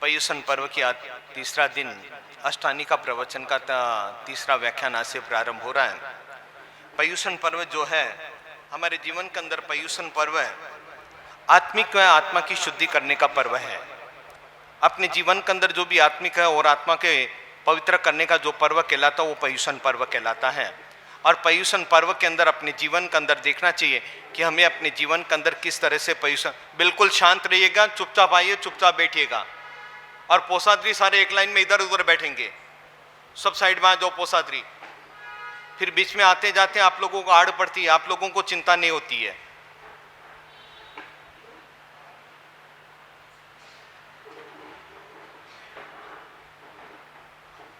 पर्युषण पर्व की आज तीसरा दिन अष्टानी का प्रवचन का तीसरा व्याख्यान आज से प्रारंभ हो रहा है। पर्युषण पर्व जो है हमारे जीवन के अंदर पर्युषण पर्व है, आत्मिक व आत्मा की शुद्धि करने का पर्व है। अपने जीवन के अंदर जो भी आत्मिक है और आत्मा के पवित्र करने का जो पर्व कहलाता है वो पर्युषण पर्व कहलाता है। और पर्युषण पर्व के अंदर अपने जीवन के अंदर देखना चाहिए कि हमें अपने जीवन के अंदर किस तरह से पर्युषण, बिल्कुल शांत रहिएगा, चुपचाप आइए, चुपचाप बैठिएगा। और पोसाद्री सारे एक लाइन में इधर उधर बैठेंगे, सब साइड में आ जाओ पोसाद्री। फिर बीच में आते जाते आप लोगों को आड़ पड़ती है, आप लोगों को चिंता नहीं होती है।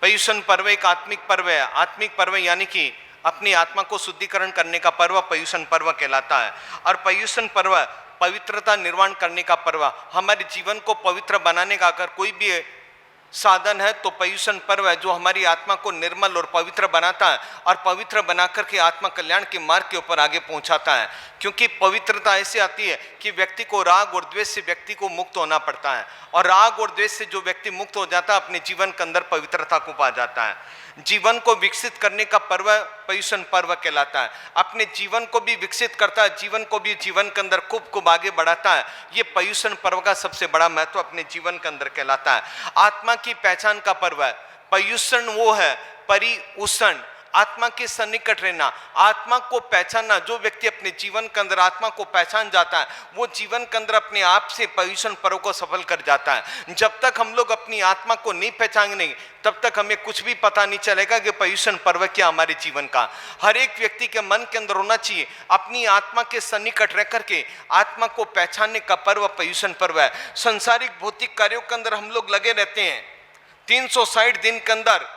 पर्युषण पर्व एक आत्मिक पर्व है। आत्मिक पर्व यानी कि अपनी आत्मा को शुद्धिकरण करने का पर्व पर्युषण पर्व कहलाता है। और पर्युषण पर्व पवित्रता निर्माण करने का पर्व, हमारे जीवन को पवित्र बनाने का अगर कोई भी साधन है तो पर्युषण पर्व है, जो हमारी आत्मा को निर्मल और पवित्र बनाता है और पवित्र बना करके आत्मा कल्याण के मार्ग के ऊपर आगे पहुंचाता है। क्योंकि पवित्रता ऐसे आती है कि व्यक्ति को राग और द्वेष से व्यक्ति को मुक्त होना पड़ता है, और राग और द्वेष से जो व्यक्ति मुक्त हो जाता है अपने जीवन के अंदर पवित्रता को पा जाता है। जीवन को विकसित करने का पर्व पर्युषण पर्व कहलाता है। अपने जीवन को भी विकसित करता है, जीवन को भी जीवन के अंदर खूब आगे बढ़ाता है। ये पर्युषण पर्व का सबसे बड़ा महत्व अपने जीवन के अंदर कहलाता है। आत्मा की पहचान का पर्व है। पर्युषण वो है, परिउषण, आत्मा के सन्निकट रहना, आत्मा को पहचानना। जो व्यक्ति अपने जीवन के अंदर आत्मा को पहचान जाता है वो जीवन के अंदर अपने आप से पर्युषण पर्व को सफल कर जाता है। जब तक हम लोग अपनी आत्मा को नहीं पहचानेंगे तब तक हमें कुछ भी पता नहीं चलेगा कि पर्युषण पर्व क्या हमारे जीवन का। हर एक व्यक्ति के मन के अंदर होना चाहिए अपनी आत्मा के सन्निकट रह करके आत्मा को पहचानने का पर्व पर्युषण पर्व है। संसारिक भौतिक कार्यों के अंदर हम लोग लगे रहते हैं। 360 दिन के अंदर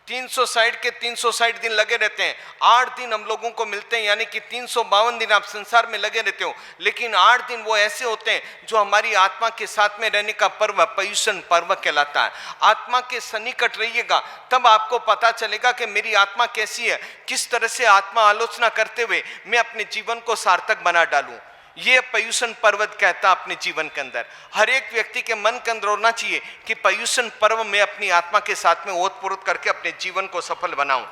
360 के 360 दिन लगे रहते हैं। 8 दिन हम लोगों को मिलते हैं, यानी कि 352 दिन आप संसार में लगे रहते हो, लेकिन 8 दिन वो ऐसे होते हैं जो हमारी आत्मा के साथ में रहने का पर्व पर्युषण पर्व कहलाता है। आत्मा के सन्निकट रहिएगा तब आपको पता चलेगा कि मेरी आत्मा कैसी है, किस तरह से आत्मा आलोचना करते हुए मैं अपने जीवन को सार्थक बना डालूं। ये पर्युषण पर्व कहता है अपने जीवन के अंदर। हर एक व्यक्ति के मन के अंदर होना चाहिए कि पर्युषण पर्व में अपनी आत्मा के साथ में ओतप्रोत करके अपने जीवन को सफल बनाऊं।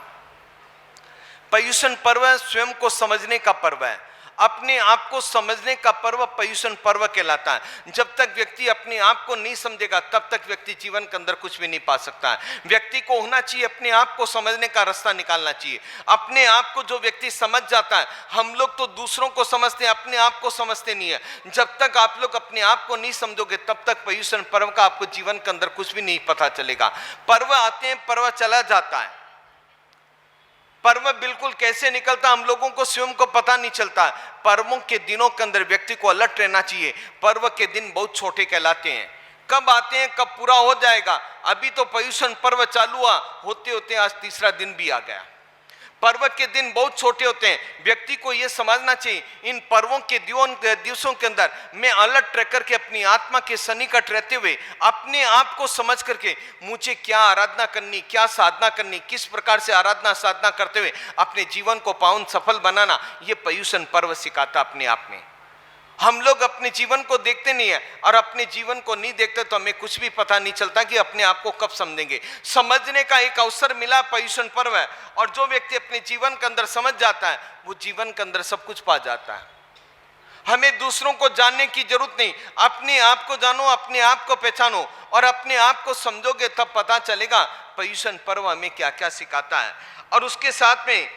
पर्युषण पर्व स्वयं को समझने का पर्व है, अपने आप को समझने का पर्व पर्युषण पर्व कहलाता है। जब तक व्यक्ति अपने आप को नहीं समझेगा तब तक व्यक्ति जीवन के अंदर कुछ भी नहीं पा सकता है। व्यक्ति को होना चाहिए अपने आप को समझने का रास्ता निकालना चाहिए। अपने आप को जो व्यक्ति समझ जाता है, हम लोग तो दूसरों को समझते हैं, अपने आप को समझते नहीं है। जब तक आप लोग अपने आप को नहीं समझोगे तब तक पर्युषण पर्व का आपको जीवन के अंदर कुछ भी नहीं पता चलेगा। पर्व आते हैं, पर्व चला जाता है। पर्व बिल्कुल कैसे निकलता हम लोगों को स्वयं को पता नहीं चलता। पर्वों के दिनों के अंदर व्यक्ति को अलर्ट रहना चाहिए। पर्व के दिन बहुत छोटे कहलाते हैं, कब आते हैं कब पूरा हो जाएगा। अभी तो पर्युषण पर्व चालू हुआ, होते होते आज तीसरा दिन भी आ गया। पर्व के दिन बहुत छोटे होते हैं। व्यक्ति को यह समझना चाहिए इन पर्वों के दिवसों के अंदर मैं अलर्ट रह करके अपनी आत्मा के सन्निकट रहते हुए अपने आप को समझ करके मुझे क्या आराधना करनी, क्या साधना करनी, किस प्रकार से आराधना साधना करते हुए अपने जीवन को पावन सफल बनाना, ये पर्युषण पर्व सिखाता अपने आप में। हम लोग अपने जीवन को देखते नहीं है, और अपने जीवन को नहीं देखते तो हमें कुछ भी पता नहीं चलता कि अपने आप को कब समझेंगे। समझने का एक अवसर मिला पर्युषण पर्व है, और जो व्यक्ति अपने जीवन के अंदर समझ जाता है वो जीवन के अंदर सब कुछ पा जाता है। हमें दूसरों को जानने की जरूरत नहीं, अपने आप को जानो, अपने आप को पहचानो और अपने आप को समझोगे तब पता चलेगा पर्युषण पर्व हमें क्या क्या सिखाता है। और उसके साथ में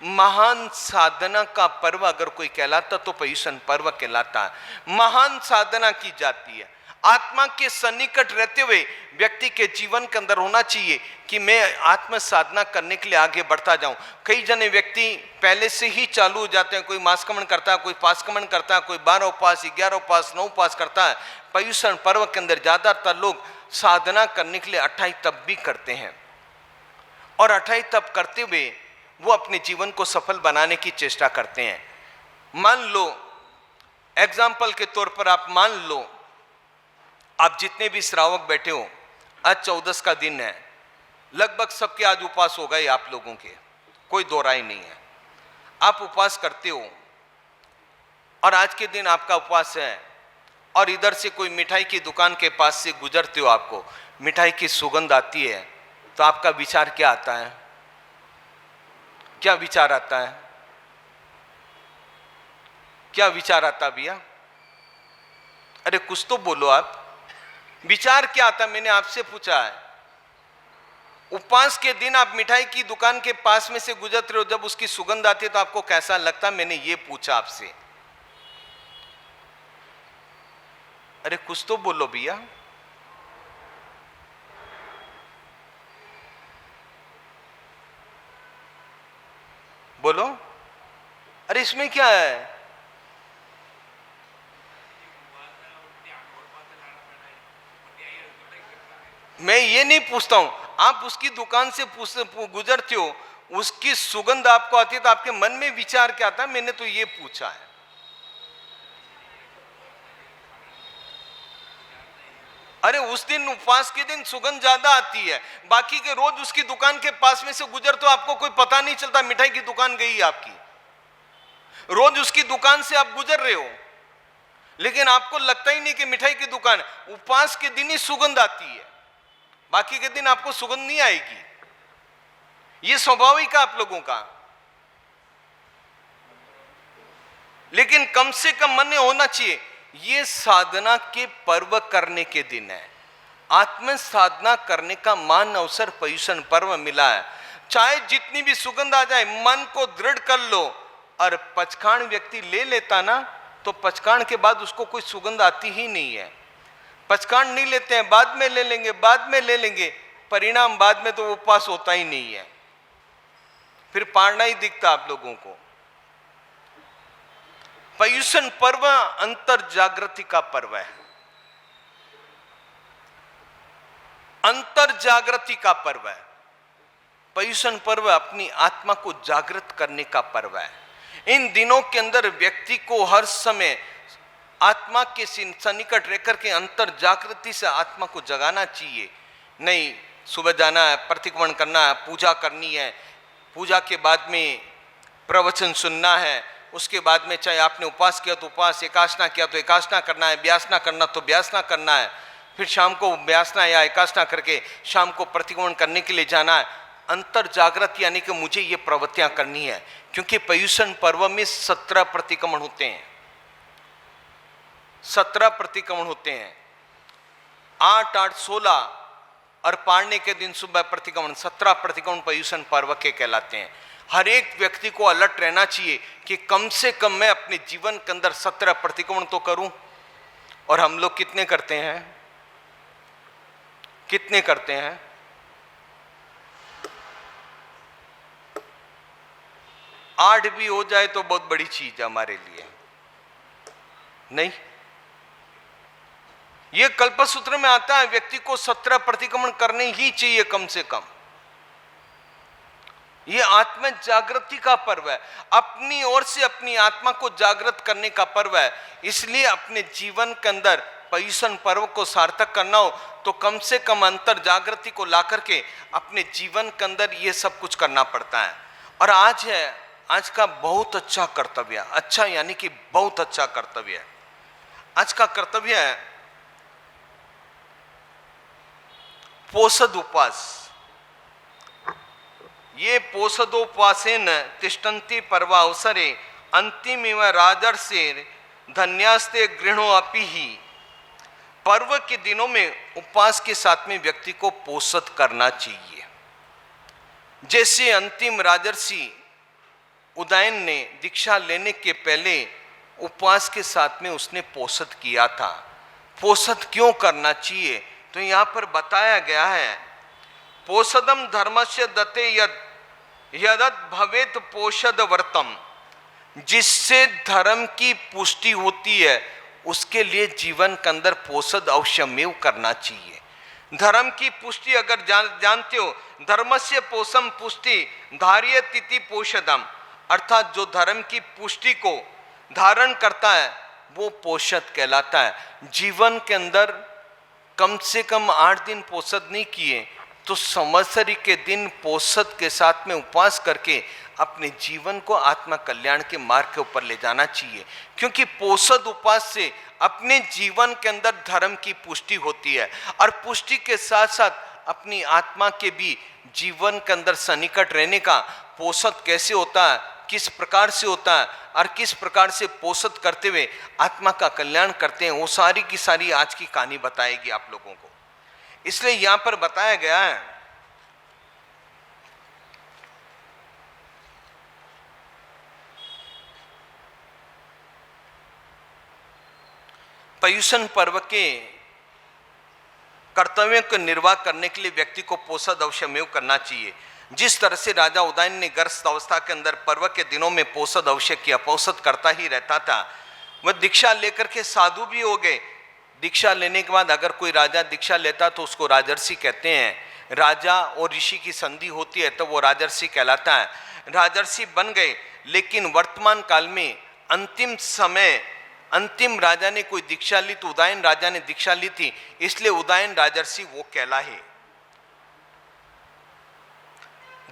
महान साधना का पर्व अगर कोई कहलाता तो पर्युषण पर्व कहलाता है। महान साधना की जाती है। आत्मा के सन्निकट रहते हुए व्यक्ति के जीवन के अंदर होना चाहिए कि मैं आत्म साधना करने के लिए आगे बढ़ता जाऊं। कई जने व्यक्ति पहले से ही चालू हो जाते हैं, कोई मासकमन करता है, कोई पासकमन करता है, कोई 12 उपवास, 11 उपवास, 9 उपवास करता है। पर्युषण पर्व के अंदर ज्यादातर लोग साधना करने के लिए 28 तप भी करते हैं, और 28 तप करते हुए वो अपने जीवन को सफल बनाने की चेष्टा करते हैं। मान लो एग्जाम्पल के तौर पर आप मान लो आप जितने भी श्रावक बैठे हो, आज 14 का दिन है, लगभग सबके आज उपवास हो गए आप लोगों के, कोई दो राय नहीं है। आप उपवास करते हो और आज के दिन आपका उपवास है, और इधर से कोई मिठाई की दुकान के पास से गुजरते हो, आपको मिठाई की सुगंध आती है, तो आपका विचार क्या आता है? क्या विचार आता है? क्या विचार आता भैया? अरे कुछ तो बोलो आप, विचार क्या आता? मैंने आपसे पूछा है। उपवास के दिन आप मिठाई की दुकान के पास में से गुजरते हो, जब उसकी सुगंध आती है तो आपको कैसा लगता? मैंने ये पूछा आपसे। अरे कुछ तो बोलो भैया। बोलो, अरे इसमें क्या है? मैं ये नहीं पूछता हूं, आप उसकी दुकान से गुजरते हो, उसकी सुगंध आपको आती है तो आपके मन में विचार क्या आता है? मैंने तो ये पूछा है। अरे उस दिन, उपवास के दिन सुगंध ज्यादा आती है, बाकी के रोज उसकी दुकान के पास में से गुजर तो आपको कोई पता नहीं चलता मिठाई की दुकान गई है आपकी। रोज उसकी दुकान से आप गुजर रहे हो, लेकिन आपको लगता ही नहीं कि मिठाई की दुकान। उपवास के दिन ही सुगंध आती है, बाकी के दिन आपको सुगंध नहीं आएगी। ये स्वाभाविक है आप लोगों का। लेकिन कम से कम मन में होना चाहिए, ये साधना के पर्व करने के दिन है। आत्म साधना करने का मान अवसर पर्युषण पर्व मिला है। चाहे जितनी भी सुगंध आ जाए, मन को दृढ़ कर लो। और पचखाण व्यक्ति ले लेता ना, तो पचखाण के बाद उसको कोई सुगंध आती ही नहीं है। पचखाण नहीं लेते हैं, बाद में ले लेंगे, बाद में ले लेंगे, परिणाम बाद में तो उपवास होता ही नहीं है, फिर पारना ही दिखता आप लोगों को। पर्युषण पर्व अंतर जागृति का पर्व है, अंतर जागृति का पर्व है। पर्युषण पर्व अपनी आत्मा को जागृत करने का पर्व है। इन दिनों के अंदर व्यक्ति को हर समय आत्मा के सन्निकट रहकर के अंतर जागृति से आत्मा को जगाना चाहिए। नहीं, सुबह जाना है, प्रतिक्रमण करना है, पूजा करनी है, पूजा के बाद में प्रवचन सुनना है, उसके बाद में चाहे आपने उपवास किया तो उपवास, एकासना किया तो एकासना करना है, व्यासना करना तो व्यासना करना है, फिर शाम को व्यासना या एकासना करके शाम को प्रतिक्रमण करने के लिए जाना है। अंतर जागृत यानी कि मुझे ये प्रवृत्तियां करनी है, क्योंकि पर्युषण पर्व में 17 प्रतिक्रमण होते हैं, 17 प्रतिक्रमण होते हैं, 8, 8, 16 और पारने के दिन सुबह प्रतिक्रमण, 17 प्रतिक्रमण पर्युषण पर्व के कहलाते हैं। हर एक व्यक्ति को अलर्ट रहना चाहिए कि कम से कम मैं अपने जीवन के अंदर 17 प्रतिक्रमण तो करूं। और हम लोग कितने करते हैं? कितने करते हैं? आठ भी हो जाए तो बहुत बड़ी चीज है हमारे लिए, नहीं? यह कल्पसूत्र में आता है, व्यक्ति को 17 प्रतिक्रमण करने ही चाहिए कम से कम। यह आत्म जागृति का पर्व है, अपनी ओर से अपनी आत्मा को जागृत करने का पर्व है। इसलिए अपने जीवन के अंदर पर्युषण पर्व को सार्थक करना हो तो कम से कम अंतर जागृति को ला करके अपने जीवन के अंदर यह सब कुछ करना पड़ता है। और आज का बहुत अच्छा कर्तव्य, अच्छा यानी कि बहुत अच्छा कर्तव्य है। आज का कर्तव्य है पोषद उपवास। ये पोषदोपवासेन तिष्ठन्ति पर्वावसरे अंतिमिव राजर्षिर धन्यास्ते गृह्णो अपि ही। पर्व के दिनों में उपवास के साथ में व्यक्ति को पोषद करना चाहिए। जैसे अंतिम राजर्षि उदयन ने दीक्षा लेने के पहले उपवास के साथ में उसने पोषद किया था। पोषद क्यों करना चाहिए तो यहाँ पर बताया गया है, पोषदम धर्मस्य दते यदत भवेत पोषद व्रतम। जिससे धर्म की पुष्टि होती है उसके लिए जीवन के अंदर पोषद अवश्यमेव करना चाहिए। धर्म की पुष्टि अगर जानते हो, धर्मस्य पोषम पुष्टि धार्यतिथि पोषदम, अर्थात जो धर्म की पुष्टि को धारण करता है वो पोषद कहलाता है। जीवन के अंदर कम से कम 8 दिन पोषद नहीं किए तो संवत्सरी के दिन पोषद के साथ में उपवास करके अपने जीवन को आत्मा कल्याण के मार्ग के ऊपर ले जाना चाहिए। क्योंकि पोषद उपवास से अपने जीवन के अंदर धर्म की पुष्टि होती है, और पुष्टि के साथ साथ अपनी आत्मा के भी जीवन के अंदर सन्निकट रहने का पोषण कैसे होता है, किस प्रकार से होता है, और किस प्रकार से पोषण करते हुए आत्मा का कल्याण करते हैं, वो सारी की सारी आज की कहानी बताएगी आप लोगों को। इसलिए यहां पर बताया गया है पर्युषण पर्व के कर्तव्यों को निर्वाह करने के लिए व्यक्ति को पोषद अवश्यमेव करना चाहिए। जिस तरह से राजा उदयन ने गर्भ अवस्था के अंदर पर्व के दिनों में पोषद अवश्य किया, पोषद करता ही रहता था। वह दीक्षा लेकर के साधु भी हो गए। दीक्षा लेने के बाद अगर कोई राजा दीक्षा लेता तो उसको राजर्षि कहते हैं। राजा और ऋषि की संधि होती है तो वो राजर्षि कहलाता है। राजर्षि बन गए, लेकिन वर्तमान काल में अंतिम राजा ने कोई दीक्षा ली तो उदयन राजा ने दीक्षा ली थी, इसलिए उदयन राजर्षि वो कहलाए।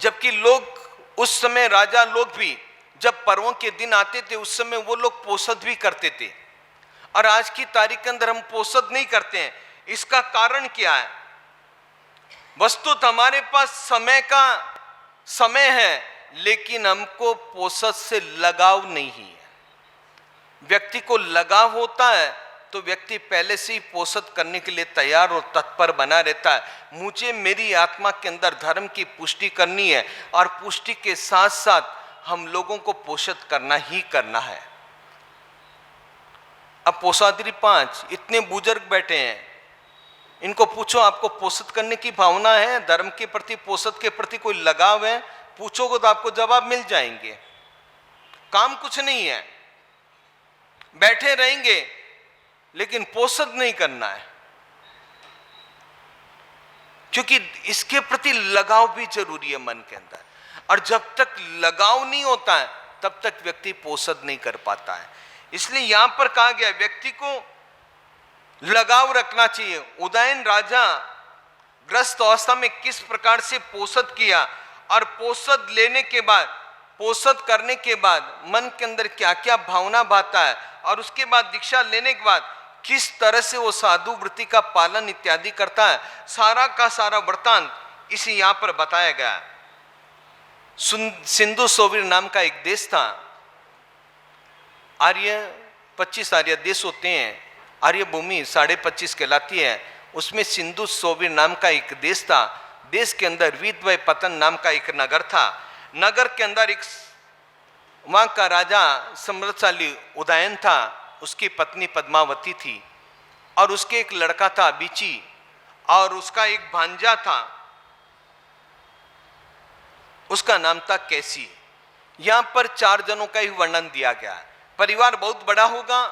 जबकि लोग उस समय राजा लोग भी जब पर्वों के दिन आते थे उस समय वो लोग पोषद भी करते थे, और आज की तारीख के अंदर हम पोषद नहीं करते हैं। इसका कारण क्या है? वस्तुतः हमारे पास समय है, लेकिन हमको पोषद से लगाव नहीं है। व्यक्ति को लगाव होता है तो व्यक्ति पहले से ही पोषद करने के लिए तैयार और तत्पर बना रहता है। मुझे मेरी आत्मा के अंदर धर्म की पुष्टि करनी है, और पुष्टि के साथ साथ हम लोगों को पोषित करना ही करना है। अब पोषाद्री 5 इतने बुजुर्ग बैठे हैं, इनको पूछो आपको पोषित करने की भावना है, धर्म के प्रति पोषद के प्रति कोई लगाव है, पूछोगे तो आपको जवाब मिल जाएंगे। काम कुछ नहीं है, बैठे रहेंगे लेकिन पोषद नहीं करना है, क्योंकि इसके प्रति लगाव भी जरूरी है मन के अंदर। और जब तक लगाव नहीं होता है तब तक व्यक्ति पोषद नहीं कर पाता है। इसलिए यहां पर कहा गया व्यक्ति को लगाव रखना चाहिए। उदयन राजा ग्रस्त अवस्था में किस प्रकार से पोषद किया, और पोषद लेने के बाद, पोषद करने के बाद मन के अंदर क्या क्या भावना भाता है, और उसके बाद दीक्षा लेने के बाद किस तरह से वो साधु वृत्ति का पालन इत्यादि करता है, सारा का सारा वृत्तांत इसी यहां पर बताया गया। सिंधु सोवीर नाम का एक देश था। 25 आर्य देश होते हैं, आर्य भूमि 25.5 कहलाती है। उसमें सिंधु सोवीर नाम का एक देश था। देश के अंदर वीतवय पतन नाम का एक नगर था। नगर के अंदर एक वहां का राजा समृद्धशाली उदयन था, उसकी पत्नी पद्मावती थी, और उसके एक लड़का था अभिची, और उसका एक भांजा था, उसका नाम था कैसी। यहां पर 4 जनों का ही वर्णन दिया गया है। परिवार बहुत बड़ा होगा,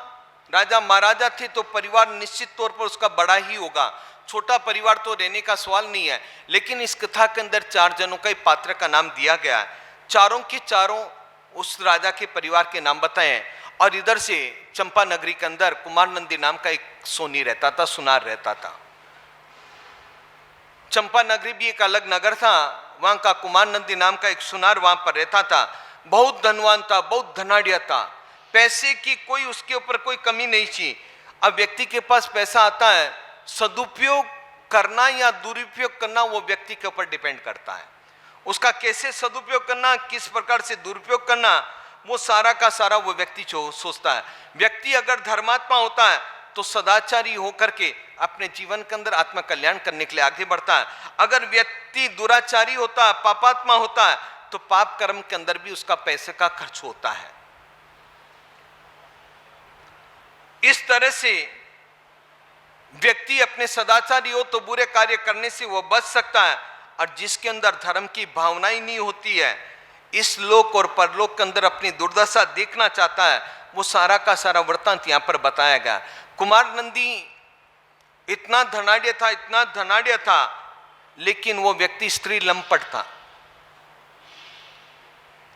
राजा महाराजा थे तो परिवार निश्चित तौर पर उसका बड़ा ही होगा, छोटा परिवार तो रहने का सवाल नहीं है। लेकिन इस कथा के अंदर 4 जनों का ही पात्र का नाम दिया गया है। चारों के चारों उस राजा के परिवार के नाम बताए हैं। और इधर से चंपा नगरी के अंदर कुमार नंदी नाम का एक सोनी रहता था, सुनार रहता था। चंपा नगरी भी एक अलग नगर था, वहां का कुमार नंदी नाम का एक सुनार वहां पर रहता था। बहुत धनवान था, बहुत धनाढ़िया था, पैसे की कोई उसके ऊपर कोई कमी नहीं थी। अब व्यक्ति के पास पैसा आता है, सदुपयोग करना या दुरुपयोग करना वो व्यक्ति के ऊपर डिपेंड करता है। उसका कैसे सदुपयोग करना, किस प्रकार से दुरुपयोग करना, वो सारा का सारा वो व्यक्ति सोचता है। व्यक्ति अगर धर्मात्मा होता है तो सदाचारी होकर के अपने जीवन के अंदर आत्मा कल्याण करने के लिए आगे बढ़ता है। अगर व्यक्ति दुराचारी होता है, पापात्मा होता है, तो पाप कर्म के अंदर भी उसका पैसे का खर्च होता है। इस तरह से व्यक्ति अपने सदाचारी हो तो बुरे कार्य करने से वह बच सकता है, और जिसके अंदर धर्म की भावना ही नहीं होती है, इस लोक और परलोक के अंदर अपनी दुर्दशा देखना चाहता है, वो सारा का सारा वृत्तांत यहां पर बताया गया। कुमार नंदी इतना धनाढ़िया था, लेकिन वो व्यक्ति स्त्री लंपट था।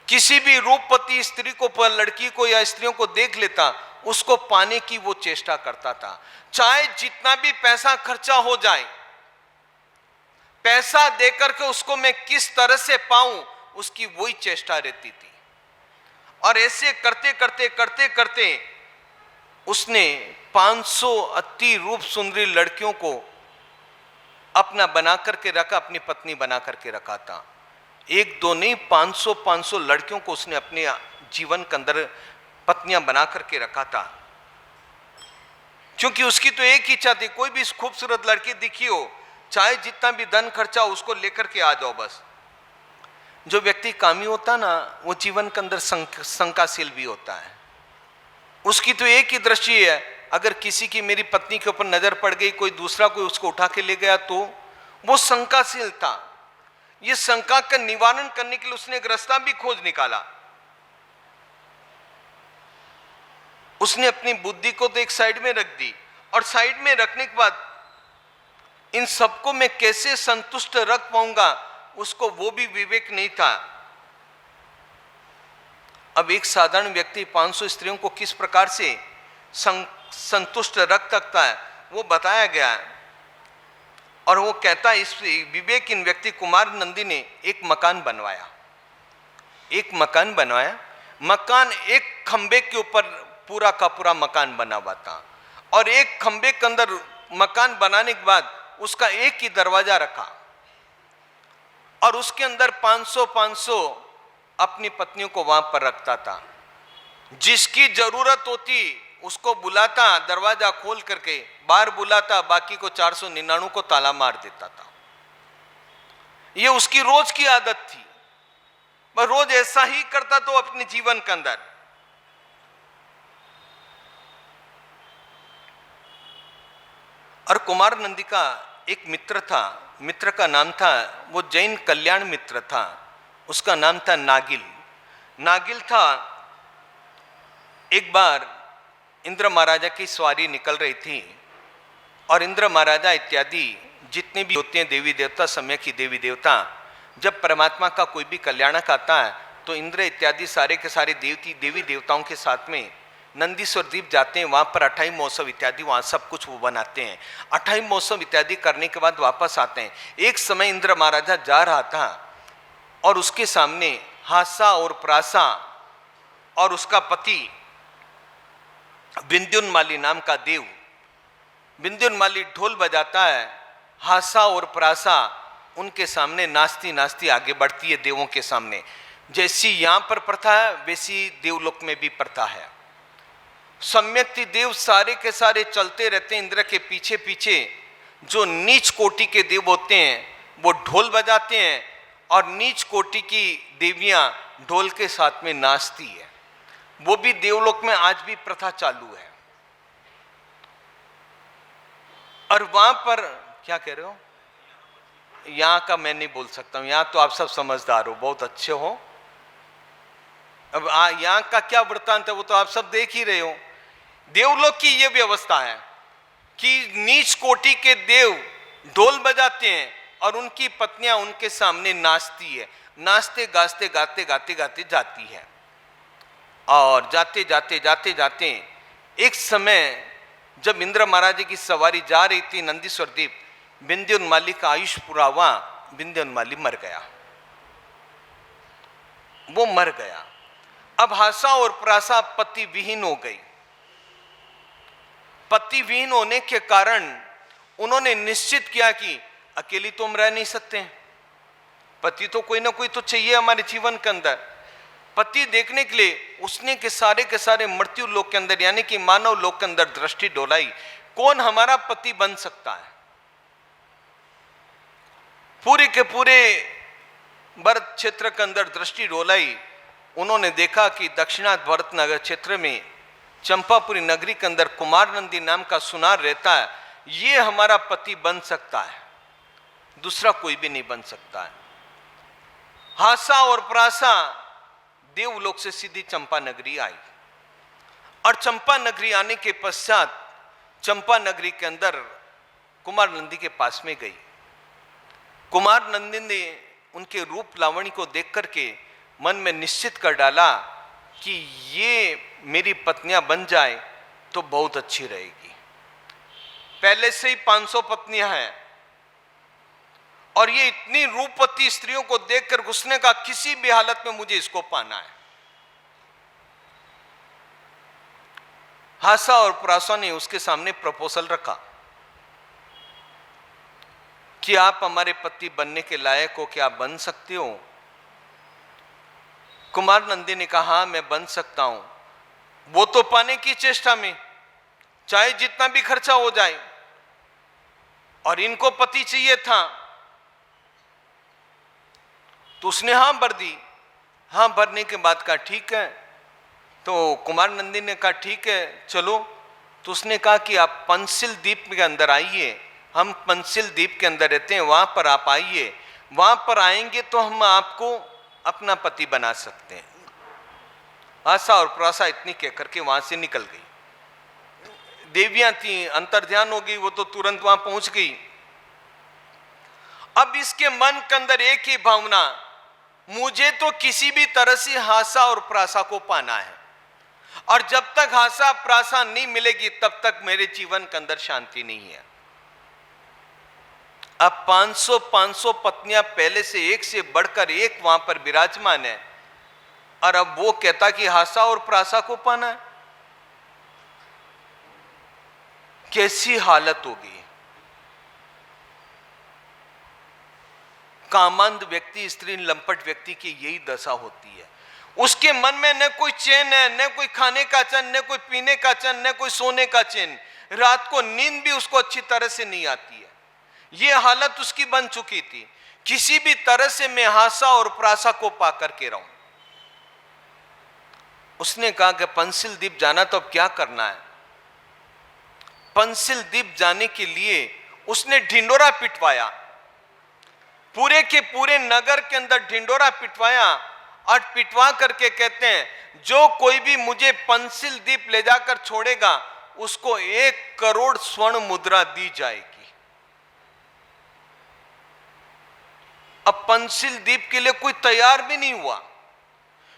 किसी भी रूपवती स्त्री को, लड़की को या स्त्रियों को देख लेता, उसको पाने की वो चेष्टा करता था। चाहे जितना भी पैसा खर्चा हो जाए, पैसा देकर के उसको मैं किस तरह से पाऊं, उसकी वही चेष्टा रहती थी। और ऐसे करते करते उसने 500 अति रूप सुंदरी लड़कियों को अपना बना करके रखा, अपनी पत्नी बना करके रखा था। एक दो नहीं, 500 लड़कियों को उसने अपने जीवन के अंदर पत्नियां बना करके रखा था, क्योंकि उसकी तो एक ही इच्छा थी, कोई भी खूबसूरत लड़की दिखी हो, चाहे जितना भी धन खर्चा हो, उसको लेकर के आ जाओ बस। जो व्यक्ति कामी होता ना, वो जीवन के अंदर शंकाशील भी होता है। उसकी तो एक ही दृष्टि है, अगर किसी की मेरी पत्नी के ऊपर नजर पड़ गई, कोई दूसरा कोई उसको उठा के ले गया, तो वो शंकाशील था। ये शंका का निवारण करने के लिए उसने एक रास्ता भी खोज निकाला। उसने अपनी बुद्धि को तो एक साइड में रख दी, और साइड में रखने के बाद इन सबको मैं कैसे संतुष्ट रख पाऊंगा, उसको वो भी विवेक नहीं था। अब एक साधारण व्यक्ति 500 स्त्रियों को किस प्रकार से संतुष्ट रख सकता है, वो बताया गया है। और वो कहता है, इस विवेकहीन व्यक्ति कुमार नंदी ने एक मकान बनवाया। मकान एक खंबे के ऊपर पूरा का पूरा मकान बना हुआ था, और एक खंबे के अंदर मकान बनाने के बाद उसका एक ही दरवाजा रखा, और उसके अंदर 500 अपनी पत्नियों को वहां पर रखता था। जिसकी जरूरत होती उसको बुलाता, दरवाजा खोल करके बाहर बुलाता, बाकी को 499 को ताला मार देता था। यह उसकी रोज की आदत थी, वह रोज ऐसा ही करता तो अपने जीवन के अंदर। और कुमार नंदी का एक मित्र था, मित्र का नाम था, वो जैन कल्याण मित्र था, उसका नाम था नागिल था। एक बार इंद्र महाराजा की सवारी निकल रही थी, और इंद्र महाराजा इत्यादि जितने भी होते हैं देवी देवता, समय की देवी देवता, जब परमात्मा का कोई भी कल्याणक आता है तो इंद्र इत्यादि सारे के सारे देवी देवताओं के साथ में नंदीश्वर द्वीप जाते हैं। वहाँ पर 28 महोत्सव इत्यादि वहाँ सब कुछ वो बनाते हैं। 28 महोत्सव इत्यादि करने के बाद वापस आते हैं। एक समय इंद्र महाराजा जा रहा था, और उसके सामने हासा और प्रासा और उसका पति विंध्योन्माली नाम का देव, विंध्योन्माली ढोल बजाता है। हासा और प्रासा उनके सामने नाचती नाचती आगे बढ़ती है देवों के सामने। जैसी यहाँ पर प्रथा है, वैसी देवलोक में भी प्रथा है। सम्यक्ति देव सारे के सारे चलते रहते हैं इंद्र के पीछे पीछे। जो नीच कोटि के देव होते हैं वो ढोल बजाते हैं, और नीच कोटि की देवियां ढोल के साथ में नाचती है। वो भी देवलोक में आज भी प्रथा चालू है। और वहां पर क्या कह रहे हो, यहां का मैं नहीं बोल सकता हूं, यहां तो आप सब समझदार हो, बहुत अच्छे हो। अब यहां का क्या वृत्तांत है वो तो आप सब देख ही रहे हो। देवलोक की ये व्यवस्था है कि नीच कोटि के देव ढोल बजाते हैं, और उनकी पत्नियां उनके सामने नाचती है। नाचते गाते गाते गाते गाते जाती है, और जाते जाते जाते जाते एक समय जब इंद्र महाराज की सवारी जा रही थी नंदीश्वर द्वीप, विंध्योन्माली का आयुष पूरा हुआ, विंध्योन्माली मर गया, वो मर गया। अब हासा और प्रासा पति विहीन हो गई। पति विहीन होने के कारण उन्होंने निश्चित किया कि अकेली तो हम रह नहीं सकते, पति तो कोई ना कोई तो चाहिए हमारे जीवन के अंदर। पति देखने के लिए उसने के सारे मृत्यु लोक के अंदर यानी कि मानव लोक के अंदर दृष्टि डोलाई, कौन हमारा पति बन सकता है। पूरे के पूरे भरत क्षेत्र के अंदर दृष्टि डोलाई। उन्होंने देखा कि दक्षिणार्थ भरत नगर क्षेत्र में चंपापुरी नगरी के अंदर कुमार नंदी नाम का सुनार रहता है, ये हमारा पति बन सकता है, दूसरा कोई भी नहीं बन सकता है। हासा और प्रासा देवलोक से सीधी चंपा नगरी आई, और चंपा नगरी आने के पश्चात चंपा नगरी के अंदर कुमार नंदी के पास में गई। कुमार नंदी ने उनके रूप लावणी को देख करके मन में निश्चित कर डाला कि ये मेरी पत्नियां बन जाए तो बहुत अच्छी रहेगी। पहले से ही 500 पत्नियां हैं, और ये इतनी रूपवती स्त्रियों को देखकर उसने कहा किसी भी हालत में मुझे इसको पाना है। हासा और प्रासा ने उसके सामने प्रपोजल रखा कि आप हमारे पति बनने के लायक हो, क्या आप बन सकते हो? कुमार नंदी ने कहा हाँ मैं बन सकता हूं, वो तो पाने की चेष्टा में, चाहे जितना भी खर्चा हो जाए, और इनको पति चाहिए था। तो उसने हाँ भर दी। हाँ भरने के बाद कहा ठीक है। तो कुमार नंदी ने कहा ठीक है चलो। तो उसने कहा कि आप पंचशील द्वीप के अंदर आइए, हम पंचशील द्वीप के अंदर रहते हैं, वहां पर आप आइए, वहां पर आएंगे तो हम आपको अपना पति बना सकते हैं। आशा और प्रासा इतनी कहकर के वहां से निकल गई। देवियां थी, अंतर्ध्यान हो गई, वो तो तुरंत वहां पहुंच गई। अब इसके मन के अंदर एक ही भावना, मुझे तो किसी भी तरह से हासा और प्रासा को पाना है, और जब तक हासा प्रासा नहीं मिलेगी तब तक मेरे जीवन के अंदर शांति नहीं है। अब 500 पत्नियां पहले से एक से बढ़कर एक वहां पर विराजमान है, और अब वो कहता कि हासा और प्रासा को पाना है। कैसी हालत होगी। कामंद व्यक्ति, स्त्री लंपट व्यक्ति की यही दशा होती है। उसके मन में न कोई चैन है, न कोई खाने का चैन, न कोई पीने का चैन, न कोई सोने का चैन। रात को नींद भी उसको अच्छी तरह से नहीं आती है। यह हालत उसकी बन चुकी थी। किसी भी तरह से मैं हासा और प्रासा को पा करके रहूं। उसने कहा कि पंचशील द्वीप जाना तो अब क्या करना है। पंचशील द्वीप जाने के लिए उसने ढिंडोरा पिटवाया, पूरे के पूरे नगर के अंदर ढिंडोरा पिटवाया, और पिटवा करके कहते हैं जो कोई भी मुझे पंचशील द्वीप ले जाकर छोड़ेगा उसको 1 करोड़ स्वर्ण मुद्रा दी जाएगी। अब पंचशील द्वीप के लिए कोई तैयार भी नहीं हुआ।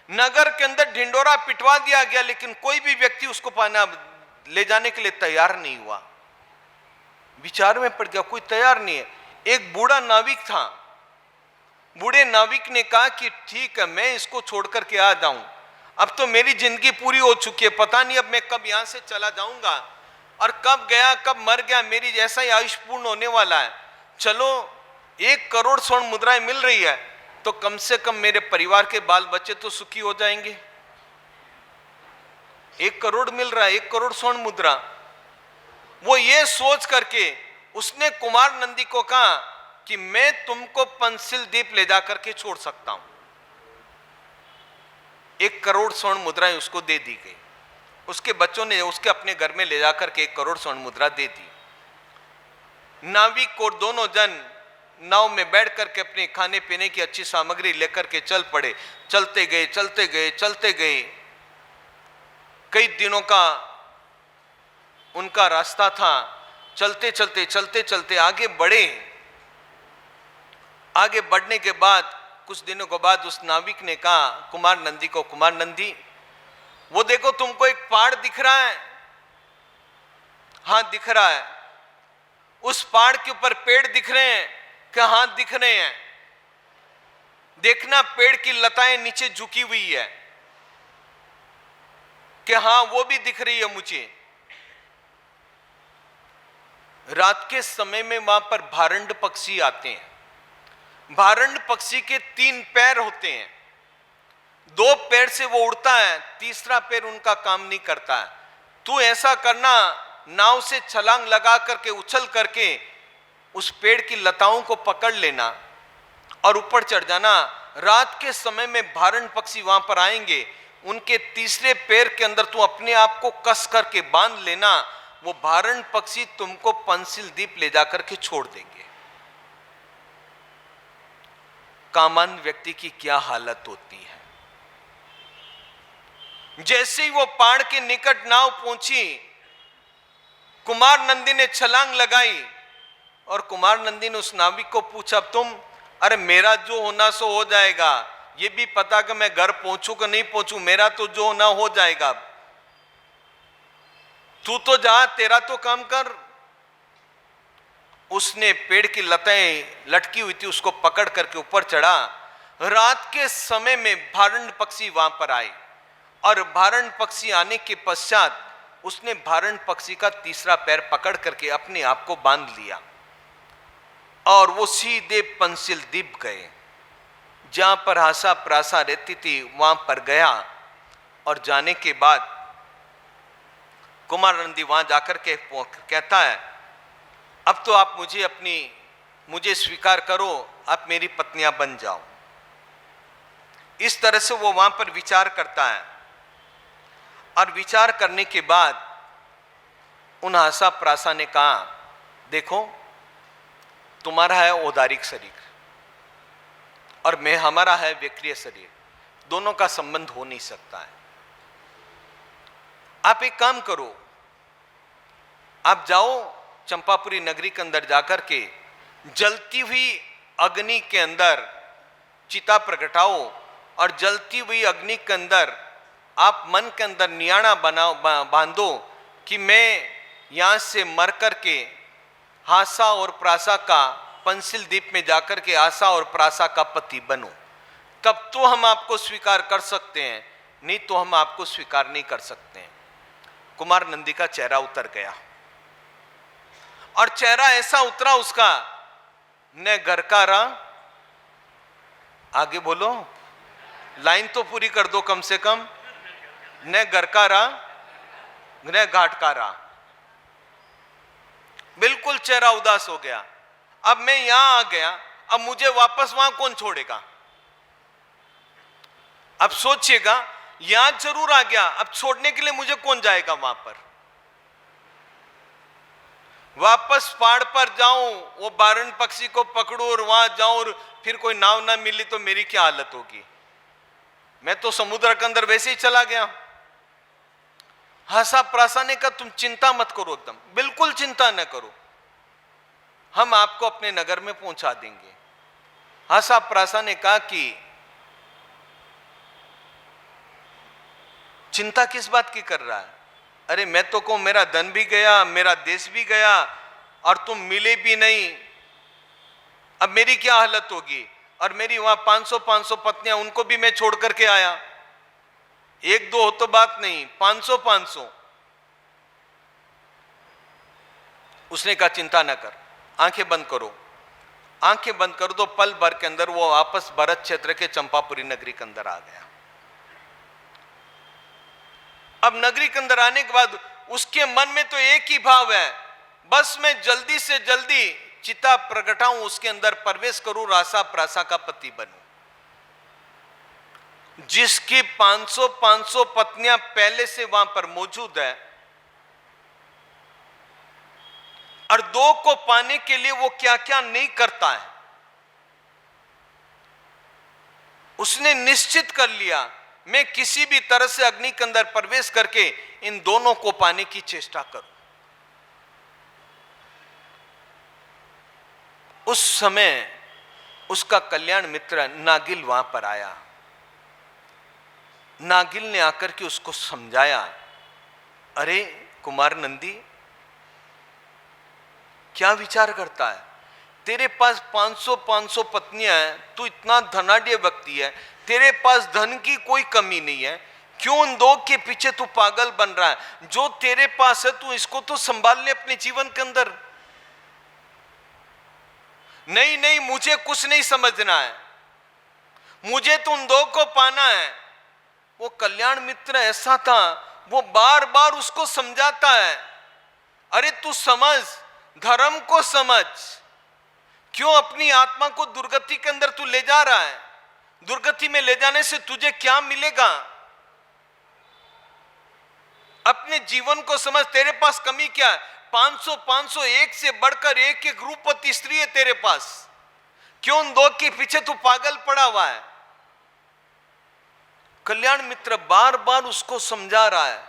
नगर के अंदर ढिंडोरा पिटवा दिया गया, लेकिन कोई भी व्यक्ति उसको पाना ले जाने के लिए तैयार नहीं हुआ। विचार में पड़ गया, कोई तैयार नहीं है। एक बूढ़ा नाविक था। बूढ़े नाविक ने कहा कि ठीक है मैं इसको छोड़ करके आ जाऊं, अब तो मेरी जिंदगी पूरी हो चुकी है, पता नहीं अब मैं कब यहां से चला जाऊंगा, और कब गया कब मर गया, मेरी जैसा ही आयुष पूर्ण होने वाला है। चलो 1 करोड़ स्वर्ण मुद्राएं मिल रही है तो कम से कम मेरे परिवार के बाल बच्चे तो सुखी हो जाएंगे। 1 करोड़ मिल रहा है, 1 करोड़ स्वर्ण मुद्रा। वो ये सोच करके उसने कुमार नंदी को कहा कि मैं तुमको पंचशील द्वीप ले जाकर के छोड़ सकता हूं। 1 करोड़ स्वर्ण मुद्राएं उसको दे दी गई। उसके बच्चों ने उसके अपने घर में ले जाकर के 1 करोड़ स्वर्ण मुद्रा दे दी। नाविक और दोनों जन नाव में बैठ करके अपने खाने पीने की अच्छी सामग्री लेकर के चल पड़े। चलते गए चलते गए चलते गए, कई दिनों का उनका रास्ता था। चलते चलते चलते चलते आगे बढ़े। आगे बढ़ने के बाद कुछ दिनों के बाद उस नाविक ने कहा कुमार नंदी को, कुमार नंदी वो देखो तुमको एक पहाड़ दिख रहा है? हाँ दिख रहा है। उस पहाड़ के ऊपर पेड़ दिख रहे हैं? क्या हाँ दिख रहे हैं। देखना पेड़ की लताएं नीचे झुकी हुई है। कि हाँ वो भी दिख रही है मुझे। रात के समय में वहां पर भारंड पक्षी आते हैं। भारंड पक्षी के 3 पैर होते हैं। 2 पैर से वो उड़ता है, तीसरा पैर उनका काम नहीं करता है। तू ऐसा करना, नाव से छलांग लगा करके उछल करके उस पेड़ की लताओं को पकड़ लेना और ऊपर चढ़ जाना। रात के समय में भारंड पक्षी वहां पर आएंगे, उनके तीसरे पैर के अंदर तू अपने आप को कस करके बांध लेना। वो भारंड पक्षी तुमको पंचशील द्वीप ले जाकर के छोड़ देंगे। कामंद व्यक्ति की क्या हालत होती है। जैसे ही वो पहाड़ के निकट नाव पहुंची, कुमार नंदी ने छलांग लगाई और कुमार नंदी ने उस नाविक को पूछा तुम, अरे मेरा जो होना सो हो जाएगा, ये भी पता कि मैं घर पहुंचू कि नहीं पहुंचू, मेरा तो जो होना हो जाएगा, तू तो जा, तेरा तो काम कर। उसने पेड़ की लताएं लटकी हुई थी उसको पकड़ करके ऊपर चढ़ा। रात के समय में भारंड पक्षी वहां पर आए और भारंड पक्षी आने के पश्चात उसने भारण पक्षी का तीसरा पैर पकड़ करके अपने आप को बांध लिया और वो सीधे पंसिल द्वीप गए, जहां पर आशा प्रासा रहती थी वहां पर गया। और जाने के बाद कुमार नंदी वहां जाकर के कहता है, अब तो आप मुझे स्वीकार करो, आप मेरी पत्नियां बन जाओ। इस तरह से वो वहां पर विचार करता है और विचार करने के बाद उन आशा प्रासा ने कहा, देखो तुम्हारा है औदारिक शरीर और हमारा है व्यक्रिय शरीर, दोनों का संबंध हो नहीं सकता है। आप एक काम करो, आप जाओ चंपापुरी नगरी के अंदर जाकर के जलती हुई अग्नि के अंदर चिता प्रगटाओ और जलती हुई अग्नि के अंदर आप मन के अंदर नियाणा बांधो कि मैं यहां से मर करके आशा और प्रासा का पंसिल द्वीप में जाकर के आशा और प्रासा का पति बनो, तब तो हम आपको स्वीकार कर सकते हैं, नहीं तो हम आपको स्वीकार नहीं कर सकते हैं। कुमार नंदी का चेहरा उतर गया और चेहरा ऐसा उतरा उसका, न घर का रहा, आगे बोलो, लाइन तो पूरी कर दो कम से कम, न घर का रहा न घाट का रहा, बिल्कुल चेहरा उदास हो गया। अब मैं यहां आ गया, अब मुझे वापस वहां कौन छोड़ेगा? अब सोचिएगा, यहां जरूर आ गया, अब छोड़ने के लिए मुझे कौन जाएगा वहां पर? वापस पहाड़ पर जाऊं, वो बारण पक्षी को पकड़ूं और वहां जाऊं और फिर कोई नाव ना मिली तो मेरी क्या हालत होगी? मैं तो समुद्र के अंदर वैसे ही चला गया। आशा प्रासा ने कहा, तुम चिंता मत करो, एकदम बिल्कुल चिंता न करो, हम आपको अपने नगर में पहुंचा देंगे। आशा प्रासा ने कहा कि चिंता किस बात की कर रहा है? अरे मैं तो कहूं मेरा धन भी गया, मेरा देश भी गया और तुम मिले भी नहीं, अब मेरी क्या हालत होगी? और मेरी वहां 500 पत्नियां, उनको भी मैं छोड़ करके आया, एक दो हो तो बात नहीं, 500। उसने कहा चिंता न कर, आंखें बंद करो। आंखें बंद कर दो, पल भर के अंदर वो वापस भरत क्षेत्र के चंपापुरी नगरी के अंदर आ गया। अब नगरी के अंदर आने के बाद उसके मन में तो एक ही भाव है, बस मैं जल्दी से जल्दी चिता प्रगटाऊं, उसके अंदर प्रवेश करूं, आशा प्रासा का पति बनूं। जिसकी 500 पत्नियां पहले से वहां पर मौजूद है और दो को पाने के लिए वो क्या क्या नहीं करता है, उसने निश्चित कर लिया मैं किसी भी तरह से अग्नि के अंदर प्रवेश करके इन दोनों को पाने की चेष्टा करूं। उस समय उसका कल्याण मित्र नागिल वहां पर आया। नागिल ने आकर के उसको समझाया, अरे कुमार नंदी क्या विचार करता है? तेरे पास 500 पत्नियां हैं, तू इतना धनाढ्य व्यक्ति है, तेरे पास धन की कोई कमी नहीं है, क्यों उन दो के पीछे तू पागल बन रहा है? जो तेरे पास है तू इसको तो संभाल ले अपने जीवन के अंदर। नहीं, मुझे कुछ नहीं समझना है, मुझे तो उन दो को पाना है। वो कल्याण मित्र ऐसा था, वो बार बार उसको समझाता है, अरे तू समझ, धर्म को समझ, क्यों अपनी आत्मा को दुर्गति के अंदर तू ले जा रहा है? दुर्गति में ले जाने से तुझे क्या मिलेगा? अपने जीवन को समझ, तेरे पास कमी क्या है? 500 एक से बढ़कर एक रूपवती स्त्री है तेरे पास, क्यों उन दो के पीछे तू पागल पड़ा हुआ है? कल्याण मित्र बार बार उसको समझा रहा है,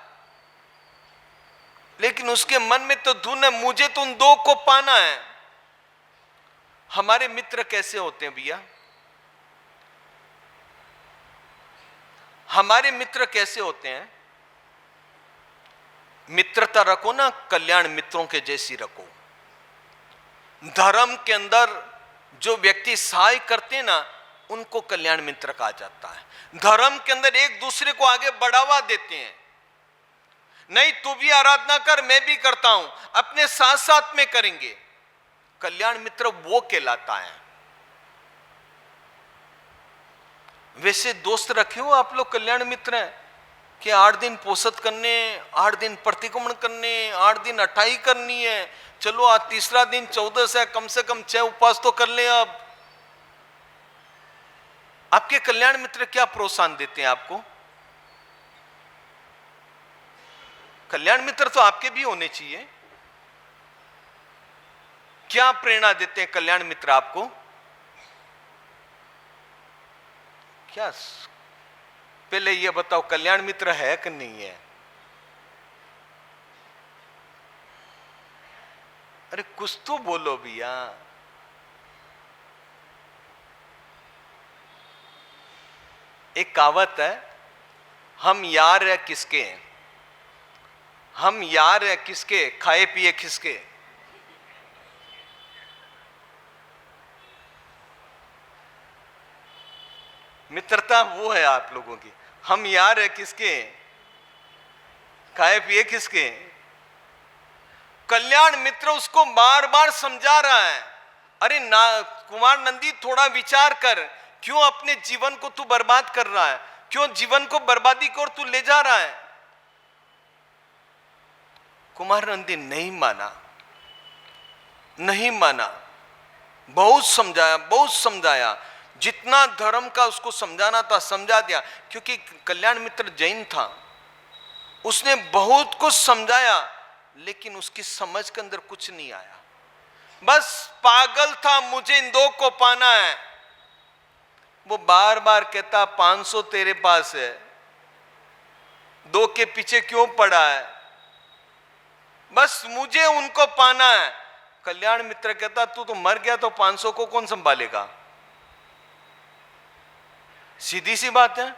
लेकिन उसके मन में तो धुन है, मुझे तो उन दो को पाना है। हमारे मित्र कैसे होते हैं भैया? हमारे मित्र कैसे होते हैं? मित्रता रखो ना, कल्याण मित्रों के जैसी रखो। धर्म के अंदर जो व्यक्ति सहाय करते हैं ना, उनको कल्याण मित्र कहा जाता है। धर्म के अंदर एक दूसरे को आगे बढ़ावा देते हैं, नहीं तू भी आराधना कर, मैं भी करता हूं, अपने साथ साथ में करेंगे, कल्याण मित्र वो कहलाता है। वैसे दोस्त रखे हो आप लोग कल्याण मित्र हैं कि 8 दिन पोसत करने, 8 दिन प्रतिक्रमण करने, 8 दिन अठाई करनी है, चलो आज तीसरा दिन 14 से कम 6 उपवास तो कर ले। अब आपके कल्याण मित्र क्या प्रोत्साहन देते हैं आपको? कल्याण मित्र तो आपके भी होने चाहिए। क्या प्रेरणा देते हैं कल्याण मित्र आपको? क्या? पहले ये बताओ, कल्याण मित्र है कि नहीं है? अरे कुछ तो बोलो भैया। एक कहावत है, हम यार है किसके, हम यार है किसके, खाए पिए किसके। मित्रता वो है आप लोगों की, हम यार है किसके, खाए पिए किसके। कल्याण मित्र उसको बार बार समझा रहा है, अरे ना कुमार नंदी थोड़ा विचार कर, क्यों अपने जीवन को तू बर्बाद कर रहा है, क्यों जीवन को बर्बादी को तू ले जा रहा है। कुमार नंदी नहीं माना, नहीं माना, बहुत समझाया, बहुत समझाया, जितना धर्म का उसको समझाना था समझा दिया, क्योंकि कल्याण मित्र जैन था, उसने बहुत कुछ समझाया, लेकिन उसकी समझ के अंदर कुछ नहीं आया। बस पागल था, मुझे इन 2 को पाना है। वो बार बार कहता 500 तेरे पास है, 2 के पीछे क्यों पड़ा है, बस मुझे उनको पाना है। कल्याण मित्र कहता तू तो मर गया तो 500 को कौन संभालेगा? सीधी सी बात है।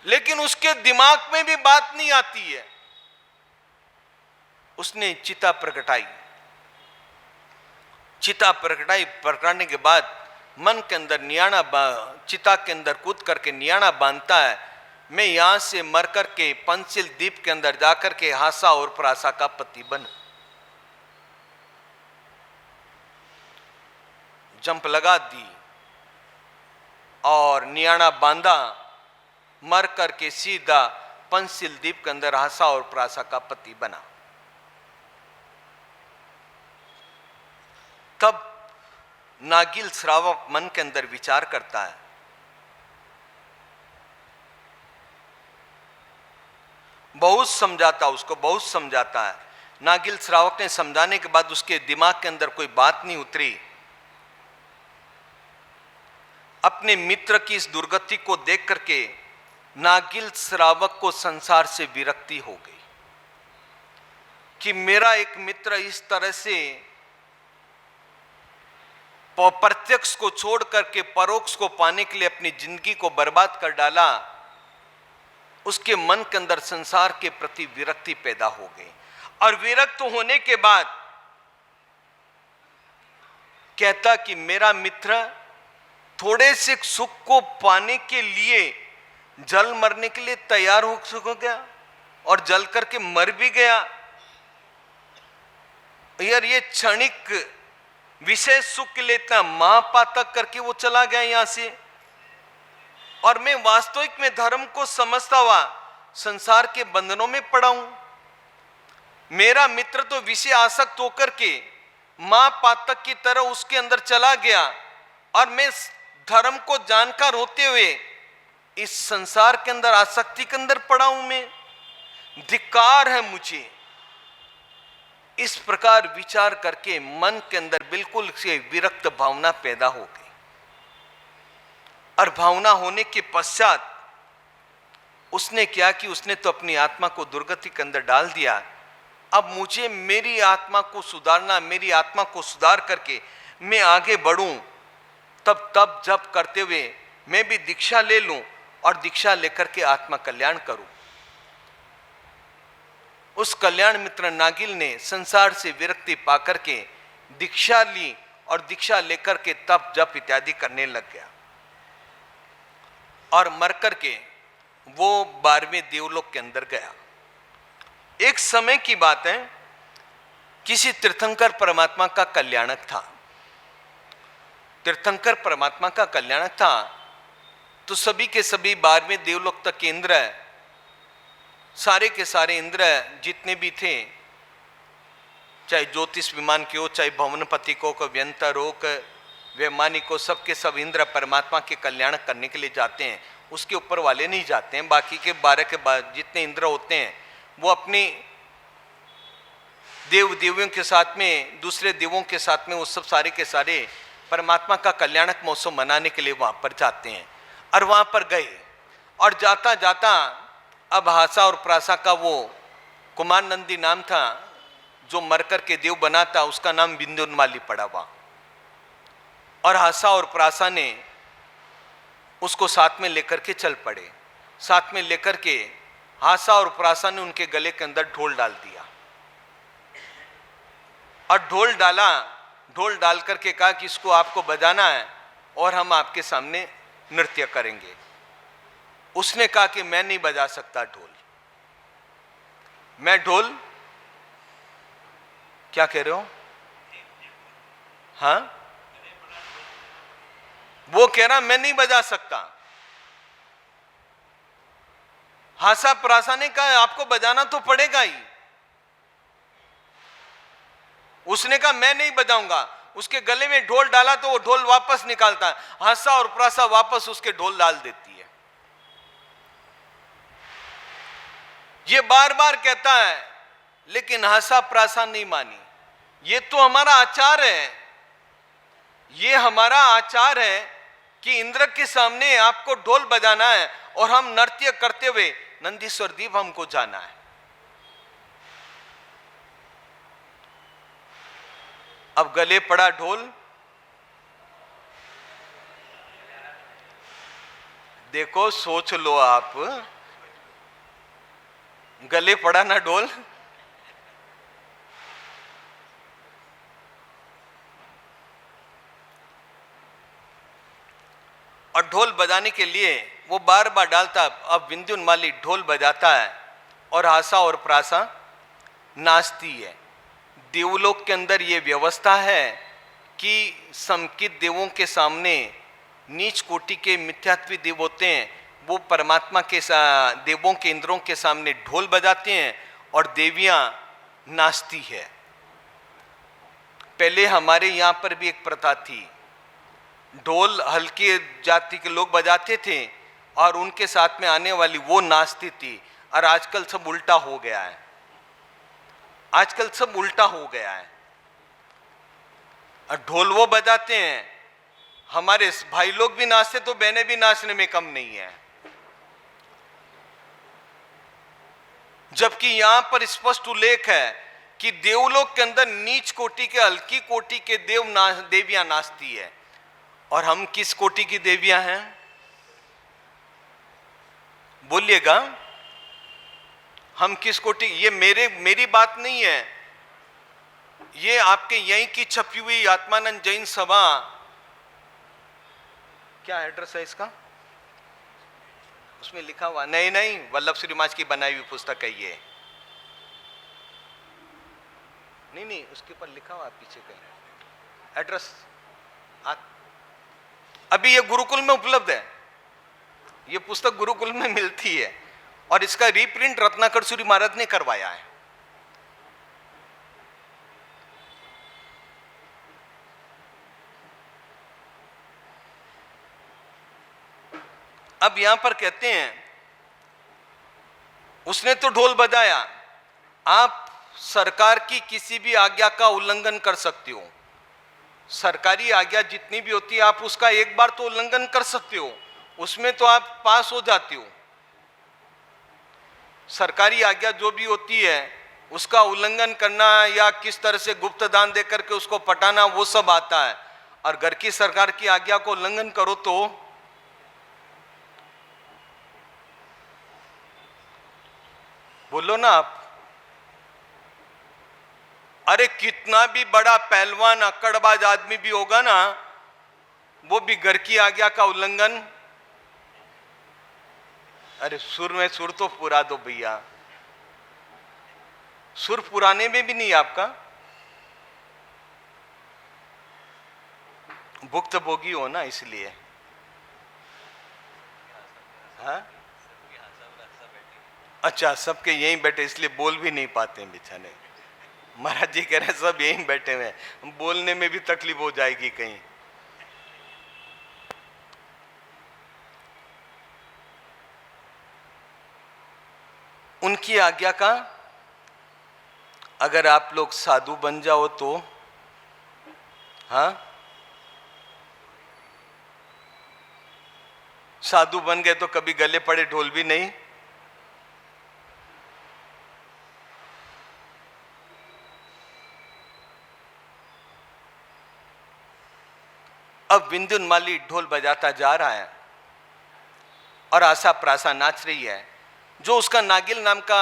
लेकिन उसके दिमाग में भी बात नहीं आती है। उसने चिता प्रगटाई, चिता प्रगटाई, प्रगटाने के बाद मन के अंदर नियाणा, चिता के अंदर कूद करके नियाणा बांधता है, मैं यहां से मर करके पंचशील द्वीप के अंदर जाकर के हासा और प्रासा का पति बनूं। जंप लगा दी और नियाणा बांधा, मर करके सीधा पंचशील द्वीप के अंदर हासा और प्रासा का पति बना। तब नागिल श्रावक मन के अंदर विचार करता है, बहुत समझाता, उसको बहुत समझाता है। नागिल श्रावक ने समझाने के बाद उसके दिमाग के अंदर कोई बात नहीं उतरी। अपने मित्र की इस दुर्गति को देख करके नागिल श्रावक को संसार से विरक्ति हो गई कि मेरा एक मित्र इस तरह से प्रत्यक्ष को छोड़ करके परोक्ष को पाने के लिए अपनी जिंदगी को बर्बाद कर डाला। उसके मन के अंदर संसार के प्रति विरक्ति पैदा हो गई और विरक्त होने के बाद कहता कि मेरा मित्र थोड़े से सुख को पाने के लिए जल मरने के लिए तैयार हो गया और जल करके मर भी गया। यार ये क्षणिक विशेष सुख के लिए इतना महापातक करके वो चला गया यहां से, और मैं वास्तविक में धर्म को समझता हुआ संसार के बंधनों में पड़ा हूं। मेरा मित्र तो विषय आसक्त होकर के महापातक की तरह उसके अंदर चला गया और मैं धर्म को जानकर होते हुए इस संसार के अंदर आसक्ति के अंदर पड़ा हूं। मैं धिक्कार है मुझे। इस प्रकार विचार करके मन के अंदर बिल्कुल से विरक्त भावना पैदा हो गई और भावना होने के पश्चात उसने क्या कि उसने तो अपनी आत्मा को दुर्गति के अंदर डाल दिया। अब मुझे मेरी आत्मा को सुधारना, मेरी आत्मा को सुधार करके मैं आगे बढ़ूं, तब जब करते हुए मैं भी दीक्षा ले लूं और दीक्षा लेकर के आत्मा कल्याण करूं। उस कल्याण मित्र नागिल ने संसार से विरक्ति पाकर के दीक्षा ली और दीक्षा लेकर के तप जप इत्यादि करने लग गया और मर करके वो 12वें देवलोक के अंदर गया। एक समय की बात है, किसी तीर्थंकर परमात्मा का कल्याणक था। तीर्थंकर परमात्मा का कल्याणक था तो सभी के सभी 12वें देवलोक तक के इंद्र, सारे के सारे इंद्र जितने भी थे, चाहे ज्योतिष विमान के हो, चाहे भवनपति को, व्यंतर हो, वैमानिक को, सबके सब इंद्र परमात्मा के कल्याण करने के लिए जाते हैं। उसके ऊपर वाले नहीं जाते हैं। बाकी के 12 के जितने इंद्र होते हैं वो अपने देव देवियों के साथ में, दूसरे देवों के साथ में, वो सब सारे के सारे परमात्मा का कल्याणक महोत्सव मनाने के लिए वहां पर जाते हैं। और वहां पर गए और जाता जाता अब हासा और प्रासा का वो कुमार नंदी नाम था, जो मरकर के देव बना था, उसका नाम विंध्योन्माली पड़ा हुआ। और हासा और प्रासा ने उसको साथ में लेकर के चल पड़े। साथ में लेकर के हासा और प्रासा ने उनके गले के अंदर ढोल डाल दिया और ढोल डाल करके कहा कि इसको आपको बजाना है और हम आपके सामने नृत्य करेंगे। उसने कहा कि मैं नहीं बजा सकता ढोल। मैं ढोल, क्या कह रहे हो? हाँ, वो कह रहा मैं नहीं बजा सकता। हासा प्रासा ने कहा आपको बजाना तो पड़ेगा ही। उसने कहा मैं नहीं बजाऊंगा। उसके गले में ढोल डाला तो वो ढोल वापस निकालता है। हासा और प्रासा वापस उसके ढोल डाल देती है। ये बार बार कहता है, लेकिन हासा प्रासा नहीं मानी। ये तो हमारा आचार है, ये हमारा आचार है कि इंद्र के सामने आपको ढोल बजाना है और हम नृत्य करते हुए नंदीश्वर द्वीप हमको जाना है। अब गले पड़ा ढोल। देखो, सोच लो आप, गले पड़ा ना ढोल। और ढोल बजाने के लिए वो बार बार डालता। अब विंध्योन्माली ढोल बजाता है और हासा और प्रासा नाचती है। देवलोक के अंदर ये व्यवस्था है कि समकित देवों के सामने नीच कोटि के मिथ्यात्वी देव होते हैं, वो परमात्मा के देवों के इंद्रों के सामने ढोल बजाते हैं और देवियां नाचती है। पहले हमारे यहाँ पर भी एक प्रथा थी, ढोल हल्की जाति के लोग बजाते थे और उनके साथ में आने वाली वो नाचती थी। और आजकल सब उल्टा हो गया है। आजकल सब उल्टा हो गया है। और ढोल वो बजाते हैं, हमारे भाई लोग भी नाचते तो बहनें भी नाचने में कम नहीं है। जबकि यहां पर स्पष्ट उल्लेख है कि देवलोक के अंदर नीच कोटि के, हल्की कोटि के देवियां नाचती है। और हम किस कोटि की देवियां हैं? बोलिएगा, हम किस कोटि? ये मेरी बात नहीं है, ये आपके यहीं की छपी हुई आत्मानंद जैन सभा, क्या एड्रेस है इसका, उसमें लिखा हुआ। नहीं, वल्लभ श्री महाराज की बनाई हुई पुस्तक है ये। नहीं, उसके ऊपर लिखा हुआ पीछे कहीं एड्रेस। अभी ये गुरुकुल में उपलब्ध है। ये पुस्तक गुरुकुल में मिलती है और इसका रीप्रिंट रत्नाकर सूरी महाराज ने करवाया है। अब यहां पर कहते हैं, उसने तो ढोल बजाया। आप सरकार की किसी भी आज्ञा का उल्लंघन कर सकते हो। सरकारी आज्ञा जितनी भी होती है, आप उसका एक बार तो उल्लंघन कर सकते हो, उसमें तो आप पास हो जाते हो। सरकारी आज्ञा जो भी होती है उसका उल्लंघन करना या किस तरह से गुप्त दान देकर के उसको पटाना, वो सब आता है। और घर की सरकार की आज्ञा को उल्लंघन करो तो बोलो ना आप। अरे कितना भी बड़ा पहलवान अक्कड़बाज आदमी भी होगा ना, वो भी घर की आज्ञा का उल्लंघन। अरे सुर में सुर तो पूरा दो भैया। सुर पुराने में भी नहीं आपका? भुक्तभोगी हो ना, इसलिए। हाँ, अच्छा, सबके यहीं बैठे इसलिए बोल भी नहीं पाते हैं बेचारे। महाराज जी कह रहे हैं सब यहीं बैठे हुए हैं, बोलने में भी तकलीफ हो जाएगी कहीं। उनकी आज्ञा का अगर आप लोग साधु बन जाओ तो, हाँ, साधु बन गए तो कभी गले पड़े ढोल भी नहीं। अब विंध्योन्माली ढोल बजाता जा रहा है और आशा प्रासा नाच रही है। जो उसका नागिल नाम का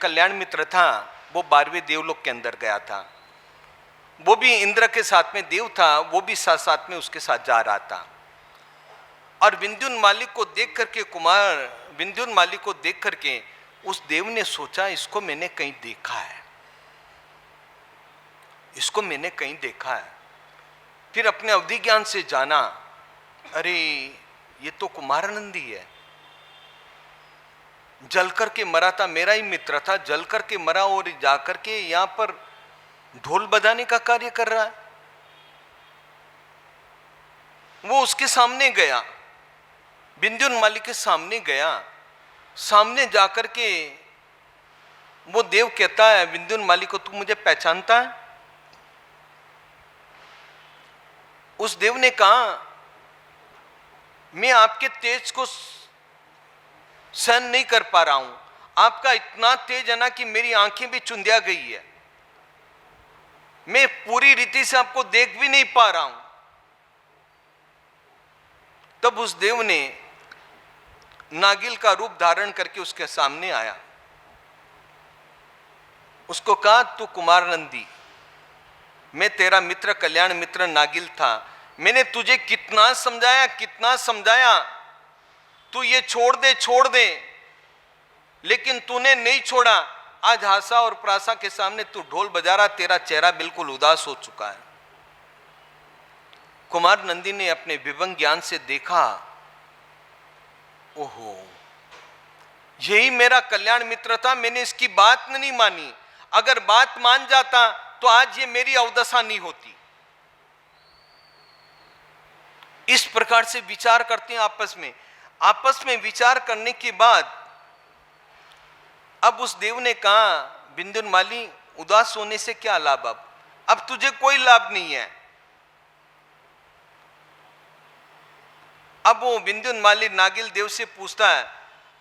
कल्याण मित्र था वो 12वें देवलोक के अंदर गया था। वो भी इंद्र के साथ में देव था, वो भी साथ साथ में उसके साथ जा रहा था। और विंध्योन्माली को देख करके विंध्योन्माली को देख करके उस देव ने सोचा इसको मैंने कहीं देखा है, इसको मैंने कहीं देखा है। फिर अपने अवधि ज्ञान से जाना, अरे ये तो कुमारानंदी है, जल करके मरा था, मेरा ही मित्र था, जल करके मरा और जाकर के यहां पर ढोल बजाने का कार्य कर रहा है। वो उसके सामने गया, विंध्योन्माली के सामने गया। सामने जाकर के वो देव कहता है विंध्योन्माली को, तू मुझे पहचानता है? उस देव ने कहा, मैं आपके तेज को सहन नहीं कर पा रहा हूं, आपका इतना तेज है ना कि मेरी आंखें भी चुंधिया गई है, मैं पूरी रीति से आपको देख भी नहीं पा रहा हूं। तब उस देव ने नागिल का रूप धारण करके उसके सामने आया, उसको कहा, तू कुमारानंदी, मैं तेरा मित्र कल्याण मित्र नागिल था, मैंने तुझे कितना समझाया तू ये छोड़ दे, लेकिन तूने नहीं छोड़ा। आज आशा और प्रासा के सामने तू ढोल बजा रहा, तेरा चेहरा बिल्कुल उदास हो चुका है। कुमारानंदी ने अपने विभंग ज्ञान से देखा, ओहो, यही मेरा कल्याण मित्र था, मैंने इसकी बात नहीं मानी। अगर बात मान जाता तो आज ये मेरी अवदशा नहीं होती। इस प्रकार से विचार करते हैं आपस में विचार करने के बाद अब उस देव ने कहा, विंध्योन्माली, उदास होने से क्या लाभ? अब तुझे कोई लाभ नहीं है। अब वो विंध्योन्माली नागिल देव से पूछता है,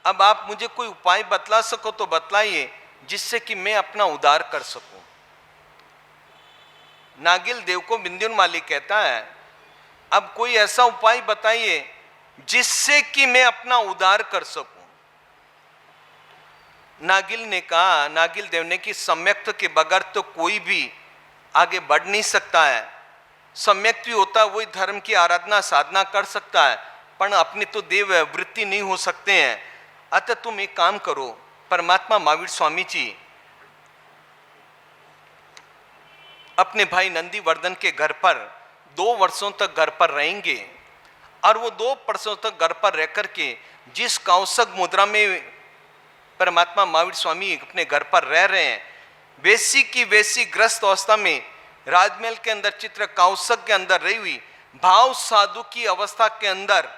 अब आप मुझे कोई उपाय बतला सको तो बतलाइए, जिससे कि मैं अपना उद्धार कर सकूं। नागिल देव को विंध्योन्माली कहता है, अब कोई ऐसा उपाय बताइए जिससे कि मैं अपना उद्धार कर सकूं। नागिल ने कहा, नागिल देव ने कि सम्यक्त के बगैर तो कोई भी आगे बढ़ नहीं सकता है। सम्यक्त भी होता है वही धर्म की आराधना साधना कर सकता है, पर अपनी तो देव वृत्ति नहीं हो सकते हैं। अतः तुम एक काम करो, परमात्मा महावीर स्वामी जी अपने भाई नंदीवर्धन के घर पर 2 वर्षों तक घर पर रहेंगे, और वो 2 वर्षों तक घर पर रह करके जिस कौशक मुद्रा में परमात्मा महावीर स्वामी अपने घर पर रह रहे हैं, वैसी की वैसी ग्रस्त अवस्था में राजमहल के अंदर चित्र कौशक के अंदर रही हुई भाव साधु की अवस्था के अंदर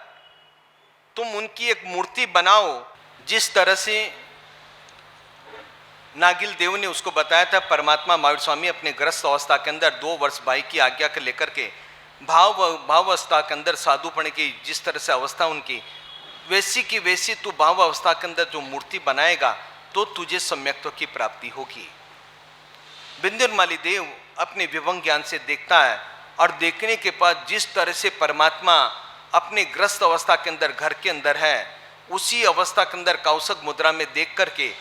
तुम उनकी एक मूर्ति बनाओ। जिस तरह से नागिल देव ने उसको बताया था, परमात्मा महावीर स्वामी अपने ग्रस्त अवस्था के अंदर 2 वर्ष भाई की आज्ञा के लेकर के भाव अवस्था के अंदर साधुपण की जिस तरह से अवस्था उनकी, वैसी की वैसी तू भाव अवस्था के अंदर जो मूर्ति बनाएगा तो तुझे सम्यक्त्व की प्राप्ति होगी। विंध्योन्माली देव अपने विभंग ज्ञान से देखता है, और देखने के बाद जिस तरह से परमात्मा अपने ग्रस्त अवस्था के अंदर घर के अंदर है, उसी अवस्था के अंदर कौशक मुद्रा में देख करके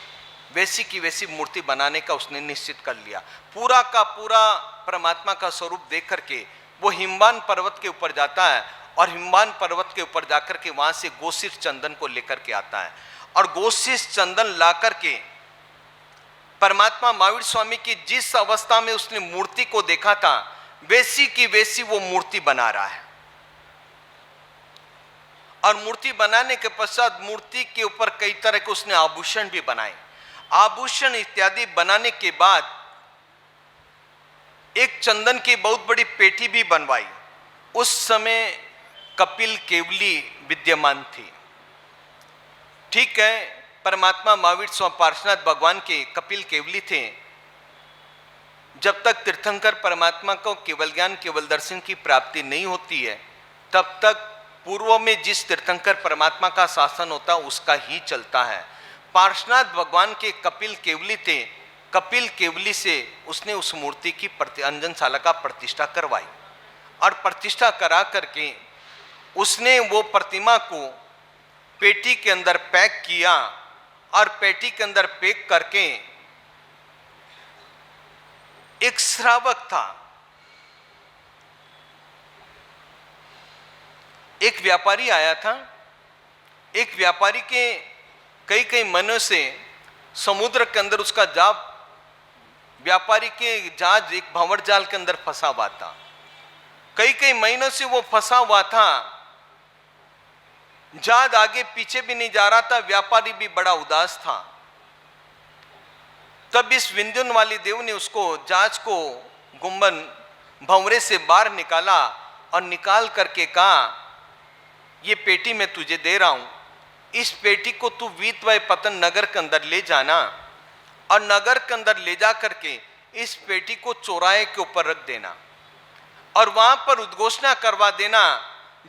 वैसी की वैसी मूर्ति बनाने का उसने निश्चित कर लिया। पूरा का पूरा परमात्मा का स्वरूप देख करके वो हिमवान पर्वत के ऊपर जाता है, और हिमवान पर्वत के ऊपर जाकर के वहां से गोशिश चंदन को लेकर के आता है, और गोशिश चंदन ला करके परमात्मा महावीर स्वामी की जिस अवस्था में उसने मूर्ति को देखा था, वैसी की वैसी वो मूर्ति बना रहा है। और मूर्ति बनाने के पश्चात मूर्ति के ऊपर कई तरह के उसने आभूषण भी बनाए। आभूषण इत्यादि बनाने के बाद एक चंदन की बहुत बड़ी पेटी भी बनवाई। उस समय कपिल केवली विद्यमान थी। ठीक है, परमात्मा महावीर स्वामी पार्श्वनाथ भगवान के कपिल केवली थे। जब तक तीर्थंकर परमात्मा को केवल ज्ञान केवल दर्शन की प्राप्ति नहीं होती है, तब तक पूर्व में जिस तीर्थंकर परमात्मा का शासन होता है उसका ही चलता है। पार्श्वनाथ भगवान के कपिल केवली थे। कपिल केवली से उसने उस मूर्ति की अंजनशाला का प्रतिष्ठा करवाई और प्रतिष्ठा करा करके उसने वो प्रतिमा को पेटी के अंदर पैक किया और पेटी के अंदर पैक करके एक श्रावक था, एक व्यापारी आया था। एक व्यापारी के कई कई महीनों से समुद्र के अंदर उसका व्यापारी के जहाज एक भंवर जाल के अंदर फंसा हुआ था। कई कई महीनों से वो फंसा हुआ था, जहाज आगे पीछे भी नहीं जा रहा था, व्यापारी भी बड़ा उदास था। तब इस विंध्यन वाली देव ने उसको जहाज को गुंबन भंवरे से बाहर निकाला और निकाल करके कहा, ये पेटी मैं तुझे दे रहा हूं, इस पेटी को तू वीतवाय पतन नगर के अंदर ले जाना और नगर के अंदर ले जा करके इस पेटी को चौराहे के ऊपर रख देना और वहां पर उद्घोषणा करवा देना,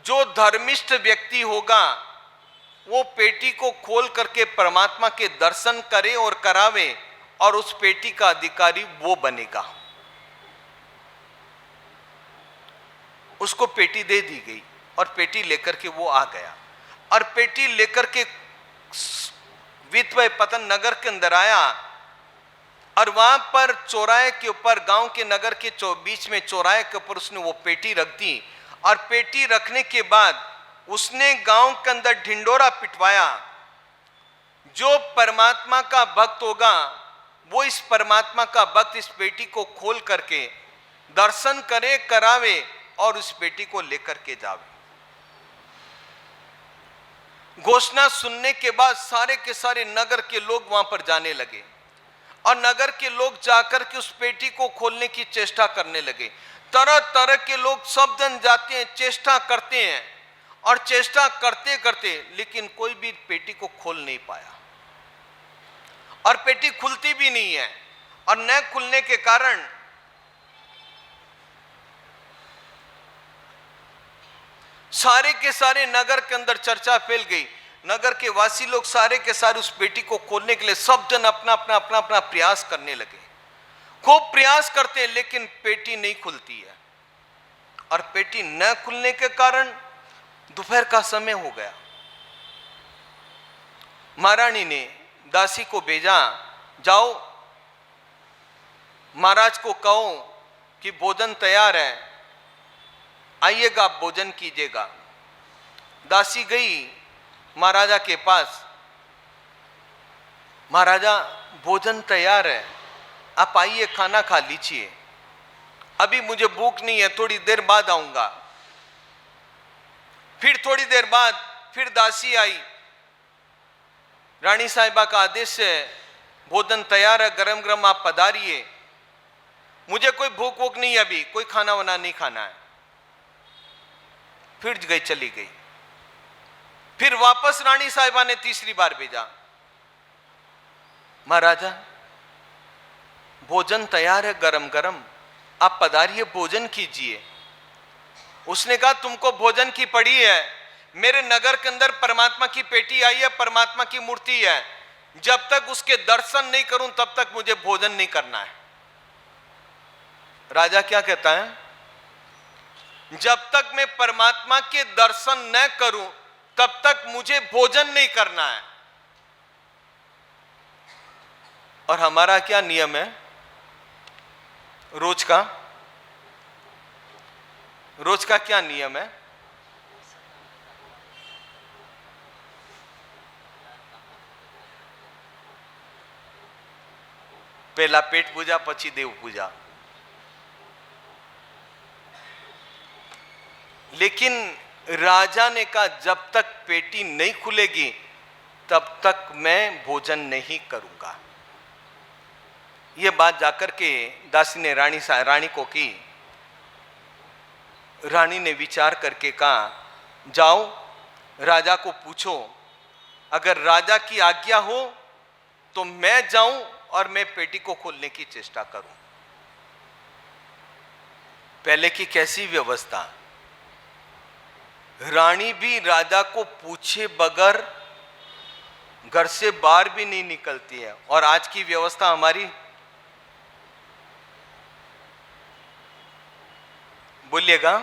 जो धर्मिष्ठ व्यक्ति होगा वो पेटी को खोल करके परमात्मा के दर्शन करे और करावे और उस पेटी का अधिकारी वो बनेगा। उसको पेटी दे दी गई और पेटी लेकर के वो आ गया और पेटी लेकर के वित्वय पतन नगर के अंदर आया और वहां पर चौराहे के ऊपर, गांव के नगर के बीच में चौराहे के ऊपर उसने वो पेटी रख दी और पेटी रखने के बाद उसने गांव के अंदर ढिंडोरा पिटवाया। जो परमात्मा का भक्त होगा वो इस परमात्मा का भक्त इस पेटी को खोल करके दर्शन करे, करावे और उस पेटी को लेकर के जावे। घोषणा सुनने के बाद सारे के सारे नगर के लोग वहां पर जाने लगे और नगर के लोग जाकर के उस पेटी को खोलने की चेष्टा करने लगे। तरह तरह के लोग, सब जन जाते हैं, चेष्टा करते हैं और चेष्टा करते करते लेकिन कोई भी पेटी को खोल नहीं पाया और पेटी खुलती भी नहीं है और न खुलने के कारण सारे के सारे नगर के अंदर चर्चा फैल गई। नगर के वासी लोग सारे के सारे उस पेटी को खोलने के लिए सब जन अपना अपना अपना अपना प्रयास करने लगे। खूब प्रयास करते हैं लेकिन पेटी नहीं खुलती है और पेटी न खुलने के कारण दोपहर का समय हो गया। महारानी ने दासी को भेजा, जाओ महाराज को कहो कि भोजन तैयार है, आइएगा, भोजन कीजिएगा। दासी गई महाराजा के पास, महाराजा भोजन तैयार है, आप आइए, खाना खा लीजिए, अभी मुझे भूख नहीं है, थोड़ी देर बाद आऊंगा। फिर थोड़ी देर बाद फिर दासी आई, रानी साहिबा का आदेश है, भोजन तैयार है, गरम गरम आप पधारिए, मुझे कोई भूख वूख नहीं है, अभी कोई खाना वाना नहीं खाना है। फिर गई, चली गई। फिर वापस रानी साहिबा ने तीसरी बार भेजा, महाराजा भोजन तैयार है गरम गरम, आप पधारिए, भोजन कीजिए। उसने कहा तुमको भोजन की पड़ी है, मेरे नगर के अंदर परमात्मा की पेटी आई है, परमात्मा की मूर्ति है, जब तक उसके दर्शन नहीं करूं तब तक मुझे भोजन नहीं करना है। राजा क्या कहता है, जब तक मैं परमात्मा के दर्शन न करूं तब तक मुझे भोजन नहीं करना है। और हमारा क्या नियम है रोज का क्या नियम है? पहला पेट पूजा पची देव पूजा। लेकिन राजा ने कहा जब तक पेटी नहीं खुलेगी तब तक मैं भोजन नहीं करूंगा। यह बात जाकर के दासी ने रानी को की। रानी ने विचार करके कहा जाओ राजा को पूछो, अगर राजा की आज्ञा हो तो मैं जाऊं और मैं पेटी को खोलने की चेष्टा करूं। पहले की कैसी व्यवस्था, रानी भी राजा को पूछे बगैर घर से बाहर भी नहीं निकलती है। और आज की व्यवस्था हमारी, बोलिएगा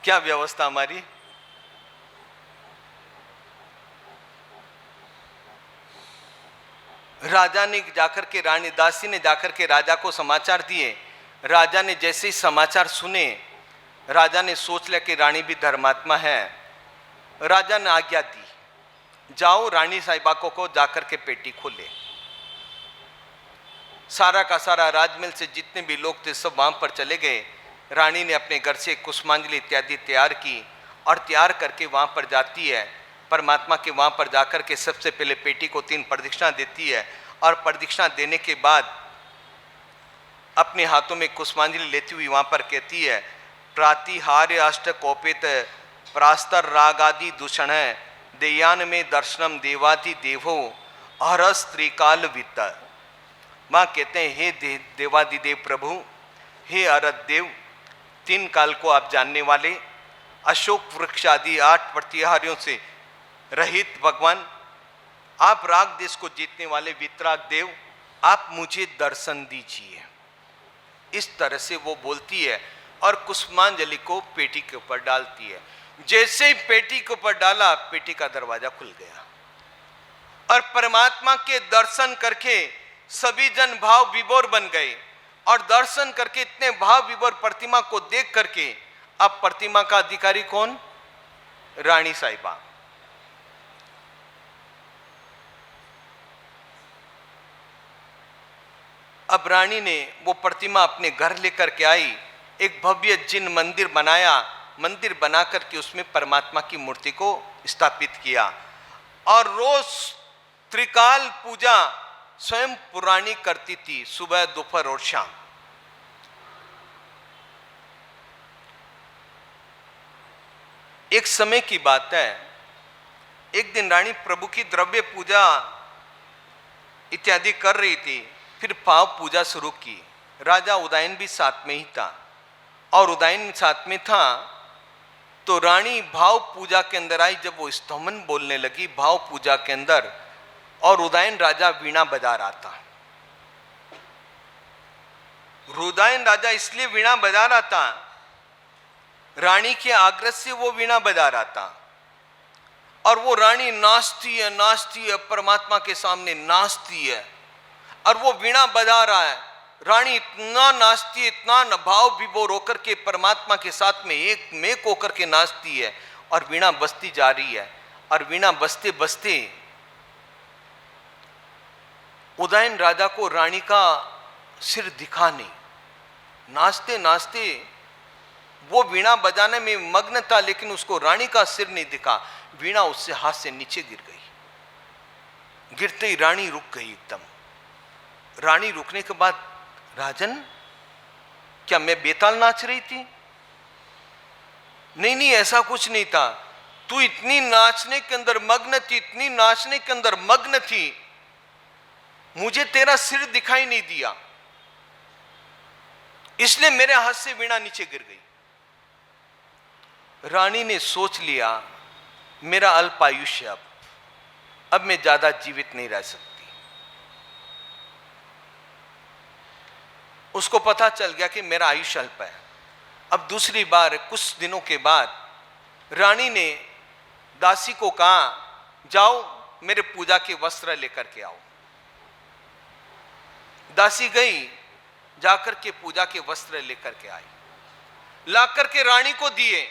क्या व्यवस्था हमारी? राजा ने जाकर के रानी दासी ने जाकर के राजा को समाचार दिए। राजा ने जैसे ही समाचार सुने, राजा ने सोच लिया कि रानी भी धर्मात्मा है। राजा ने आज्ञा दी, जाओ रानी साहिबा को जाकर के पेटी खोले। सारा का सारा राजमहल से जितने भी लोग थे सब वहां पर चले गए। रानी ने अपने घर से कुसुमांजलि इत्यादि तैयार की और तैयार करके वहां पर जाती है। परमात्मा के वहां पर जाकर के सबसे पहले पेटी को 3 प्रदक्षिणा देती है और प्रदक्षिणा देने के बाद अपने हाथों में कुसुमांजलि लेती हुई वहां पर कहती है, प्रातिहार्य अष्ट कोपित प्रास्तर रागादि दूषण देयान में दर्शनम देवादि देवो हरस त्रिकाल वित्त। माँ कहते हैं, हे देवादिदेव प्रभु, हे अरद देव, 3 काल को आप जानने वाले, अशोक वृक्ष आदि 8 प्रतिहारियों से रहित भगवान, आप राग देश को जीतने वाले वितराग देव, आप मुझे दर्शन दीजिए। इस तरह से वो बोलती है और कुसुमांजलि को पेटी के ऊपर डालती है। जैसे ही पेटी के ऊपर डाला, पेटी का दरवाजा खुल गया और परमात्मा के दर्शन करके सभी जन भाव विभोर बन गए। और दर्शन करके इतने भाव विभोर प्रतिमा को देख करके, अब प्रतिमा का अधिकारी कौन? रानी साहिबा। अब रानी ने वो प्रतिमा अपने घर लेकर के आई, एक भव्य जिन मंदिर बनाया। मंदिर बना करके उसमें परमात्मा की मूर्ति को स्थापित किया और रोज त्रिकाल पूजा स्वयं पुरानी करती थी, सुबह दोपहर और शाम। एक समय की बात है, एक दिन रानी प्रभु की द्रव्य पूजा इत्यादि कर रही थी, फिर भाव पूजा शुरू की। राजा उदयन भी साथ में ही था और उदयन साथ में था तो रानी भाव पूजा के अंदर आई। जब वो स्तोमन बोलने लगी भाव पूजा के अंदर, और उदयन राजा वीणा बजा रहा था। उदयन राजा इसलिए वीणा बजा रहा था, रानी के आग्रह से वो वीणा बजा रहा था। और वो रानी नाचती है परमात्मा के सामने नाचती है और वो वीणा बजा रहा है। रानी इतना नाचती है, इतना भाव विभोर होकर के परमात्मा के साथ में एक मेक होकर के नाचती है और वीणा बजती जा रही है। और वीणा बजते बजते उदयन राजा को रानी का सिर दिखा नहीं। नाचते नाचते वो वीणा बजाने में मग्न था, लेकिन उसको रानी का सिर नहीं दिखा। वीणा उससे हाथ से नीचे गिर गई। गिरते ही रानी रुक गई एकदम। रानी रुकने के बाद, राजन क्या मैं बेताल नाच रही थी? नहीं, ऐसा कुछ नहीं था। तू इतनी नाचने के अंदर मग्न थी, इतनी नाचने के अंदर मग्न थी, मुझे तेरा सिर दिखाई नहीं दिया, इसलिए मेरे हाथ से वीणा नीचे गिर गई। रानी ने सोच लिया, मेरा अल्पायुष्य, अब मैं ज्यादा जीवित नहीं रह सकती। उसको पता चल गया कि मेरा आयुष्य अल्प है। अब दूसरी बार कुछ दिनों के बाद रानी ने दासी को कहा, जाओ मेरे पूजा के वस्त्र लेकर के आओ। दासी गई, जाकर के पूजा के वस्त्र लेकर के आई, लाकर के रानी को दिए।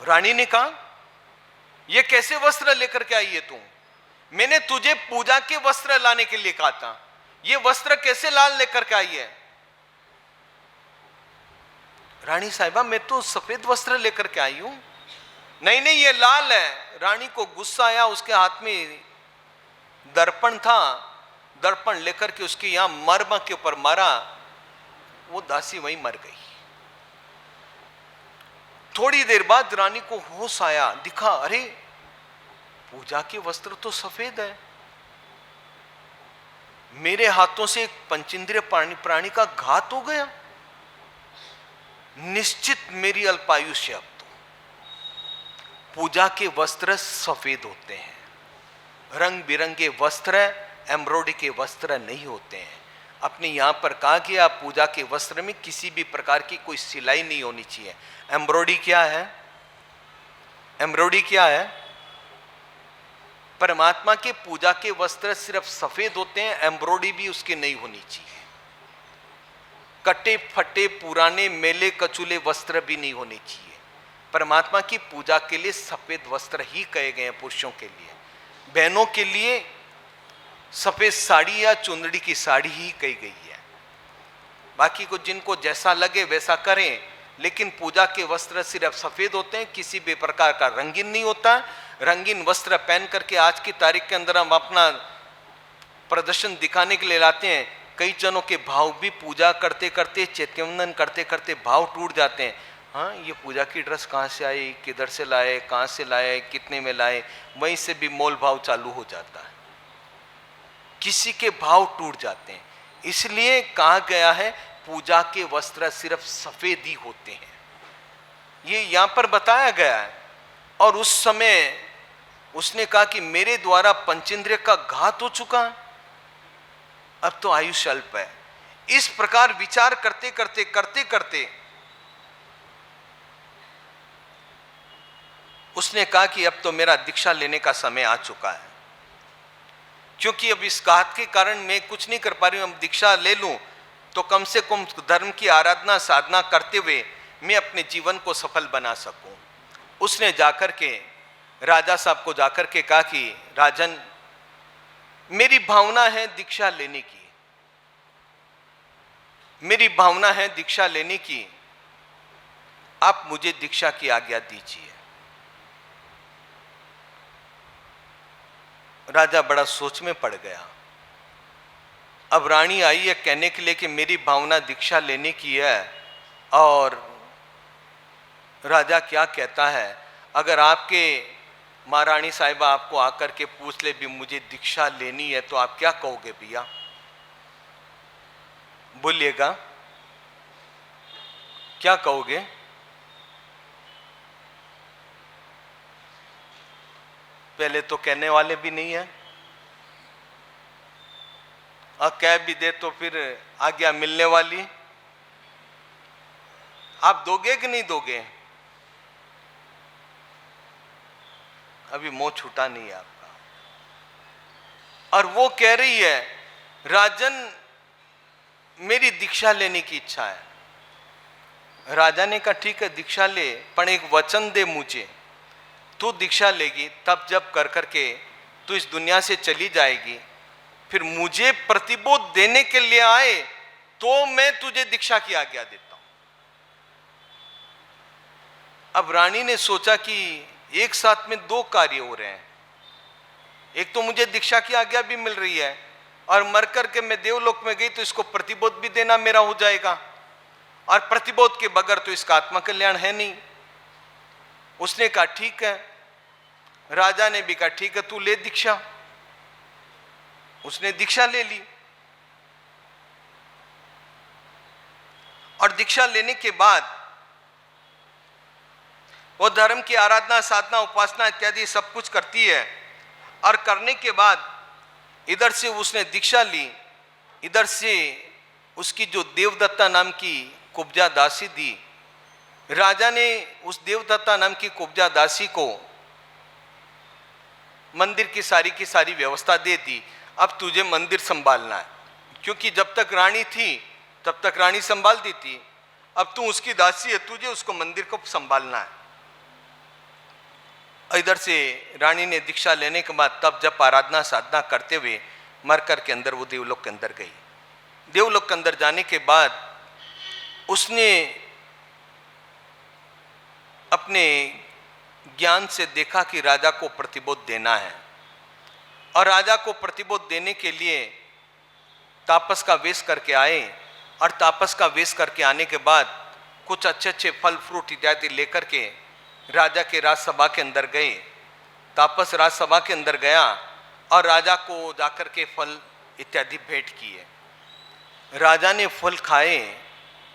रानी ने कहा, ये कैसे वस्त्र लेकर के आई है तू? मैंने तुझे पूजा के वस्त्र लाने के लिए कहा था, ये वस्त्र कैसे लाल लेकर के आई है? रानी साहिबा, मैं तो सफेद वस्त्र लेकर के आई हूं। नहीं नहीं, ये लाल है। रानी को गुस्सा आया, उसके हाथ में दर्पण था, दर्पण लेकर के उसके यहां मर्म के ऊपर मारा, वो दासी वहीं मर गई। थोड़ी देर बाद रानी को होश आया, दिखा अरे पूजा के वस्त्र तो सफेद है, मेरे हाथों से एक पंचेंद्रिय प्राणी का घात हो गया, निश्चित मेरी अल्पायुष्य। अब तो पूजा के वस्त्र सफेद होते हैं, रंग बिरंगे वस्त्र, एम्ब्रॉयडरी के वस्त्र नहीं होते हैं। अपने यहां पर कहा कि आप पूजा के वस्त्र में किसी भी प्रकार की कोई सिलाई नहीं होनी चाहिए। एम्ब्रॉयडरी क्या है? एम्ब्रॉयडरी क्या है? परमात्मा के पूजा के वस्त्र सिर्फ सफेद होते हैं, एम्ब्रॉयडरी भी उसकी नहीं होनी चाहिए। कटे फटे पुराने मेले कचूले वस्त्र भी नहीं होने चाहिए। परमात्मा की पूजा के लिए सफेद वस्त्र ही कहे गए हैं पुरुषों के लिए। बहनों के लिए सफेद साड़ी या चुंदड़ी की साड़ी ही कही गई है। बाकी को जिनको जैसा लगे वैसा करें, लेकिन पूजा के वस्त्र सिर्फ सफेद होते हैं, किसी भी प्रकार का रंगीन नहीं होता। रंगीन वस्त्र पहन करके आज की तारीख के अंदर हम अपना प्रदर्शन दिखाने के लिए लाते हैं। कई जनों के भाव भी पूजा करते करते, चैत्यवंदन करते करते भाव टूट जाते हैं। हाँ, ये पूजा की ड्रेस कहाँ से आई, किधर से लाए, कहाँ से लाए, कितने में लाए, वहीं से भी मोल भाव चालू हो जाता है, किसी के भाव टूट जाते हैं। इसलिए कहा गया है पूजा के वस्त्र सिर्फ सफेद ही होते हैं, ये यहां पर बताया गया है। और उस समय उसने कहा कि मेरे द्वारा पंचेंद्रिय का घात हो चुका है, अब तो आयुष्य अल्प है। इस प्रकार विचार करते करते करते करते उसने कहा कि अब तो मेरा दीक्षा लेने का समय आ चुका है, क्योंकि अब इस घात के कारण मैं कुछ नहीं कर पा रही हूं। अब दीक्षा ले लूं तो कम से कम धर्म की आराधना साधना करते हुए मैं अपने जीवन को सफल बना सकूं। उसने जाकर के राजा साहब को जाकर के कहा कि राजन, मेरी भावना है दीक्षा लेने की, मेरी भावना है दीक्षा लेने की, आप मुझे दीक्षा की आज्ञा दीजिए। राजा बड़ा सोच में पड़ गया। अब रानी आई है कहने के लिए कि मेरी भावना दीक्षा लेने की है, और राजा क्या कहता है, अगर आपके महारानी साहिबा आपको आकर के पूछ ले भी मुझे दीक्षा लेनी है तो आप क्या कहोगे भैया? बोलिएगा, क्या कहोगे? पहले तो कहने वाले भी नहीं है, और कह भी दे तो फिर आज्ञा मिलने वाली। आप दोगे कि नहीं दोगे? अभी मोह छूटा नहीं है आपका। और वो कह रही है, राजन मेरी दीक्षा लेने की इच्छा है। राजा ने कहा ठीक है दीक्षा ले, पर एक वचन दे मुझे, तू दीक्षा लेगी तब जब कर करके तू इस दुनिया से चली जाएगी, फिर मुझे प्रतिबोध देने के लिए आए तो मैं तुझे दीक्षा की आज्ञा देता हूं। अब रानी ने सोचा कि एक साथ में दो कार्य हो रहे हैं, एक तो मुझे दीक्षा की आज्ञा भी मिल रही है, और मर करके मैं देवलोक में गई तो इसको प्रतिबोध भी देना मेरा हो जाएगा, और प्रतिबोध के बगैर तो इसका आत्मा कल्याण है नहीं। उसने कहा ठीक है, राजा ने भी कहा ठीक है तू ले दीक्षा। उसने दीक्षा ले ली, और दीक्षा लेने के बाद वो धर्म की आराधना साधना उपासना इत्यादि सब कुछ करती है। और करने के बाद इधर से उसने दीक्षा ली, इधर से उसकी जो देवदत्ता नाम की कुब्जा दासी थी, राजा ने उस देवदत्ता नाम की कुब्जा दासी को मंदिर की सारी व्यवस्था दे दी। अब तुझे मंदिर संभालना है, क्योंकि जब तक रानी थी तब तक रानी संभालती थी, अब तू उसकी दासी है, तुझे उसको मंदिर को संभालना है। इधर से रानी ने दीक्षा लेने के बाद तब जब आराधना साधना करते हुए मरकर के अंदर वो देवलोक के अंदर गई। देवलोक के अंदर जाने के बाद उसने अपने ज्ञान से देखा कि राजा को प्रतिबोध देना है, और राजा को प्रतिबोध देने के लिए तापस का वेश करके आए, और तापस का वेश करके आने के बाद कुछ अच्छे अच्छे फल फ्रूट इत्यादि लेकर के राजा के राजसभा के अंदर गए। तापस राजसभा के अंदर गया और राजा को जाकर के फल इत्यादि भेंट किए। राजा ने फल खाए।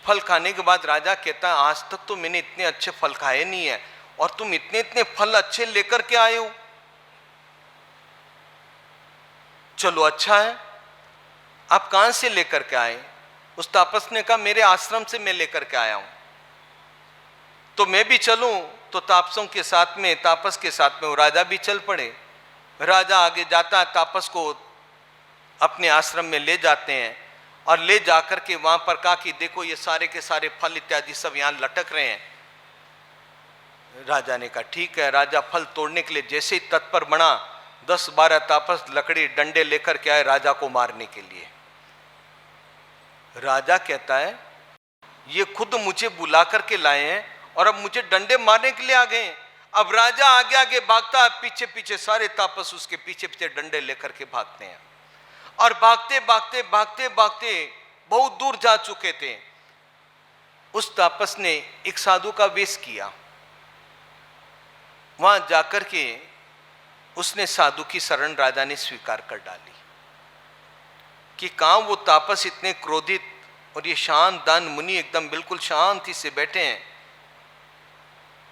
फल खाने के बाद राजा कहता है आज तक तो मैंने इतने अच्छे फल खाए नहीं है, और तुम इतने इतने फल अच्छे लेकर के आए हो। चलो अच्छा है, आप कहां से लेकर के आए? उस तापस ने कहा मेरे आश्रम से मैं लेकर के आया हूं। तो मैं भी चलूं? तो तापसों के साथ में, तापस के साथ में वो राजा भी चल पड़े। राजा आगे जाता है, तापस को अपने आश्रम में ले जाते हैं, और ले जाकर के वहां पर कहा कि देखो ये सारे के सारे फल इत्यादि सब यहां लटक रहे हैं। राजा ने कहा ठीक है। राजा फल तोड़ने के लिए जैसे ही तत्पर बना, 10-12 तापस लकड़ी डंडे लेकर के आए राजा को मारने के लिए। राजा कहता है ये खुद मुझे बुला करके लाए हैं और अब मुझे डंडे मारने के लिए आ गए। अब राजा आगे आगे भागता है, पीछे पीछे सारे तापस उसके पीछे पीछे डंडे लेकर के भागते हैं, और भागते भागते भागते भागते बहुत दूर जा चुके थे। उस तापस ने एक साधु का वेश किया। वहां जाकर के उसने साधु की शरण राजा ने स्वीकार कर डाली कि कहां वो तापस इतने क्रोधित और ये शांत दान मुनि एकदम बिल्कुल शांति से बैठे हैं,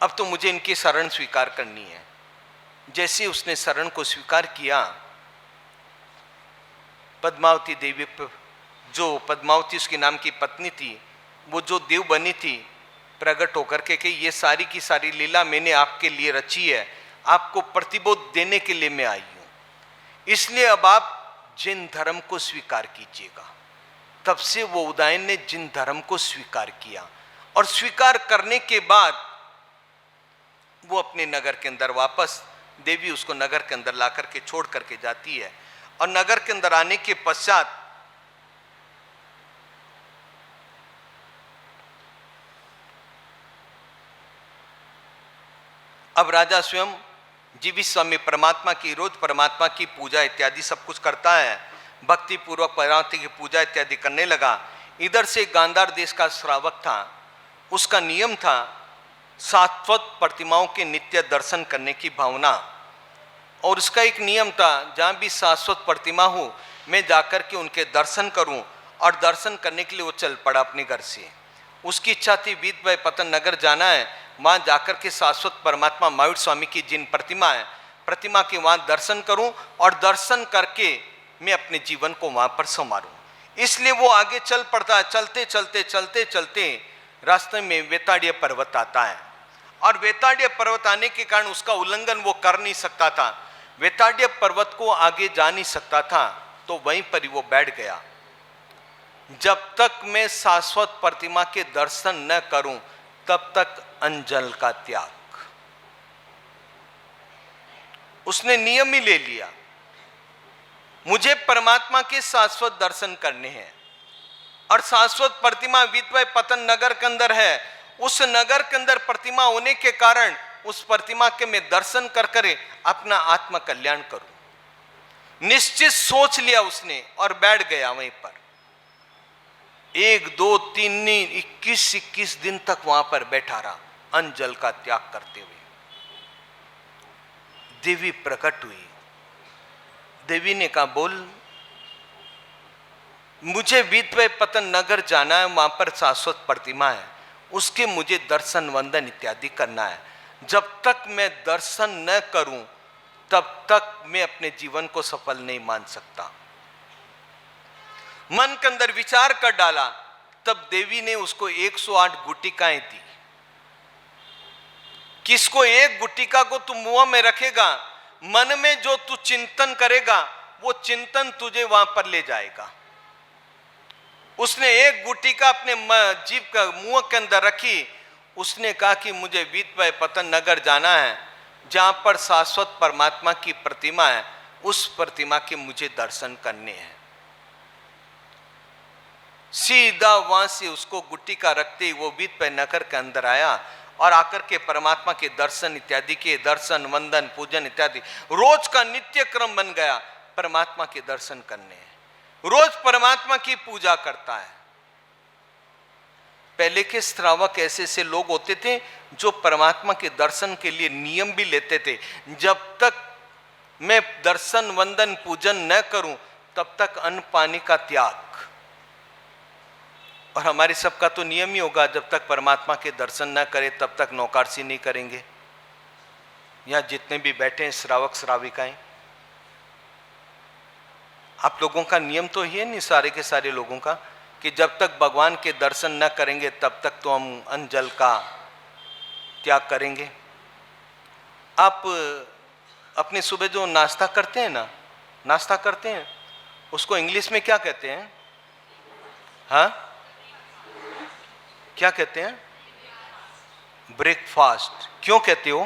अब तो मुझे इनकी शरण स्वीकार करनी है। जैसे उसने शरण को स्वीकार किया, पद्मावती देवी, जो पद्मावती उसके नाम की पत्नी थी, वो जो देव बनी थी, प्रकट होकर के कि ये सारी की सारी लीला मैंने आपके लिए रची है, आपको प्रतिबोध देने के लिए मैं आई हूं, इसलिए अब आप जिन धर्म को स्वीकार कीजिएगा। तब से वो उदयन ने जिन धर्म को स्वीकार किया, और स्वीकार करने के बाद वो अपने नगर के अंदर वापस, देवी उसको नगर के अंदर ला करके छोड़ करके जाती है। और नगर के अंदर आने के पश्चात अब राजा स्वयं जीवित स्वामी परमात्मा की, रोज परमात्मा की पूजा इत्यादि सब कुछ करता है, भक्ति पूर्वक परमात्मा की पूजा इत्यादि करने लगा। इधर से गांधार देश का श्रावक था, उसका नियम था शाश्वत प्रतिमाओं के नित्य दर्शन करने की भावना, और उसका एक नियम था जहाँ भी शाश्वत प्रतिमा हो मैं जाकर के उनके दर्शन करूं, और दर्शन करने के लिए वो चल पड़ा अपने घर से। उसकी इच्छा थी वीत भाई पतन नगर जाना है, वहाँ जाकर के शाश्वत परमात्मा महावीर स्वामी की जिन प्रतिमा है, प्रतिमा के वहाँ दर्शन करूं, और दर्शन करके मैं अपने जीवन को वहाँ पर संवारूं। इसलिए वो आगे चल पड़ता है। चलते चलते चलते चलते रास्ते में वेताड़ीय पर्वत आता है, और वेताड़ीय पर्वत आने के कारण उसका उल्लंघन वो कर नहीं सकता था, वेताड़ीय पर्वत को आगे जा नहीं सकता था, तो वहीं पर ही वो बैठ गया। जब तक मैं शाश्वत प्रतिमा के दर्शन न करूं तब तक अंजल का त्याग। उसने नियम ही ले लिया, मुझे परमात्मा के शाश्वत दर्शन करने हैं, और शाश्वत प्रतिमा विद्वय पतन नगर के अंदर है। उस नगर के अंदर प्रतिमा होने के कारण उस प्रतिमा के मैं दर्शन कर करे अपना आत्म कल्याण करूं। निश्चित सोच लिया उसने और बैठ गया वहीं पर। 1, 2, 3 नहीं 21 दिन तक वहां पर बैठा रहा, अंजल का त्याग करते हुए। देवी प्रकट हुई। देवी ने कहा बोल, मुझे विद्वय पतन नगर जाना है, वहां पर शाश्वत प्रतिमा है, उसके मुझे दर्शन वंदन इत्यादि करना है। जब तक मैं दर्शन न करूं तब तक मैं अपने जीवन को सफल नहीं मान सकता। मन के अंदर विचार कर डाला, तब देवी ने उसको 108 गुटिकाएं दी। किसको एक गुटिका को तू मुंह में रखेगा, मन में जो तू चिंतन करेगा वो चिंतन तुझे वहां पर ले जाएगा। उसने एक गुटिका अपने जीव का मुंह के अंदर रखी। उसने कहा कि मुझे विद्वय पतन नगर जाना है, जहां पर शाश्वत परमात्मा की प्रतिमा है, उस प्रतिमा के मुझे दर्शन करने हैं। सीधा वहां से उसको गुट्टी का रखते ही वो बीत पे नगर के अंदर आया और आकर के परमात्मा के दर्शन इत्यादि के दर्शन, वंदन, पूजन इत्यादि रोज का नित्य क्रम बन गया। परमात्मा के दर्शन करने हैं, रोज परमात्मा की पूजा करता है। पहले के श्रावक ऐसे ऐसे लोग होते थे जो परमात्मा के दर्शन के लिए नियम भी लेते थे, जब तक मैं दर्शन, वंदन, पूजन न करूं तब तक अन्न पानी का त्याग। और हमारे सबका तो नियम ही होगा, जब तक परमात्मा के दर्शन न करें तब तक नौकारसी नहीं करेंगे। यहां जितने भी बैठे हैं श्रावक श्राविकाएं, आप लोगों का नियम तो ही है नहीं, सारे के सारे लोगों का, कि जब तक भगवान के दर्शन न करेंगे तब तक तो हम अन्न जल का त्याग करेंगे। आप अपने सुबह जो नाश्ता करते हैं ना, नाश्ता करते हैं, उसको इंग्लिश में क्या कहते हैं? हाँ, क्या कहते हैं? ब्रेकफास्ट। क्यों कहते हो?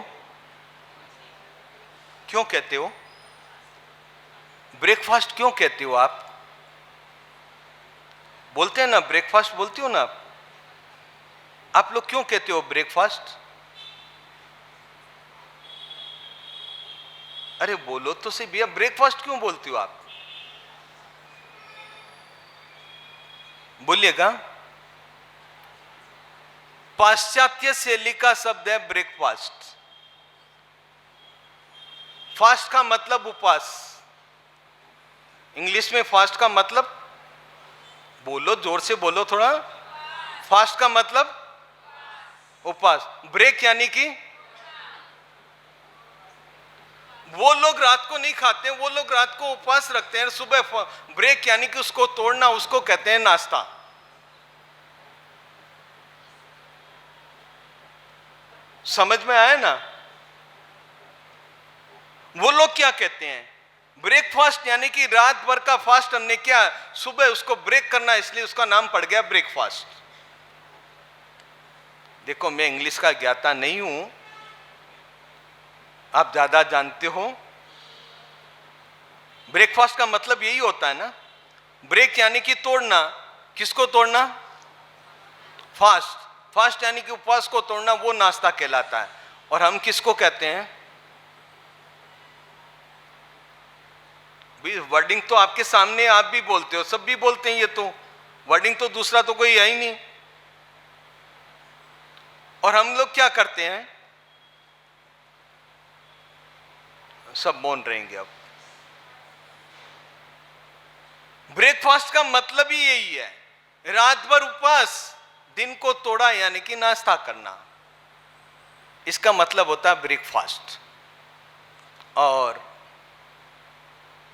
क्यों कहते हो ब्रेकफास्ट? क्यों कहते हो आप? बोलते हैं ना ब्रेकफास्ट, बोलते हो ना आप लोग क्यों कहते हो ब्रेकफास्ट? अरे बोलो तो सही भैया, ब्रेकफास्ट क्यों बोलते हो आप? बोलिएगा। पाश्चात्य शैली का शब्द है ब्रेकफास्ट। फास्ट का मतलब उपवास। इंग्लिश में फास्ट का मतलब, बोलो जोर से बोलो थोड़ा, फास्ट का मतलब उपवास। ब्रेक यानी कि वो लोग रात को नहीं खाते, वो लोग रात को उपवास रखते हैं, सुबह ब्रेक यानी कि उसको तोड़ना, उसको कहते हैं नाश्ता। समझ में आया ना? वो लोग क्या कहते हैं? ब्रेकफास्ट यानी कि रात भर का फास्ट हमने किया, सुबह उसको ब्रेक करना, इसलिए उसका नाम पड़ गया ब्रेकफास्ट। देखो मैं इंग्लिश का ज्ञाता नहीं हूं, आप ज्यादा जानते हो। ब्रेकफास्ट का मतलब यही होता है ना, ब्रेक यानी कि तोड़ना। किसको तोड़ना? फास्ट। फास्ट यानी कि उपवास को तोड़ना, वो नाश्ता कहलाता है। और हम किसको कहते हैं? वर्डिंग तो आपके सामने, आप भी बोलते हो, सब भी बोलते हैं, ये तो वर्डिंग तो दूसरा तो कोई है ही नहीं। और हम लोग क्या करते हैं? सब मौन रहेंगे अब। ब्रेकफास्ट का मतलब ही यही है, रात भर उपवास, दिन को तोड़ा यानी कि नाश्ता करना, इसका मतलब होता है ब्रेकफास्ट। और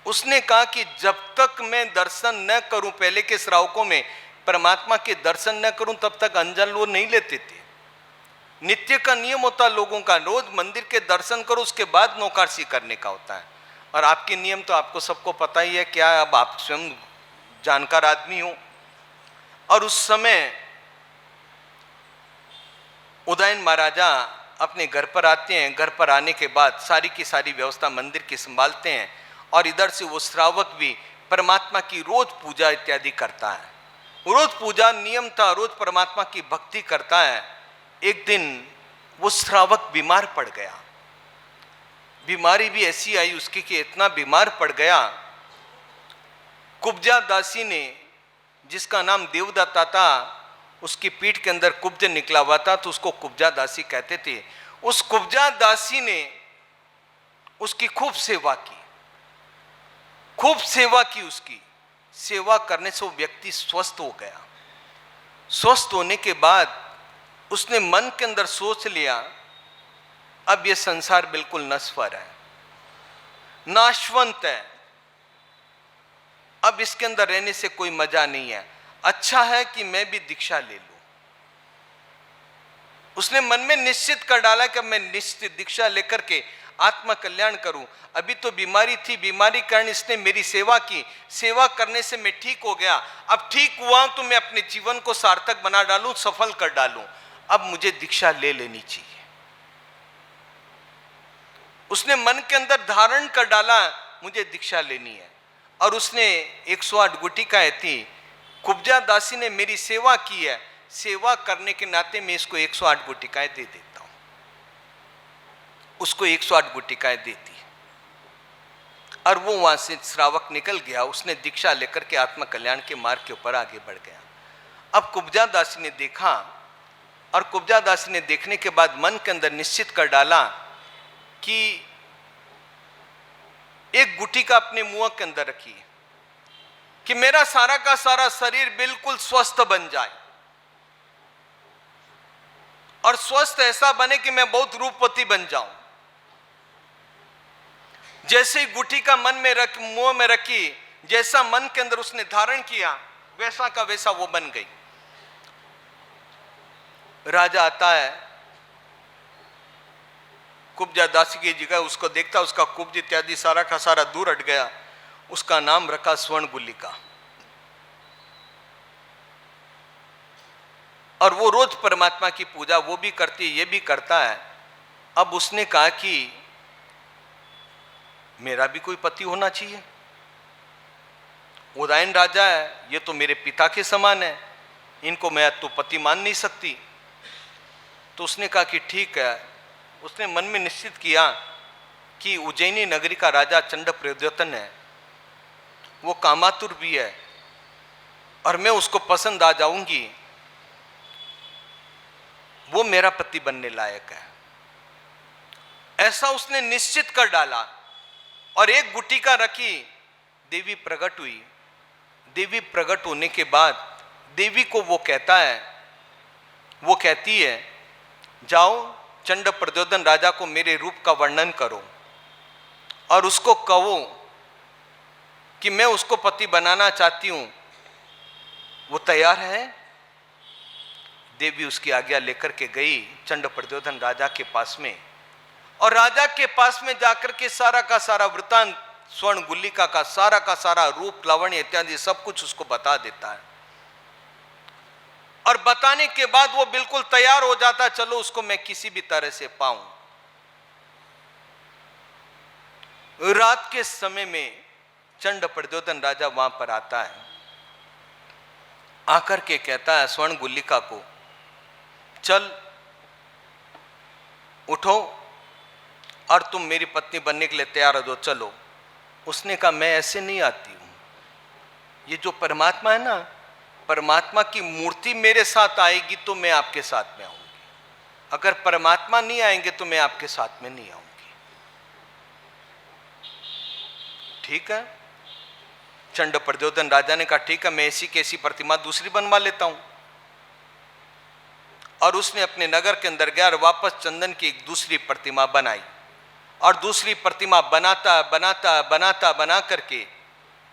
उसने कहा कि जब तक मैं दर्शन न करूं, पहले के श्रावकों में परमात्मा के दर्शन न करूं तब तक अंजल वो नहीं लेते थे। नित्य का नियम होता लोगों का, रोज मंदिर के दर्शन करो, उसके बाद नौकारसी करने का होता है। और आपके नियम तो आपको सबको पता ही है क्या, अब आप स्वयं जानकार आदमी हो। और उस समय उदयन महाराजा अपने घर पर आते हैं, घर पर आने के बाद सारी की सारी व्यवस्था मंदिर की संभालते हैं, और इधर से वो श्रावक भी परमात्मा की रोज पूजा इत्यादि करता है। रोज पूजा नियम था, रोज परमात्मा की भक्ति करता है। एक दिन वो श्रावक बीमार पड़ गया। बीमारी भी ऐसी आई उसकी कि इतना बीमार पड़ गया, कुब्जा दासी ने, जिसका नाम देवदत्ता था, उसकी पीठ के अंदर कुब्ज निकला हुआ था, तो उसको कुब्जा दासी कहते थे। उस कुब्जा दासी ने उसकी खूब सेवा की, खूब सेवा की। उसकी सेवा करने से वो व्यक्ति स्वस्थ हो गया। स्वस्थ होने के बाद उसने मन के अंदर सोच लिया, अब ये संसार बिल्कुल नश्वर है, नाशवंत है, अब इसके अंदर रहने से कोई मजा नहीं है, अच्छा है कि मैं भी दीक्षा ले लूं। उसने मन में निश्चित कर डाला कि मैं निश्चित दीक्षा लेकर के आत्म कल्याण करूं। अभी तो बीमारी थी, बीमारी कारण इसने मेरी सेवा की, सेवा करने से मैं ठीक हो गया, अब ठीक हुआ तो मैं अपने जीवन को सार्थक बना डालूं, सफल कर डालूं, अब मुझे दीक्षा ले लेनी चाहिए। उसने मन के अंदर धारण कर डाला मुझे दीक्षा लेनी है, और उसने 108 गुटिकाएं थी। कुब्जा दासी ने मेरी सेवा की है, सेवा करने के नाते मैं इसको 108 गुटिकाएं दे देता हूं। उसको 108 गुटिकाएं देती, और वो वहां से श्रावक निकल गया। उसने दीक्षा लेकर के आत्म कल्याण के मार्ग के ऊपर आगे बढ़ गया। अब कुब्जा दासी ने देखा, और कुब्जा दासी ने देखने के बाद मन के अंदर निश्चित कर डाला कि एक गुटिका अपने मुंह के अंदर रखी कि मेरा सारा का सारा शरीर बिल्कुल स्वस्थ बन जाए, और स्वस्थ ऐसा बने कि मैं बहुत रूपवती बन जाऊं। जैसे ही गुटिका मन में रख मुंह में रखी, जैसा मन के अंदर उसने धारण किया, वैसा का वैसा वो बन गई। राजा आता है, कुब्जा दासी की जगह उसको देखता, उसका कुब्ज इत्यादि सारा का सारा दूर हट गया। उसका नाम रखा स्वर्ण गुलिका, और वो रोज परमात्मा की पूजा वो भी करती है, ये भी करता है। अब उसने कहा कि मेरा भी कोई पति होना चाहिए। उदयन राजा है, ये तो मेरे पिता के समान है, इनको मैं तो पति मान नहीं सकती। तो उसने कहा कि ठीक है। उसने मन में निश्चित किया कि उज्जैनी नगरी का राजा चंड प्रद्योतन है, वो कामातुर भी है, और मैं उसको पसंद आ जाऊंगी, वो मेरा पति बनने लायक है। ऐसा उसने निश्चित कर डाला, और एक गुटिका रखी। देवी प्रकट हुई। देवी प्रकट होने के बाद देवी को वो कहता है, वो कहती है, जाओ चंड प्रद्योतन राजा को मेरे रूप का वर्णन करो, और उसको कहो कि मैं उसको पति बनाना चाहती हूं, वो तैयार है। देवी उसकी आज्ञा लेकर के गई चंड प्रद्योतन राजा के पास में, और राजा के पास में जाकर के सारा का सारा वृतांत, स्वर्ण गुलिका का सारा रूप लावण्य इत्यादि सब कुछ उसको बता देता है। और बताने के बाद वो बिल्कुल तैयार हो जाता, चलो उसको मैं किसी भी तरह से पाऊं। रात के समय में चंड प्रद्योतन राजा वहां पर आता है, आकर के कहता है स्वर्ण गुलिका को, चल उठो और तुम मेरी पत्नी बनने के लिए तैयार हो दो, चलो। उसने कहा मैं ऐसे नहीं आती हूं, ये जो परमात्मा है ना, परमात्मा की मूर्ति मेरे साथ आएगी तो मैं आपके साथ में आऊंगी, अगर परमात्मा नहीं आएंगे तो मैं आपके साथ में नहीं आऊंगी। ठीक है। चंड प्रद्योतन राजा ने कहा ठीक है, मैं ऐसी कैसी प्रतिमा दूसरी बनवा लेता हूं। और उसने अपने नगर के अंदर गया और वापस चंदन की एक दूसरी प्रतिमा बनाई, और दूसरी प्रतिमा बना करके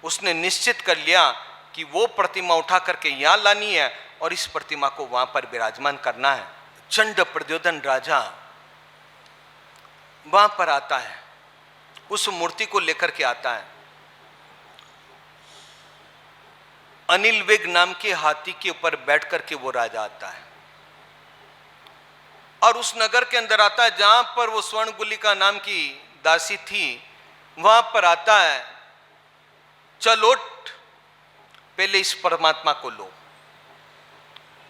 उसने निश्चित कर लिया कि वो प्रतिमा उठा करके यहां लानी है और इस प्रतिमा को वहां पर विराजमान करना है। चंड प्रद्योतन राजा वहां पर आता है, उस मूर्ति को लेकर के आता है। अनिल वेग नाम के हाथी के ऊपर बैठ करके वो राजा आता है, और उस नगर के अंदर आता है जहां पर वो स्वर्ण गुलिका नाम की दासी थी, वहां पर आता है। चल उठ, पहले इस परमात्मा को लो।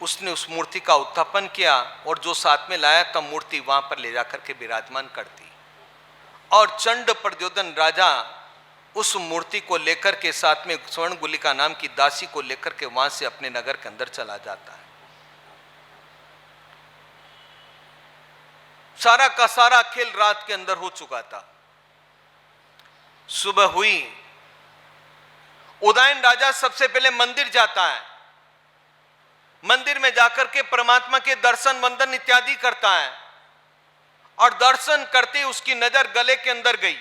उसने उस मूर्ति का उत्थापन किया, और जो साथ में लाया था मूर्ति वहां पर ले जाकर के विराजमान कर दी। और चंड प्रद्योतन राजा उस मूर्ति को लेकर के साथ में स्वर्ण गुलिका नाम की दासी को लेकर के वहां से अपने नगर के अंदर चला जाता है। सारा का सारा खेल रात के अंदर हो चुका था। सुबह हुई, उदयन राजा सबसे पहले मंदिर जाता है। मंदिर में जाकर के परमात्मा के दर्शन वंदन इत्यादि करता है, और दर्शन करते उसकी नजर गले के अंदर गई।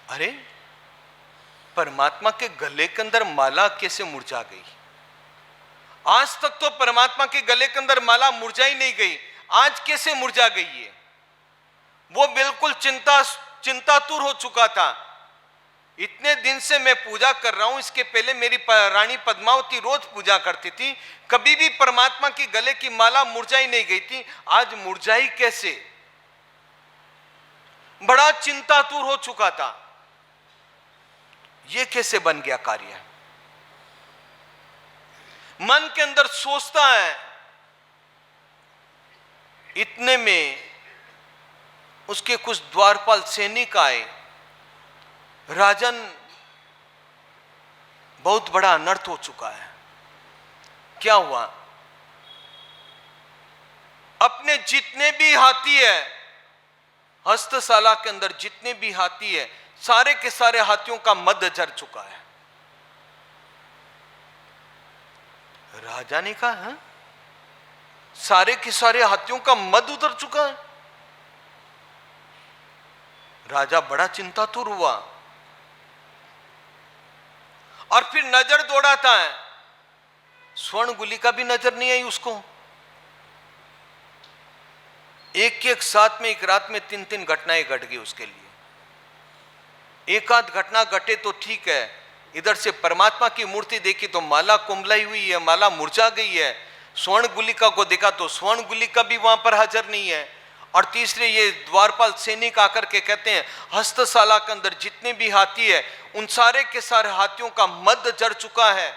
अरे, परमात्मा के गले के अंदर माला कैसे मुरझा गई? आज तक तो परमात्मा के गले के अंदर माला मुरझा ही नहीं गई, आज कैसे मुरझा गई है? वो बिल्कुल चिंतातुर हो चुका था। इतने दिन से मैं पूजा कर रहा हूं, इसके पहले मेरी रानी पद्मावती रोज पूजा करती थी, कभी भी परमात्मा की गले की माला मुरझाई नहीं गई थी, आज मुरझाई कैसे? बड़ा चिंतातुर हो चुका था, ये कैसे बन गया कार्य। मन के अंदर सोचता है। इतने में उसके कुछ द्वारपाल सैनिक आए। राजन, बहुत बड़ा अनर्थ हो चुका है। क्या हुआ? अपने जितने भी हाथी है, हस्तशाला के अंदर जितने भी हाथी है, सारे के सारे हाथियों का मद झर चुका है। राजा ने कहा, है? सारे के सारे हाथियों का मद उतर चुका है। राजा बड़ा चिंतातुर हुआ और फिर नजर दौड़ाता है। स्वर्ण गुलिका भी नजर नहीं आई उसको। एक साथ में एक रात में 3 घटनाएं घट गई उसके लिए। एक आध घटना घटे तो ठीक है, इधर से परमात्मा की मूर्ति देखी तो माला कुंभलाई हुई है, माला मुरझा गई है। स्वर्ण गुलिका को देखा तो स्वर्ण गुलिका भी वहां पर हाजिर नहीं है। और तीसरे ये द्वारपाल सैनिक आकर के कहते हैं, हस्तशाला के अंदर जितने भी हाथी है, उन सारे के सारे हाथियों का मद जड़ चुका है।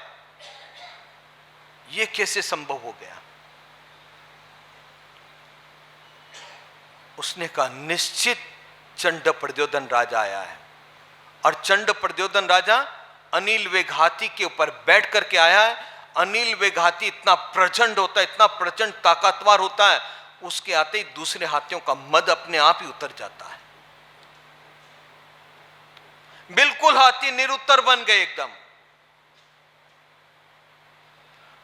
ये कैसे संभव हो गया? उसने कहा, निश्चित चंड प्रद्योधन राजा आया है। और चंड प्रद्योधन राजा अनिल वेग हाथी के ऊपर बैठ करके आया है। अनिल वेग हाथी इतना प्रचंड होता है, इतना प्रचंड ताकतवर होता है, उसके आते ही दूसरे हाथियों का मद अपने आप ही उतर जाता है। बिल्कुल हाथी निरुत्तर बन गए एकदम।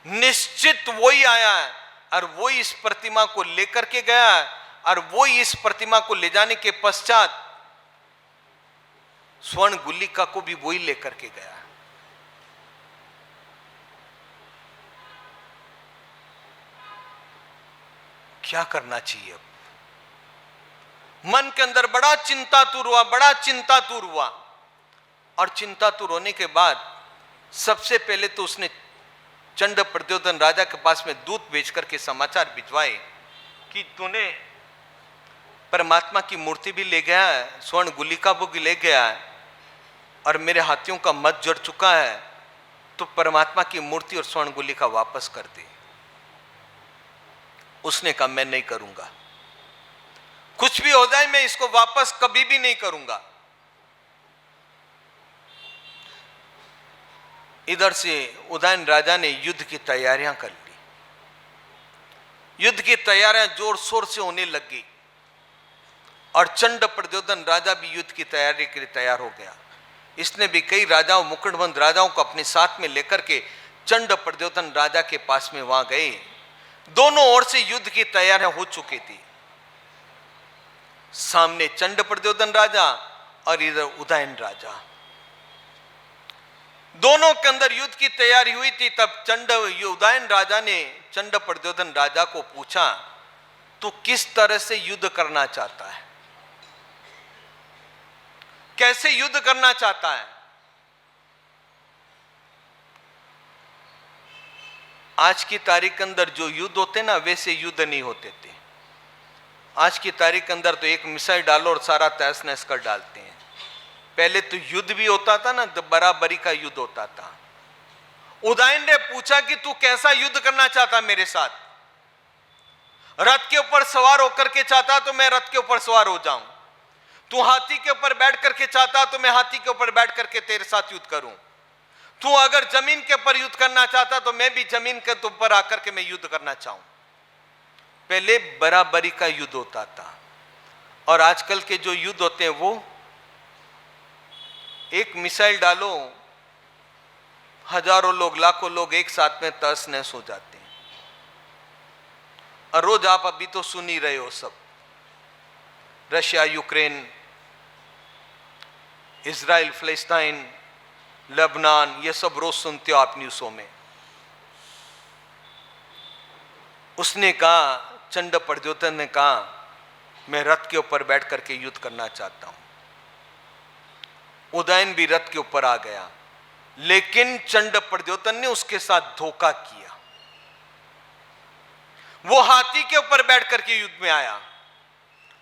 निश्चित वही आया है और वही इस प्रतिमा को लेकर के गया है, और वही इस प्रतिमा को ले जाने के पश्चात स्वर्ण गुलिका को भी वही लेकर के गया। क्या करना चाहिए अब? मन के अंदर बड़ा चिंतातुर हुआ, बड़ा चिंतातुर हुआ। और चिंतातुर होने के बाद सबसे पहले तो उसने चंड प्रद्योधन राजा के पास में दूत भेज करके समाचार भिजवाए कि तूने परमात्मा की मूर्ति भी ले गया है, स्वर्ण गुलिका भी ले गया है, और मेरे हाथियों का मद जड़ चुका है, तो परमात्मा की मूर्ति और स्वर्ण गुलिका वापस कर दे। उसने कहा, मैं नहीं करूंगा, कुछ भी हो जाए मैं इसको वापस कभी भी नहीं करूंगा। इधर से उदयन राजा ने युद्ध की तैयारियां कर ली। युद्ध की तैयारियां जोर शोर से होने लगी और चंड प्रद्योधन राजा भी युद्ध की तैयारी के लिए तैयार हो गया। इसने भी कई राजाओं, मुकुटबंद राजाओं को अपने साथ में लेकर के चंड प्रद्योधन राजा के पास में वहां गए। दोनों ओर से युद्ध की तैयारियां हो चुकी थी। सामने चंड प्रद्योधन राजा और इधर उदयन राजा, दोनों के अंदर युद्ध की तैयारी हुई थी। तब उदयन राजा ने चंड प्रद्योधन राजा को पूछा, तू किस तरह से युद्ध करना चाहता है, कैसे युद्ध करना चाहता है? आज की तारीख के अंदर जो युद्ध होते ना, वैसे युद्ध नहीं होते थे। आज की तारीख के अंदर तो एक मिसाइल डालो और सारा तहस नहस कर डालते हैं। पहले तो युद्ध भी होता था ना, तो बराबरी का युद्ध होता था। उदयन ने पूछा कि तू कैसा युद्ध करना चाहता मेरे साथ? रथ के ऊपर सवार होकर के चाहता तो मैं रथ के ऊपर सवार हो जाऊं, तू हाथी के ऊपर बैठ करके चाहता तो मैं हाथी के ऊपर बैठ करके तेरे साथ युद्ध करूं, तू अगर जमीन के ऊपर युद्ध करना चाहता तो मैं भी जमीन के ऊपर आकर के मैं युद्ध करना चाहूं। पहले बराबरी का युद्ध होता था, और आजकल के जो युद्ध होते हैं वो एक मिसाइल डालो, हजारों लोग, लाखों लोग एक साथ में तहस नहस हो जाते हैं। और रोज आप अभी तो सुन ही रहे हो सब, रशिया यूक्रेन, इजराइल फिलिस्तीन, लेबनान, ये सब रोज सुनते हो आप न्यूज़ों में। उसने कहा, चंड प्रद्योधन ने कहा, मैं रथ के ऊपर बैठ करके युद्ध करना चाहता हूं। उदयन भी रथ के ऊपर आ गया, लेकिन चंड प्रद्योधन ने उसके साथ धोखा किया। वो हाथी के ऊपर बैठ करके युद्ध में आया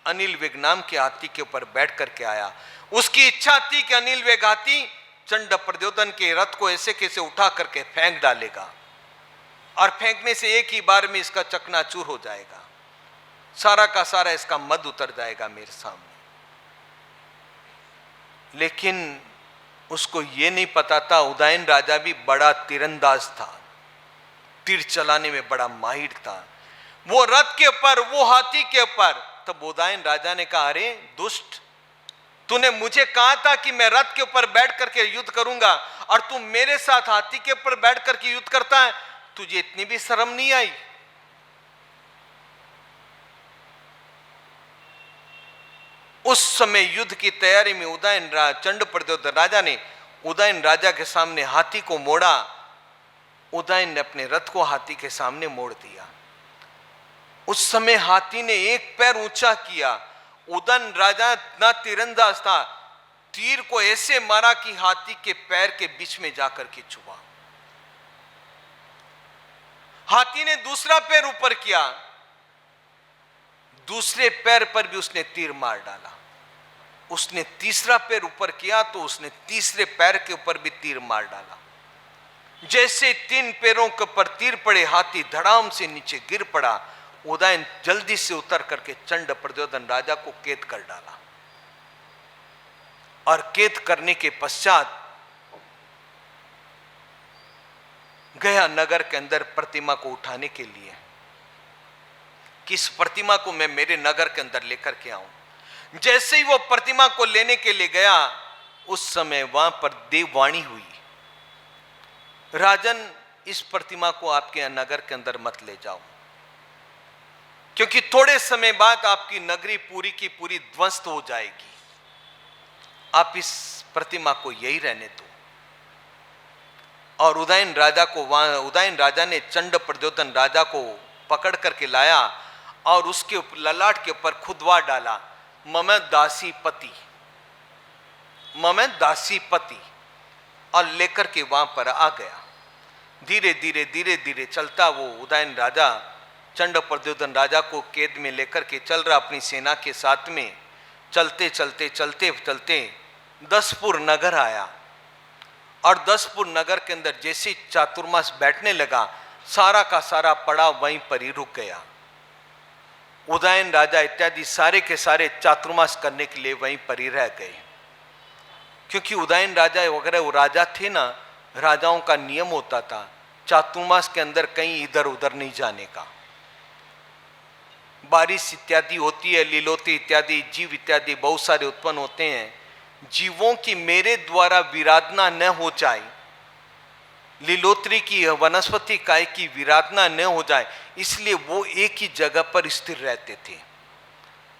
अनिल वेग नाम के हाथी के ऊपर बैठ करके आया। उसकी इच्छा थी कि अनिल वेग हाथी चंड प्रद्योतन के रथ को ऐसे कैसे उठा करके फेंक डालेगा और फेंकने से एक ही बार में इसका चकनाचूर हो जाएगा, सारा का सारा इसका मद उतर जाएगा मेरे सामने। लेकिन उसको यह नहीं पता था उदयन राजा भी बड़ा तीरंदाज था, तीर चलाने में बड़ा माहिर था। वो रथ के ऊपर, वो हाथी के ऊपर, तब उदयन राजा ने कहा, अरे दुष्ट, तूने मुझे कहा था कि मैं रथ के ऊपर बैठ करके युद्ध करूंगा और तू मेरे साथ हाथी के ऊपर बैठ करके युद्ध करता है, तुझे इतनी भी शर्म नहीं आई? उस समय युद्ध की तैयारी में उदयन चंड प्रद्योतन राजा ने उदयन राजा के सामने हाथी को मोड़ा। उदयन ने अपने रथ को हाथी के सामने मोड़ दिया। उस समय हाथी ने एक पैर ऊंचा किया। उदयन राजा ना तीरंदाज था, तीर को ऐसे मारा कि हाथी के पैर के बीच में जाकर के चुभा। हाथी ने दूसरा पैर ऊपर किया, दूसरे पैर पर भी उसने तीर मार डाला। उसने तीसरा पैर ऊपर किया तो उसने तीसरे पैर के ऊपर भी तीर मार डाला। जैसे 3 पैरों के ऊपर तीर पड़े, हाथी धड़ाम से नीचे गिर पड़ा। उदयन जल्दी से उतर करके चंड प्रद्योतन राजा को कैद कर डाला और कैद करने के पश्चात गया नगर के अंदर प्रतिमा को उठाने के लिए, किस प्रतिमा को मैं मेरे नगर के अंदर लेकर के आऊं। जैसे ही वो प्रतिमा को लेने के लिए गया, उस समय वहां पर देववाणी हुई, राजन इस प्रतिमा को आपके नगर के अंदर मत ले जाओ, क्योंकि थोड़े समय बाद आपकी नगरी पूरी की पूरी ध्वस्त हो जाएगी। आप इस प्रतिमा को यही रहने दो। और उदयन राजा ने चंड प्रद्योतन राजा को पकड़ करके लाया और उसके ललाट के ऊपर खुदवा डाला, मम दासी पति, मम दासी पति, और लेकर के वहां पर आ गया। धीरे धीरे चलता वो उदयन राजा चंड प्रद्योतन राजा को कैद में लेकर के चल रहा अपनी सेना के साथ में। चलते चलते दसपुर नगर आया और दसपुर नगर के अंदर जैसे चातुर्मास बैठने लगा, सारा का सारा पड़ाव वहीं पर ही रुक गया। उदयन राजा इत्यादि सारे के सारे चातुर्मास करने के लिए वहीं पर ही रह गए, क्योंकि उदयन राजा वगैरह वो राजा थे ना, राजाओं का नियम होता था चातुर्मास के अंदर कहीं इधर उधर नहीं जाने का। बारिश इत्यादि होती है, लीलोती इत्यादि जीव इत्यादि बहुत सारे उत्पन्न होते हैं। जीवों की मेरे द्वारा विराधना न हो जाए, लीलोत्री की वनस्पति काय की विराधना न हो जाए, इसलिए वो एक ही जगह पर स्थिर रहते थे।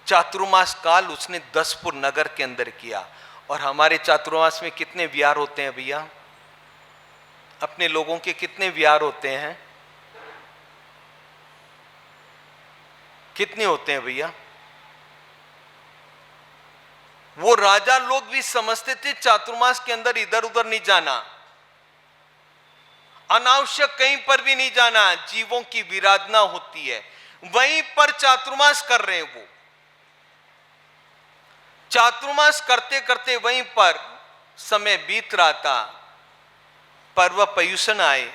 चातुर्मास काल उसने दसपुर नगर के अंदर किया। और हमारे चातुर्मास में कितने विहार होते हैं भैया? अपने लोगों के कितने विहार होते हैं? कितने होते हैं भैया? वो राजा लोग भी समझते थे चातुर्मास के अंदर इधर उधर नहीं जाना, अनावश्यक कहीं पर भी नहीं जाना, जीवों की विराधना होती है, वहीं पर चातुर्मास कर रहे हैं। वो चातुर्मास करते करते वहीं पर समय बीत रहा था। पर्व पर्युषण आए,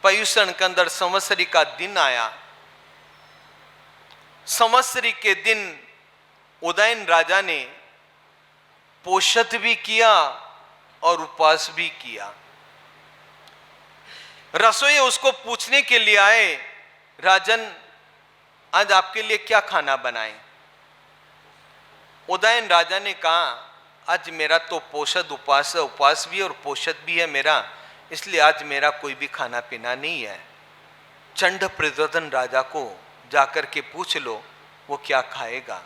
पर्युषण के अंदर संवत्सरी का दिन आया। संवत्सरी के दिन उदयन राजा ने पोषत भी किया और उपवास भी किया। रसोई उसको पूछने के लिए आए, राजन आज आपके लिए क्या खाना बनाएं? उदयन राजा ने कहा, आज मेरा तो पोषद उपवास है, उपवास भी और पोषद भी है मेरा, इसलिए आज मेरा कोई भी खाना पीना नहीं है। चंड प्रद्योतन राजा को जाकर के पूछ लो वो क्या खाएगा।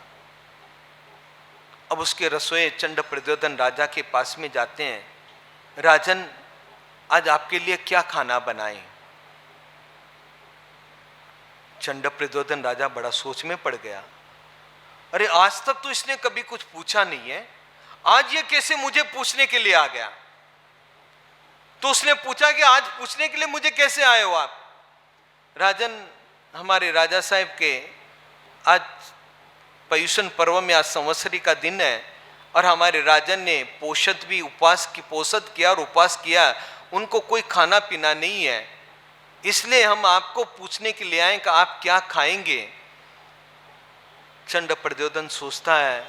अब उसके रसोई चंड प्रद्योतन राजा के पास में जाते हैं, राजन आज आपके लिए क्या खाना बनाएं? चंड प्रद्योतन राजा बड़ा सोच में पड़ गया। अरे आज तक तो इसने कभी कुछ पूछा नहीं है, आज ये कैसे मुझे पूछने के लिए आ गया? तो उसने पूछा कि आज पूछने के लिए मुझे कैसे आए हो आप? राजन, हमारे राजा साहब के आज पर्युषण पर्व में आज संवत्सरी का दिन है और हमारे राजन ने पोषद भी पोषद किया और उपवास किया, उनको कोई खाना पीना नहीं है। इसलिए हम आपको पूछने के लिए आए कि आप क्या खाएंगे। चंड प्रद्योतन सोचता है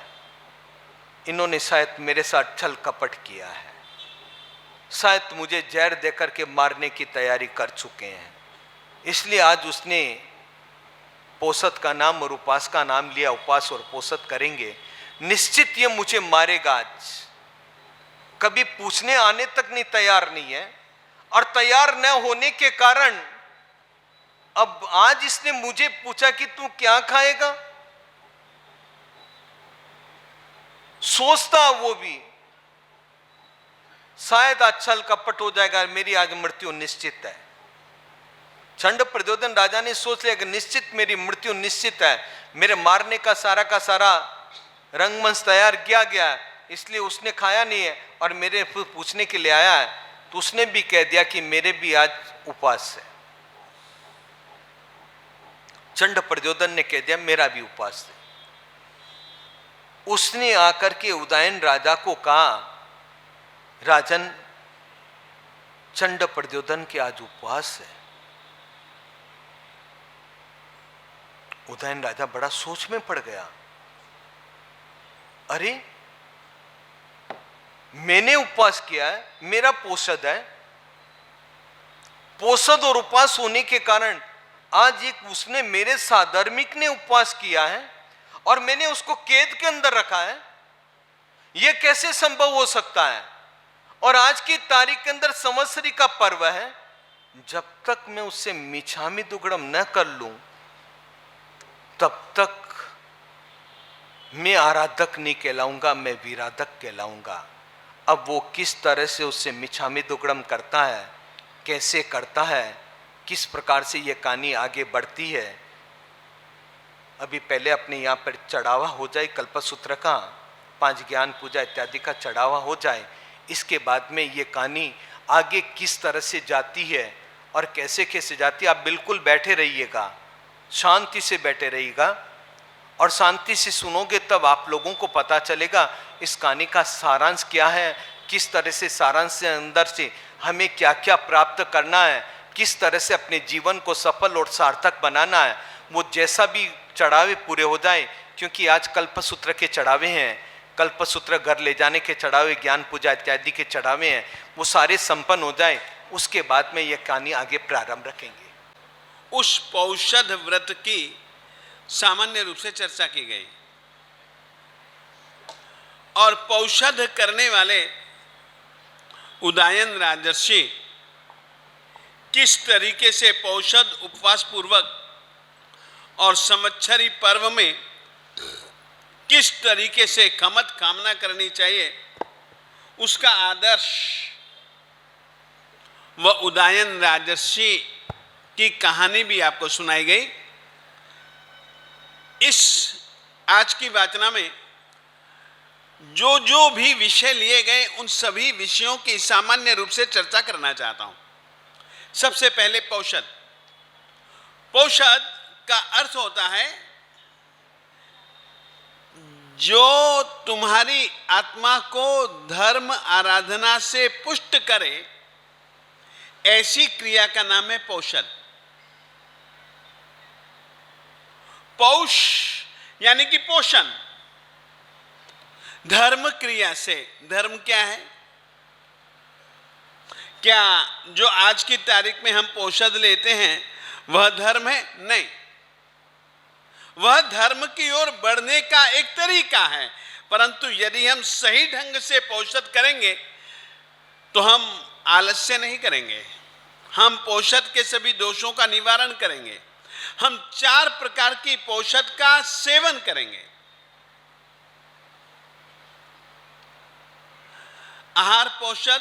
इन्होंने शायद मेरे साथ छल कपट किया है, शायद मुझे जहर देकर के मारने की तैयारी कर चुके हैं, इसलिए आज उसने पोषद का नाम और उपवास का नाम लिया। उपवास और पोषद करेंगे, निश्चित ये मुझे मारेगा। आज कभी पूछने आने तक नहीं तैयार नहीं है, और तैयार न होने के कारण अब आज इसने मुझे पूछा कि तू क्या खाएगा। सोचता वो भी शायद आज छल कपट हो जाएगा, मेरी आज मृत्यु निश्चित है। चंड प्रद्योतन राजा ने सोच लिया कि निश्चित मेरी मृत्यु निश्चित है, मेरे मारने का सारा रंगमंच तैयार किया गया, इसलिए उसने खाया नहीं है और मेरे पूछने के लिए आया है। तो उसने भी कह दिया कि मेरे भी आज उपवास है। चंड प्रद्योतन ने कह दिया मेरा भी उपवास है। उसने आकर के उदयन राजा को कहा, राजन चंड प्रद्योतन के आज उपवास है। उदयन राजा बड़ा सोच में पड़ गया, अरे मैंने उपवास किया है, मेरा पोषद है, पोषद और उपवास होने के कारण आज एक उसने मेरे साधर्मिक ने उपवास किया है और मैंने उसको कैद के अंदर रखा है, यह कैसे संभव हो सकता है। और आज की तारीख के अंदर संवत्सरी का पर्व है, जब तक मैं उससे मिच्छामि दुक्कड़म न कर लूं तब तक मैं आराधक नहीं कहलाऊंगा, मैं विराधक कहलाऊंगा। अब वो किस तरह से उससे मिच्छामि दुक्कड़म करता है, कैसे करता है, किस प्रकार से ये कहानी आगे बढ़ती है, अभी पहले अपने यहाँ पर चढ़ावा हो जाए, कल्पसूत्र का 5 ज्ञान पूजा इत्यादि का चढ़ावा हो जाए, इसके बाद में ये कहानी आगे किस तरह से जाती है और कैसे कैसे जाती है। आप बिल्कुल बैठे रहिएगा, शांति से बैठे रहिएगा और शांति से सुनोगे, तब आप लोगों को पता चलेगा इस कहानी का सारांश क्या है, किस तरह से सारांश से अंदर से हमें क्या क्या प्राप्त करना है, किस तरह से अपने जीवन को सफल और सार्थक बनाना है। वो जैसा भी चढ़ावे पूरे हो जाए, क्योंकि आज कल्पसूत्र के चढ़ावे हैं, कल्पसूत्र घर ले जाने के चढ़ावे, ज्ञान पूजा इत्यादि के चढ़ावे हैं, वो सारे संपन्न हो जाए, उसके बाद में ये कहानी आगे प्रारंभ रखेंगे। उस पौषध व्रत की सामान्य रूप से चर्चा की गई और पौषध करने वाले उदयन राजर्षि किस तरीके से पौषध उपवास पूर्वक और संवत्सरी पर्व में किस तरीके से खमत कामना करनी चाहिए, उसका आदर्श व उदयन राजर्षि की कहानी भी आपको सुनाई गई। इस आज की वाचना में जो जो भी विषय लिए गए, उन सभी विषयों की सामान्य रूप से चर्चा करना चाहता हूं। सबसे पहले पौषध। पौषध का अर्थ होता है जो तुम्हारी आत्मा को धर्म आराधना से पुष्ट करे, ऐसी क्रिया का नाम है पौषध। पौष यानी कि पोषण, धर्म क्रिया से। धर्म क्या है? क्या जो आज की तारीख में हम पौषध लेते हैं वह धर्म है? नहीं, वह धर्म की ओर बढ़ने का एक तरीका है, परंतु यदि हम सही ढंग से पौषध करेंगे तो हम आलस्य नहीं करेंगे, हम पौषध के सभी दोषों का निवारण करेंगे। हम 4 प्रकार की पौषध का सेवन करेंगे। आहार पौषध,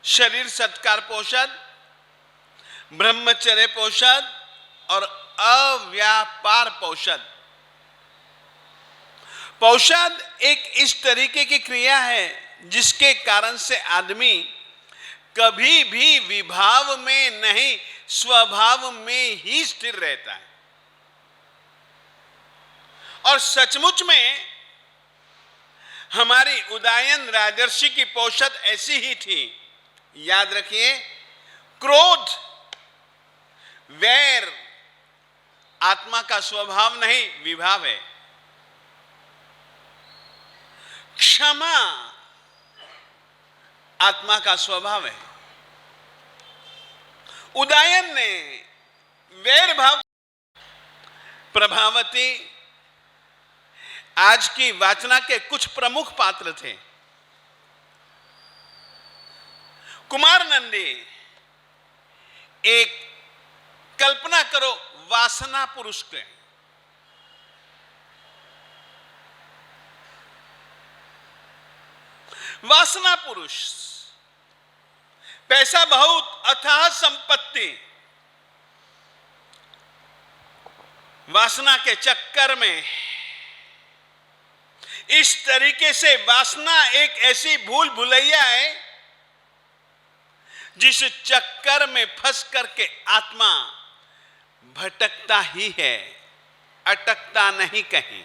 शरीर सत्कार पौषध, ब्रह्मचर्य पौषध और अव्यापार पौषध। पौषध एक इस तरीके की क्रिया है जिसके कारण से आदमी कभी भी विभाव में नहीं, स्वभाव में ही स्थिर रहता है। और सचमुच में हमारी उदयन राजर्षि की पोषद ऐसी ही थी। याद रखिए, क्रोध, वैर आत्मा का स्वभाव नहीं, विभाव है। क्षमा आत्मा का स्वभाव है। उदयन ने वैर भाव। प्रभावती आज की वाचना के कुछ प्रमुख पात्र थे। कुमार नंदी, एक कल्पना करो वासना पुरुष के, वासना पुरुष, पैसा बहुत, अथाह संपत्ति, वासना के चक्कर में इस तरीके से वासना एक ऐसी भूल भुलैया है जिस चक्कर में फंस करके आत्मा भटकता ही है, अटकता नहीं कहीं।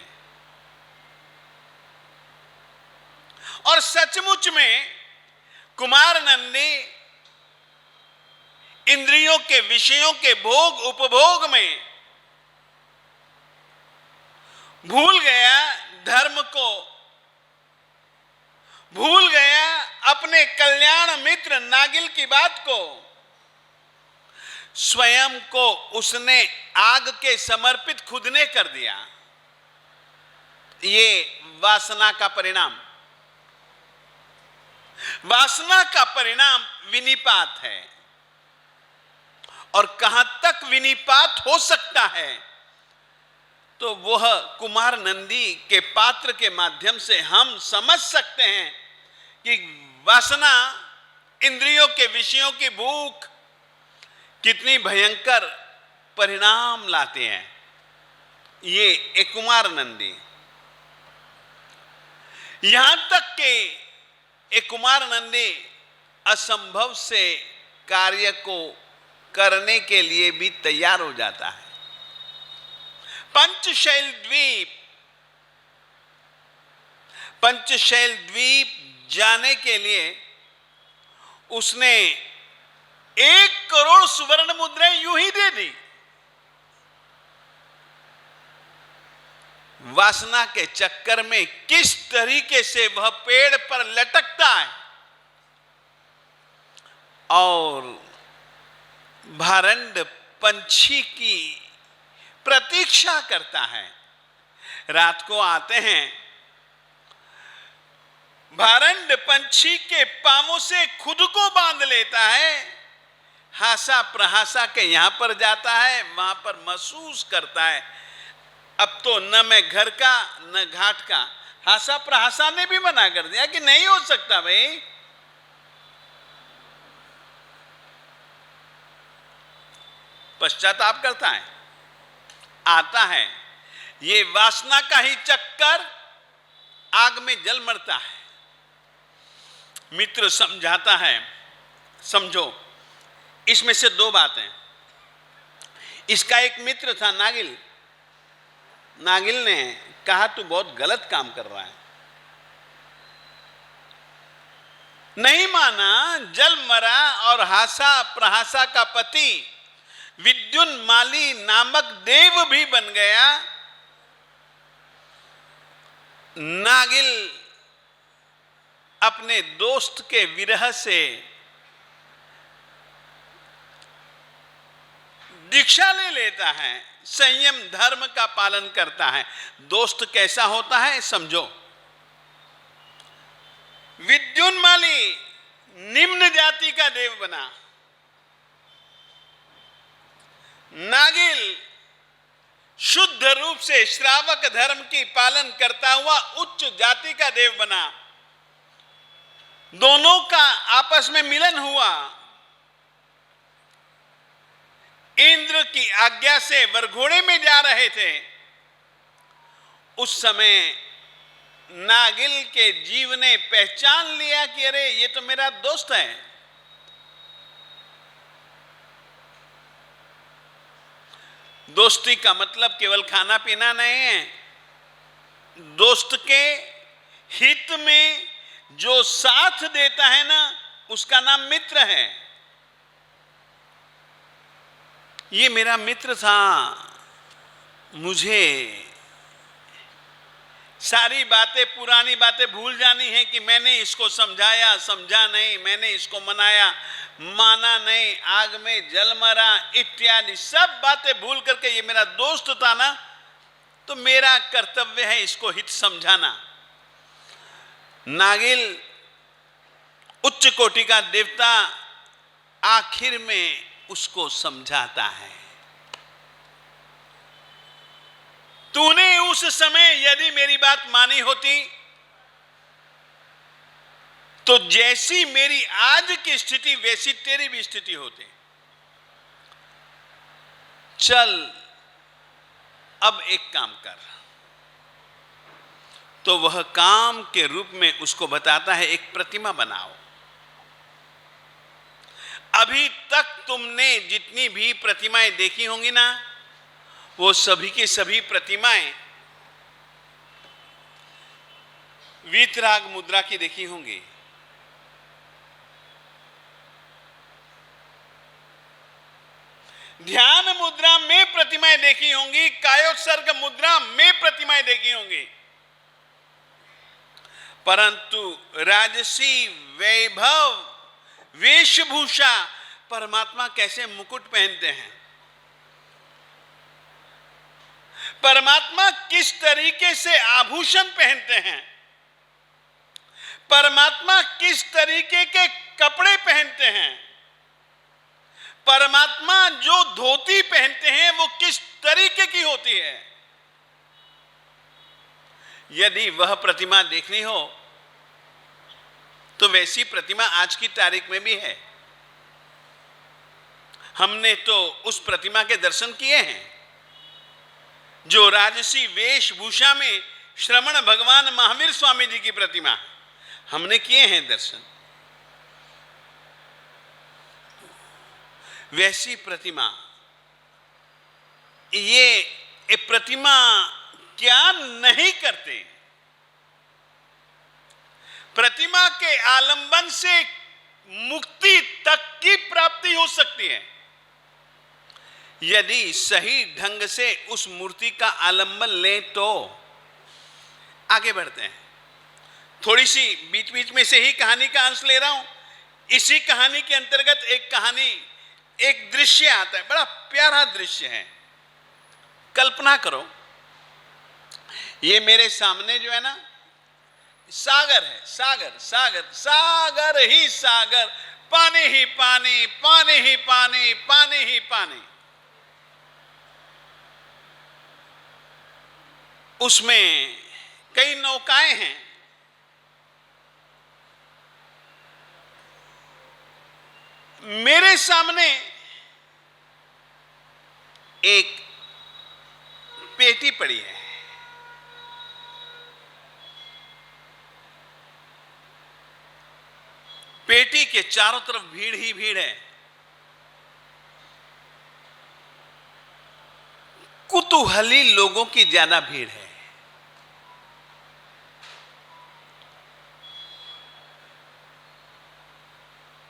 और सचमुच में कुमार नंदी इंद्रियों के विषयों के भोग उपभोग में भूल गया धर्म को, भूल गया अपने कल्याण मित्र नागिल की बात को। स्वयं को उसने आग के समर्पित खुद ने कर दिया। ये वासना का परिणाम, वासना का परिणाम विनिपात है। और कहां तक विनिपात हो सकता है, तो वह कुमार नंदी के पात्र के माध्यम से हम समझ सकते हैं कि वासना, इंद्रियों के विषयों की भूख कितनी भयंकर परिणाम लाते हैं। ये एक कुमार नंदी, यहां तक कि एक कुमार नंदी असंभव से कार्य को करने के लिए भी तैयार हो जाता है। पंचशैल द्वीप, पंचशैल द्वीप जाने के लिए उसने 1 करोड़ सुवर्ण मुद्राएं यूं ही दे दी। वासना के चक्कर में किस तरीके से वह पेड़ पर लटकता है और भारंड पंछी की प्रतीक्षा करता है। रात को आते हैं, भारंड पंछी के पांवों से खुद को बांध लेता है, हासा प्रहासा के यहां पर जाता है, वहां पर महसूस करता है अब तो न मैं घर का न घाट का। हासा प्रहासा ने भी मना कर दिया कि नहीं हो सकता भाई। पश्चाताप करता है, आता है। ये वासना का ही चक्कर, आग में जल मरता है। मित्र समझाता है, समझो इसमें से 2 बातें। इसका एक मित्र था नागिल, नागिल ने कहा तू बहुत गलत काम कर रहा है। नहीं माना, जल मरा और हासा प्रहासा का पति विद्युन्माली नामक देव भी बन गया। नागिल अपने दोस्त के विरह से दीक्षा ले लेता है, संयम धर्म का पालन करता है। दोस्त कैसा होता है समझो। विद्युन्माली निम्न जाति का देव बना, नागिल शुद्ध रूप से श्रावक धर्म की पालन करता हुआ उच्च जाति का देव बना। दोनों का आपस में मिलन हुआ। इंद्र की आज्ञा से वरघोड़े में जा रहे थे। उस समय नागिल के जीव ने पहचान लिया कि अरे ये तो मेरा दोस्त है। दोस्ती का मतलब केवल खाना पीना नहीं है, दोस्त के हित में जो साथ देता है ना, उसका नाम मित्र है। ये मेरा मित्र था, मुझे सारी बातें, पुरानी बातें भूल जानी है कि मैंने इसको समझाया, समझा नहीं, मैंने इसको मनाया, माना नहीं, आग में जल मरा, इत्यादि सब बातें भूल करके ये मेरा दोस्त था ना, तो मेरा कर्तव्य है इसको हित समझाना। नागिल उच्च कोटि का देवता आखिर में उसको समझाता है, तूने उस समय यदि मेरी बात मानी होती तो जैसी मेरी आज की स्थिति वैसी तेरी भी स्थिति होती। चल अब एक काम कर। तो वह काम के रूप में उसको बताता है, एक प्रतिमा बनाओ। अभी तक तुमने जितनी भी प्रतिमाएं देखी होंगी ना, वो सभी की सभी प्रतिमाएं वीतराग मुद्रा की देखी होंगी। ध्यान मुद्रा में प्रतिमाएं देखी होंगी, कायोत्सर्ग मुद्रा में प्रतिमाएं देखी होंगी, परंतु राजसी वैभव वेशभूषा, परमात्मा कैसे मुकुट पहनते हैं, परमात्मा किस तरीके से आभूषण पहनते हैं, परमात्मा किस तरीके के कपड़े पहनते हैं, परमात्मा जो धोती पहनते हैं वो किस तरीके की होती है, यदि वह प्रतिमा देखनी हो तो वैसी प्रतिमा आज की तारीख में भी है। हमने तो उस प्रतिमा के दर्शन किए हैं जो राजसी वेशभूषा में श्रमण भगवान महावीर स्वामी जी की प्रतिमा, हमने किए हैं दर्शन। वैसी प्रतिमा, ये प्रतिमा क्या नहीं करते, प्रतिमा के आलंबन से मुक्ति तक की प्राप्ति हो सकती है यदि सही ढंग से उस मूर्ति का आलंबन ले। तो आगे बढ़ते हैं, थोड़ी सी बीच बीच में से ही कहानी का अंश ले रहा हूं। इसी कहानी के अंतर्गत एक कहानी, एक दृश्य आता है, बड़ा प्यारा दृश्य है। कल्पना करो, ये मेरे सामने जो है ना, सागर है, सागर सागर सागर ही सागर, पानी ही पानी, पानी ही पानी, पानी ही पानी। उसमें कई नौकाएं हैं, मेरे सामने एक पेटी पड़ी है, पेटी के चारों तरफ भीड़ ही भीड़ है, कुतूहली लोगों की ज्यादा भीड़ है।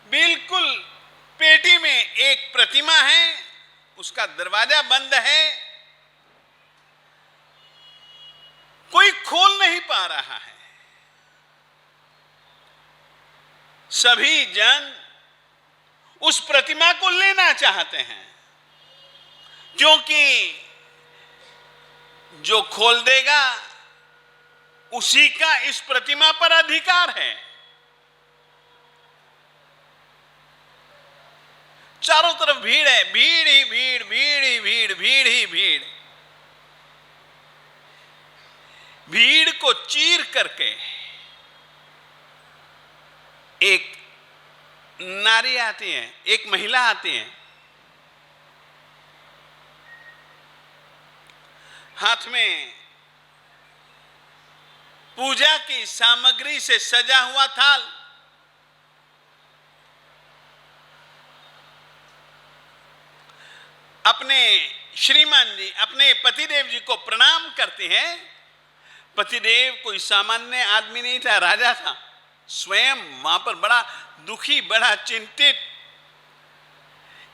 बिल्कुल पेटी में एक प्रतिमा है, उसका दरवाजा बंद है, कोई खोल नहीं पा रहा है। सभी जन उस प्रतिमा को लेना चाहते हैं, क्योंकि जो खोल देगा उसी का इस प्रतिमा पर अधिकार है। चारों तरफ भीड़ है, भीड़ ही भीड़, भीड़ ही भीड़, भीड़ ही भीड़। भीड़ को चीर करके एक नारी आती है, एक महिला आती है, हाथ में पूजा की सामग्री से सजा हुआ थाल, अपने श्रीमान जी, अपने पतिदेव जी को प्रणाम करती हैं, पतिदेव कोई सामान्य आदमी नहीं था, राजा था स्वयं, वहां पर बड़ा दुखी, बड़ा चिंतित।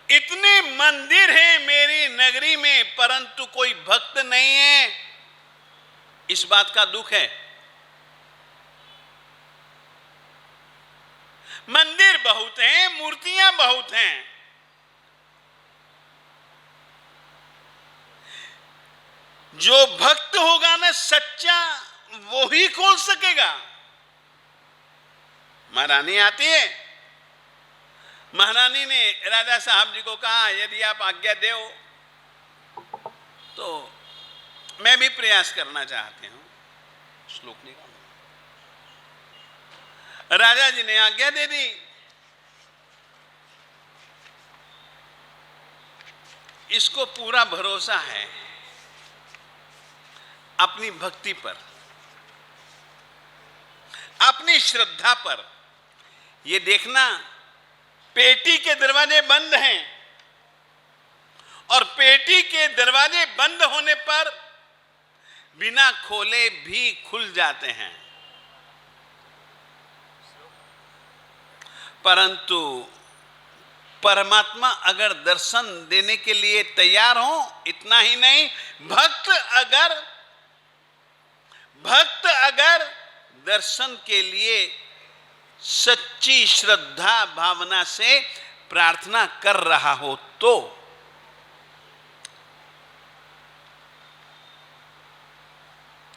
इतने मंदिर हैं मेरी नगरी में परंतु कोई भक्त नहीं है, इस बात का दुख है। मंदिर बहुत हैं, मूर्तियां बहुत हैं, जो भक्त होगा ना सच्चा, वो ही खोल सकेगा। महारानी आती है, महारानी ने राजा साहब जी को कहा यदि आप आज्ञा दो तो मैं भी प्रयास करना चाहती हूं। श्लोक निकालो। राजा जी ने आज्ञा दे दी। इसको पूरा भरोसा है अपनी भक्ति पर, अपनी श्रद्धा पर। ये देखना, पेटी के दरवाजे बंद हैं और पेटी के दरवाजे बंद होने पर बिना खोले भी खुल जाते हैं, परंतु परमात्मा अगर दर्शन देने के लिए तैयार हो, इतना ही नहीं, भक्त अगर दर्शन के लिए सच्ची श्रद्धा भावना से प्रार्थना कर रहा हो तो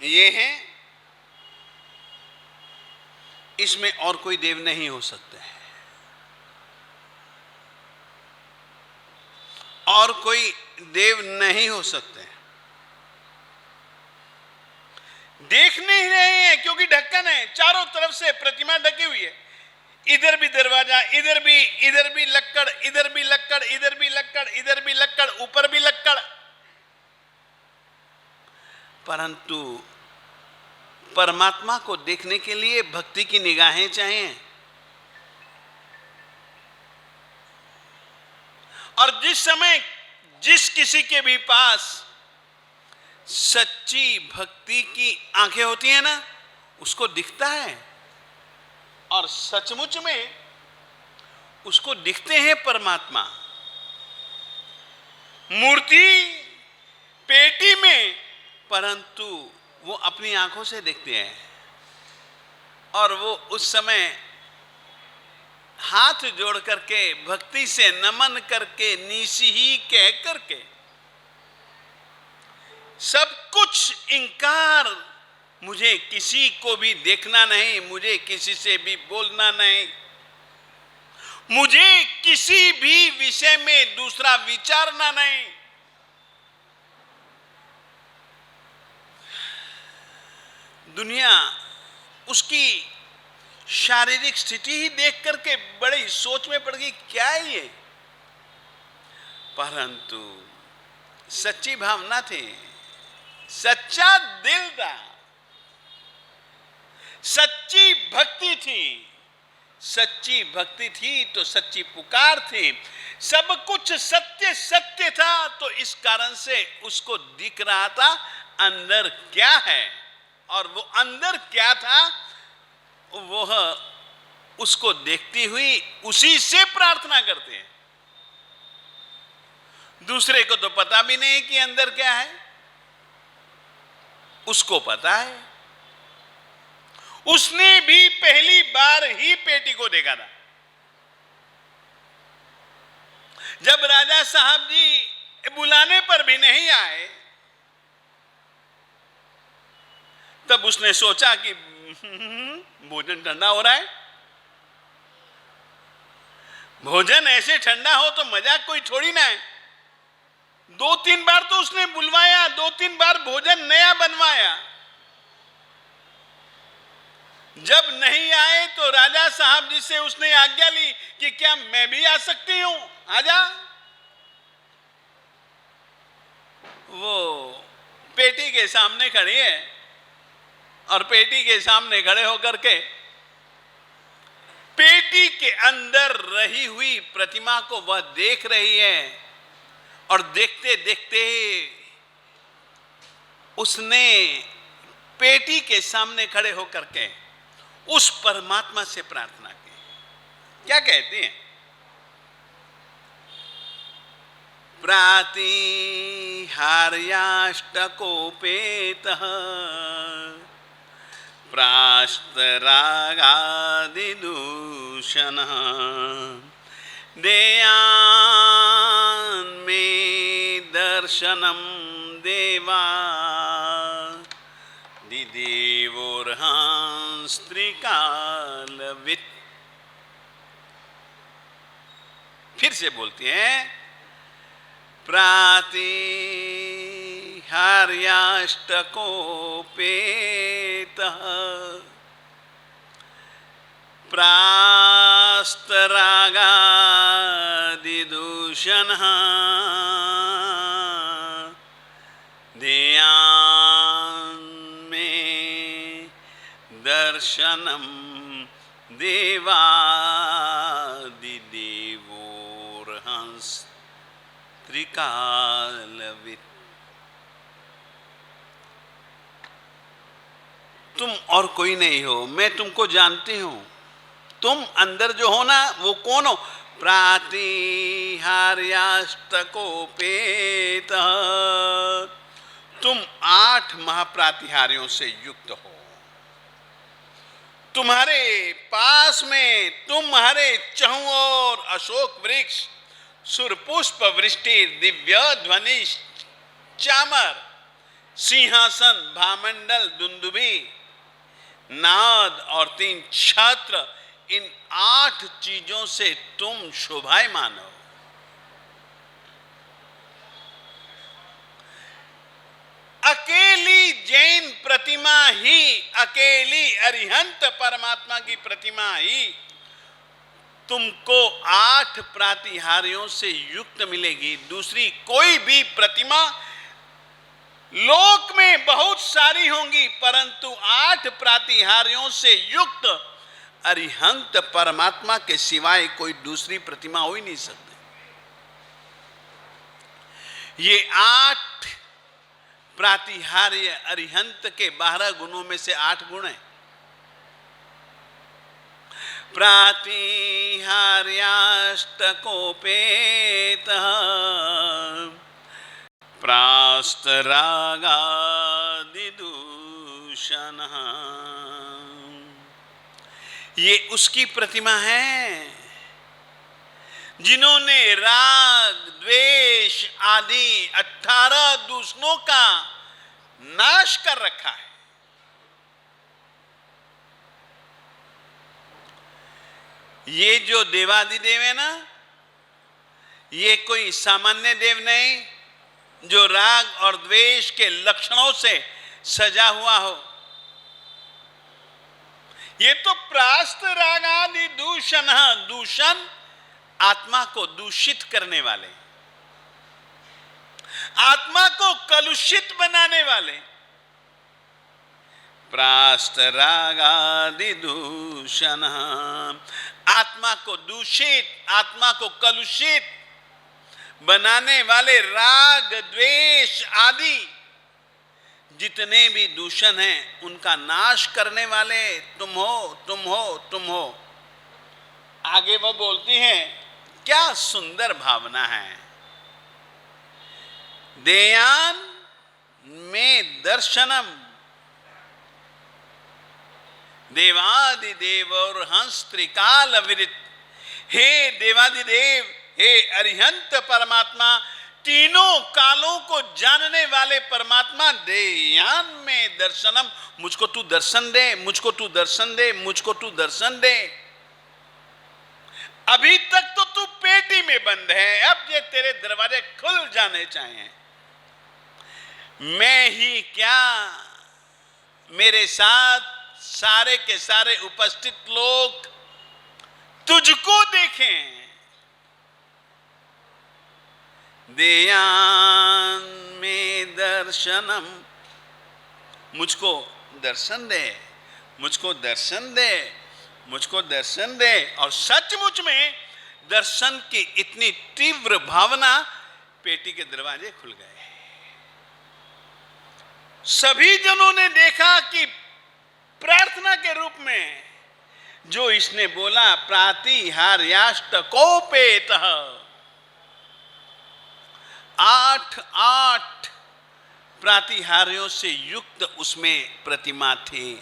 ये है, इसमें और कोई देव नहीं हो सकते हैं, और कोई देव नहीं हो सकते हैं। देख नहीं रहे हैं क्योंकि ढक्कन है, चारों तरफ से प्रतिमा ढकी हुई है। इधर भी दरवाजा, इधर भी लक्कड़, इधर भी लक्कड़, इधर भी लक्कड़, इधर भी लक्कड़, ऊपर भी लक्कड़। परंतु परमात्मा को देखने के लिए भक्ति की निगाहें चाहिए। और जिस समय जिस किसी के भी पास सच्ची भक्ति की आंखें होती हैं ना, उसको दिखता है, और सचमुच में उसको दिखते हैं परमात्मा। मूर्ति पेटी में, परंतु वो अपनी आंखों से देखते हैं, और वो उस समय हाथ जोड़ करके भक्ति से नमन करके निशी ही कह करके सब कुछ इंकार, मुझे किसी को भी देखना नहीं, मुझे किसी से भी बोलना नहीं, मुझे किसी भी विषय में दूसरा विचारना नहीं। दुनिया उसकी शारीरिक स्थिति ही देख करके बड़ी सोच में पड़ गई, क्या है ये। परंतु सच्ची भावना थी, सच्चा दिल था, सच्ची भक्ति थी। सच्ची भक्ति थी तो सच्ची पुकार थी। सब कुछ सत्य सत्य था, तो इस कारण से उसको दिख रहा था अंदर क्या है, और वो अंदर क्या था वह उसको देखती हुई उसी से प्रार्थना करते हैं। दूसरे को तो पता भी नहीं कि अंदर क्या है, उसको पता है। उसने भी पहली बार ही पेटी को देखा था। जब राजा साहब जी बुलाने पर भी नहीं आए, तब उसने सोचा कि भोजन ठंडा हो रहा है। भोजन ऐसे ठंडा हो तो मजाक कोई थोड़ी ना है। 2-3 बार तो उसने बुलवाया, 2-3 बार भोजन नया बनवाया। जब नहीं आए तो राजा साहब जी से उसने आज्ञा ली कि क्या मैं भी आ सकती हूं, आजा। वो पेटी के सामने खड़ी है, और पेटी के सामने खड़े होकर के पेटी के अंदर रही हुई प्रतिमा को वह देख रही है, और देखते देखते उसने पेटी के सामने खड़े होकर के उस परमात्मा से प्रार्थना की। क्या कहते हैं? प्रातिहार्याष्टकोपेतः प्रास्तरागादिदूषणः देयान्मे दर्शनं देवा दिदेवोर्हांस्त्रिकालवित्। फिर से बोलते हैं, प्रातिहार्याष्टकोपेतः प्रास्तरागादिदूषणः देयान्मे दर्शनं देवादिदेवोर्हंस्त्रिकालवित्। तुम और कोई नहीं हो, मैं तुमको जानती हूं। तुम अंदर जो हो ना, वो कौन हो? प्रातिहार्याष्टकोपेतः, तुम 8 महाप्रातिहार्यों से युक्त हो। तुम्हारे पास में तुम्हारे चहुं ओर अशोक वृक्ष, सुरपुष्प वृष्टि, दिव्य ध्वनि, चामर, सिंहासन, भामंडल, दुंदुभी, नाद और 3 छत्र, इन 8 चीजों से तुम शोभायमान हो। अकेली जैन प्रतिमा ही, अकेली अरिहंत परमात्मा की प्रतिमा ही तुमको 8 प्रातिहार्यों से युक्त मिलेगी। दूसरी कोई भी प्रतिमा लोक में बहुत सारी होंगी, परंतु 8 प्रातिहार्यों से युक्त अरिहंत परमात्मा के सिवाय कोई दूसरी प्रतिमा हो ही नहीं सकती। ये 8 प्रातिहार्य अरिहंत के 12 गुणों में से 8 गुण हैं। प्रातिहार्याष्टकोपेतः प्रास्तरागादिदूषणः, ये उसकी प्रतिमा है जिन्होंने राग, द्वेष आदि 18 दूषणों का नाश कर रखा है। ये जो देवादिदेव है ना, ये कोई सामान्य देव नहीं जो राग और द्वेष के लक्षणों से सजा हुआ हो। ये तो प्रास्त रागादि दूषण, दूषण आत्मा को दूषित करने वाले, आत्मा को कलुषित बनाने वाले। प्रास्त रागादि दूषण, आत्मा को दूषित, आत्मा को कलुषित बनाने वाले राग, द्वेष आदि जितने भी दूषण हैं, उनका नाश करने वाले तुम हो, तुम हो, तुम हो। आगे वो बोलती हैं, क्या सुंदर भावना है। देयान में दर्शनम देवादिदेव और हंस त्रिकाल विदित। हे देवादिदेव, हे अरिहंत परमात्मा, तीनों कालों को जानने वाले परमात्मा, देयान में दर्शनम, मुझको तू दर्शन दे, मुझको तू दर्शन दे, मुझको तू दर्शन दे। अभी तक तो तू पेटी में बंद है, अब ये तेरे दरवाजे खुल जाने चाहिए। मैं ही क्या, मेरे साथ सारे के सारे उपस्थित लोग तुझको देखें। देयान में दर्शनम, मुझको दर्शन दे, मुझको दर्शन दे, मुझको दर्शन दे। और सचमुच में दर्शन की इतनी तीव्र भावना, पेटी के दरवाजे खुल गए। सभी जनों ने देखा कि प्रार्थना के रूप में जो इसने बोला, प्रातिहार्याष्ट कोपेतः, 8 प्रातिहार्यों से युक्त उसमें प्रतिमा थी।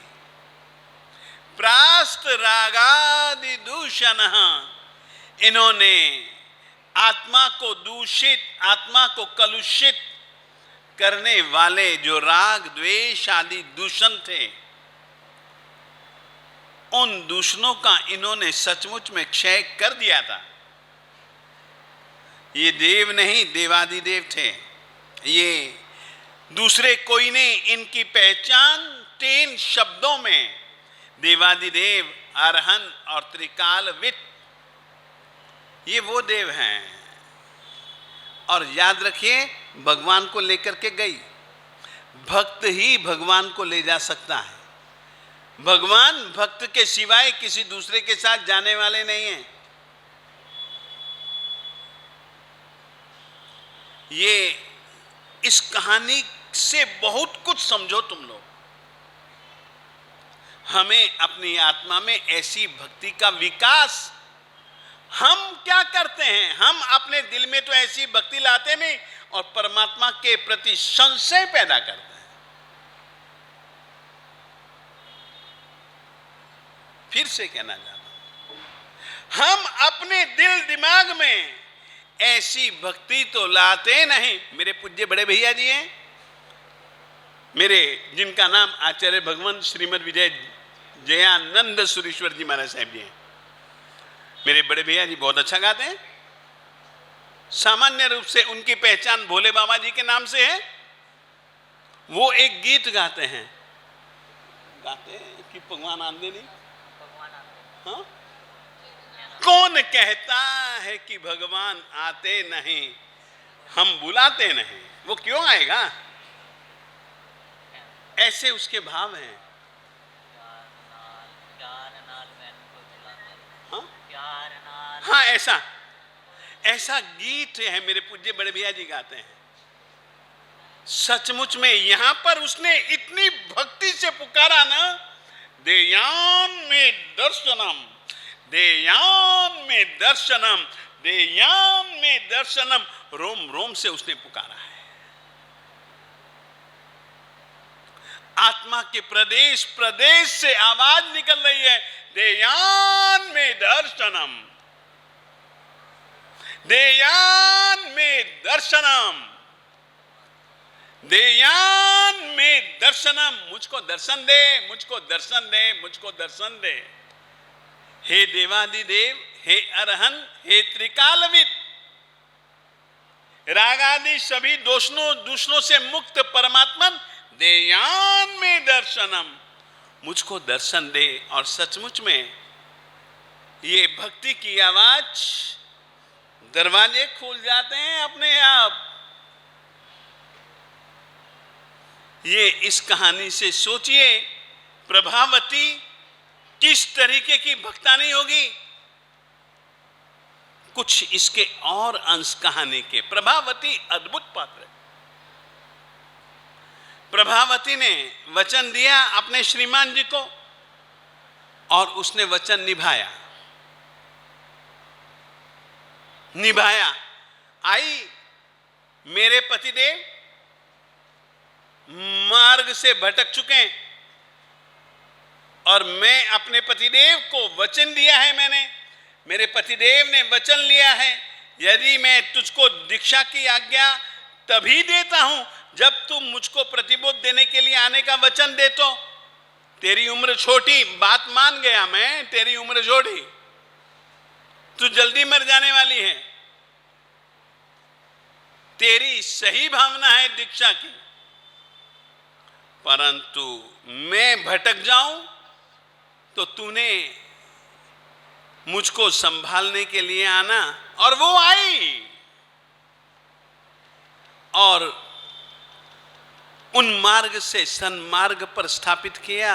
प्रास्त रागादि दूषण, इन्होंने आत्मा को दूषित, आत्मा को कलुषित करने वाले जो राग द्वेष आदि दूषण थे, उन दूषणों का इन्होंने सचमुच में क्षय कर दिया था। ये देव नहीं, देवादिदेव थे। ये दूसरे कोई नहीं। इनकी पहचान 3 शब्दों में, देवादिदेव, अरहन और त्रिकालवित, ये वो देव हैं। और याद रखिए, भगवान को लेकर के गई। भक्त ही भगवान को ले जा सकता है। भगवान भक्त के सिवाय किसी दूसरे के साथ जाने वाले नहीं हैं। ये इस कहानी से बहुत कुछ समझो तुम लोग। हमें अपनी आत्मा में ऐसी भक्ति का विकास, हम क्या करते हैं? हम अपने दिल में तो ऐसी भक्ति लाते नहीं और परमात्मा के प्रति संशय पैदा करते हैं। फिर से कहना चाहता हूं, हम अपने दिल दिमाग में ऐसी भक्ति तो लाते नहीं। मेरे पूज्य बड़े भैया जी हैं, मेरे जिनका नाम आचार्य भगवान श्रीमद विजय जयानंद सुरेश्वर जी महाराज साहब जी हैं। मेरे बड़े भैया जी बहुत अच्छा गाते हैं। सामान्य रूप से उनकी पहचान भोले बाबा जी के नाम से है। वो एक गीत गाते हैं कि भगवान आंदे नहीं। हाँ? कौन कहता है कि भगवान आते नहीं, हम बुलाते नहीं, वो क्यों आएगा? ऐसे उसके भाव हैं। हाँ, ऐसा गीत है, मेरे पूज्य बड़े भैया जी गाते हैं। सचमुच में यहां पर उसने इतनी भक्ति से पुकारा ना, देयान में दर्शनम, देयान में दर्शनम, देयान में दर्शनम, रोम रोम से उसने पुकारा है। आत्मा के प्रदेश प्रदेश से आवाज निकल रही है, देयान में दर्शनम, देयान में दर्शनम, देयान में दर्शनम। मुझको दर्शन दे, मुझको दर्शन दे, मुझको दर्शन दे। हे देवादिदेव, हे अरहन, हे त्रिकालवित, रागादि सभी दूषणों से मुक्त परमात्मन, देयान में दर्शनम, मुझको दर्शन दे। और सचमुच में ये भक्ति की आवाज, दरवाजे खुल जाते हैं अपने आप। ये इस कहानी से सोचिए, प्रभावती किस तरीके की भक्तानी होगी। कुछ इसके और अंश कहानी के। प्रभावती अद्भुत पात्र है। प्रभावती ने वचन दिया अपने श्रीमान जी को और उसने वचन निभाया। आई, मेरे पतिदेव मार्ग से भटक चुके हैं और मैं अपने पतिदेव को वचन दिया है, मैंने, मेरे पतिदेव ने वचन लिया है, यदि मैं तुझको दीक्षा की आज्ञा तभी देता हूं जब तू मुझको प्रतिबोध देने के लिए आने का वचन दे। तो तेरी उम्र छोटी, बात मान गया मैं, तेरी उम्र छोटी, तू जल्दी मर जाने वाली है, तेरी सही भावना है दीक्षा की, परंतु मैं भटक जाऊं तो तूने मुझको संभालने के लिए आना। और वो आई और उन मार्ग से सन्मार्ग पर स्थापित किया,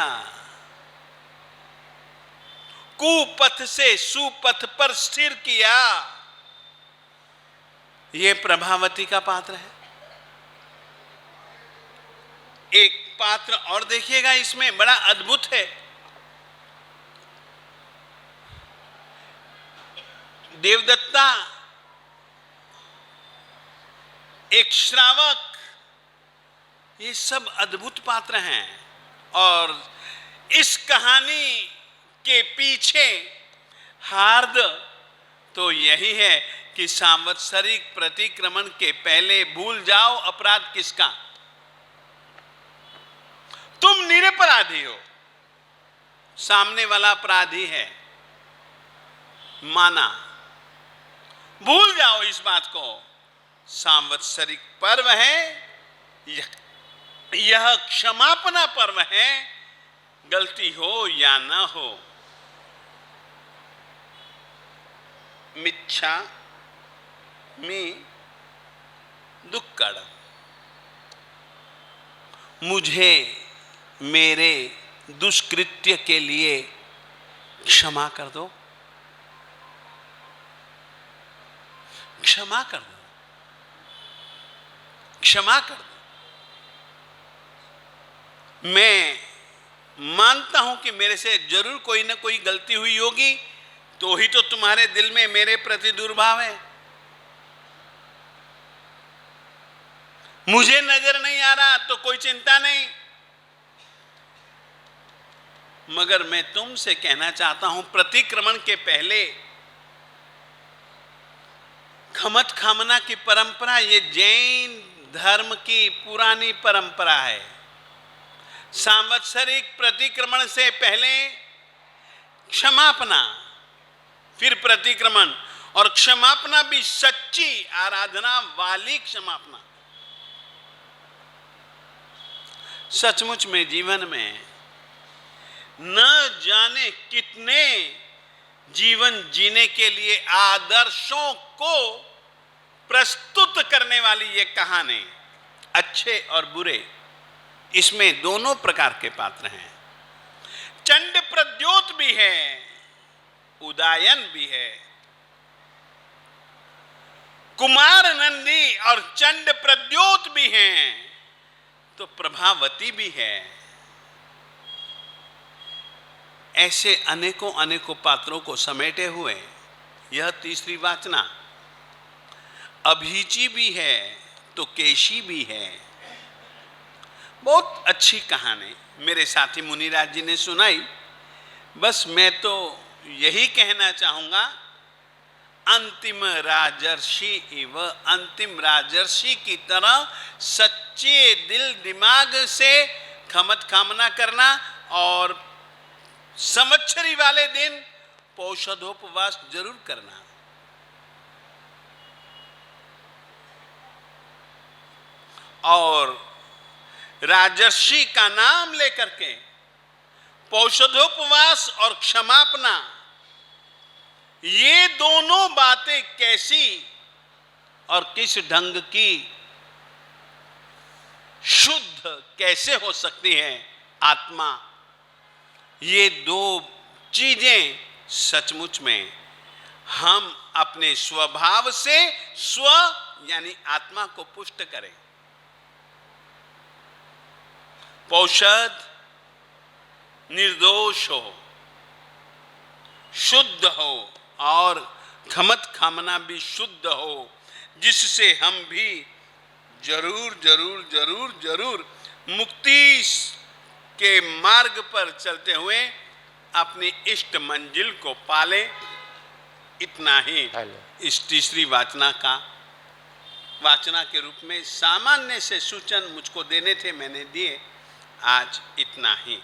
कुपथ से सुपथ पर स्थिर किया। यह प्रभावती का पात्र है। एक पात्र और देखिएगा, इसमें बड़ा अद्भुत है। देवदत्ता एक श्रावक, ये सब अद्भुत पात्र हैं। और इस कहानी के पीछे हार्द तो यही है कि सांवत्सरिक प्रतिक्रमण के पहले भूल जाओ अपराध किसका, तुम निरपराधी हो, सामने वाला अपराधी है, माना, भूल जाओ इस बात को। सांवत्सरिक पर्व है, यह क्षमापना पर्व है, गलती हो या ना हो। मिच्छा में दुक्कड़म, मुझे मेरे दुष्कृत्य के लिए क्षमा कर दो, क्षमा कर दो, क्षमा कर दो। मैं मानता हूं कि मेरे से जरूर कोई ना कोई गलती हुई होगी, तो ही तो तुम्हारे दिल में मेरे प्रति दुर्भाव है। मुझे नजर नहीं आ रहा तो कोई चिंता नहीं, मगर मैं तुमसे कहना चाहता हूं, प्रतिक्रमण के पहले खमत खामना की परंपरा, ये जैन धर्म की पुरानी परंपरा है। सांवत्सरिक प्रतिक्रमण से पहले क्षमापना, फिर प्रतिक्रमण, और क्षमापना भी सच्ची आराधना वाली क्षमापना। सचमुच में जीवन में न जाने कितने जीवन जीने के लिए आदर्शों को प्रस्तुत करने वाली ये कहानी, अच्छे और बुरे, इसमें दोनों प्रकार के पात्र हैं। चंड प्रद्योत भी है, उदायन भी है। कुमार नंदी और चंड प्रद्योत भी हैं, तो प्रभावती भी है। ऐसे अनेकों अनेकों पात्रों को समेटे हुए यह तीसरी वाचना। अभीची भी है तो केशी भी है। बहुत अच्छी कहानी मेरे साथी मुनिराज जी ने सुनाई। बस मैं तो यही कहना चाहूंगा, अंतिम राजर्षि एव अंतिम राजर्षि की तरह सच्चे दिल दिमाग से खमत कामना करना, और संवत्सरी वाले दिन पौषधोपवास जरूर करना। और राजर्षि का नाम लेकर के पौषधोपवास और क्षमापना, ये दोनों बातें कैसी और किस ढंग की शुद्ध कैसे हो सकती है आत्मा, ये दो चीजें सचमुच में हम अपने स्वभाव से स्व यानी आत्मा को पुष्ट करें। पौषध निर्दोष हो, शुद्ध हो, और खमत खामना भी शुद्ध हो, जिससे हम भी जरूर जरूर जरूर जरूर मुक्ति के मार्ग पर चलते हुए अपनी इष्ट मंजिल को पालें। इतना ही इस तीसरी वाचना के रूप में सामान्य से सूचन मुझको देने थे, मैंने दिए। आज इतना ही।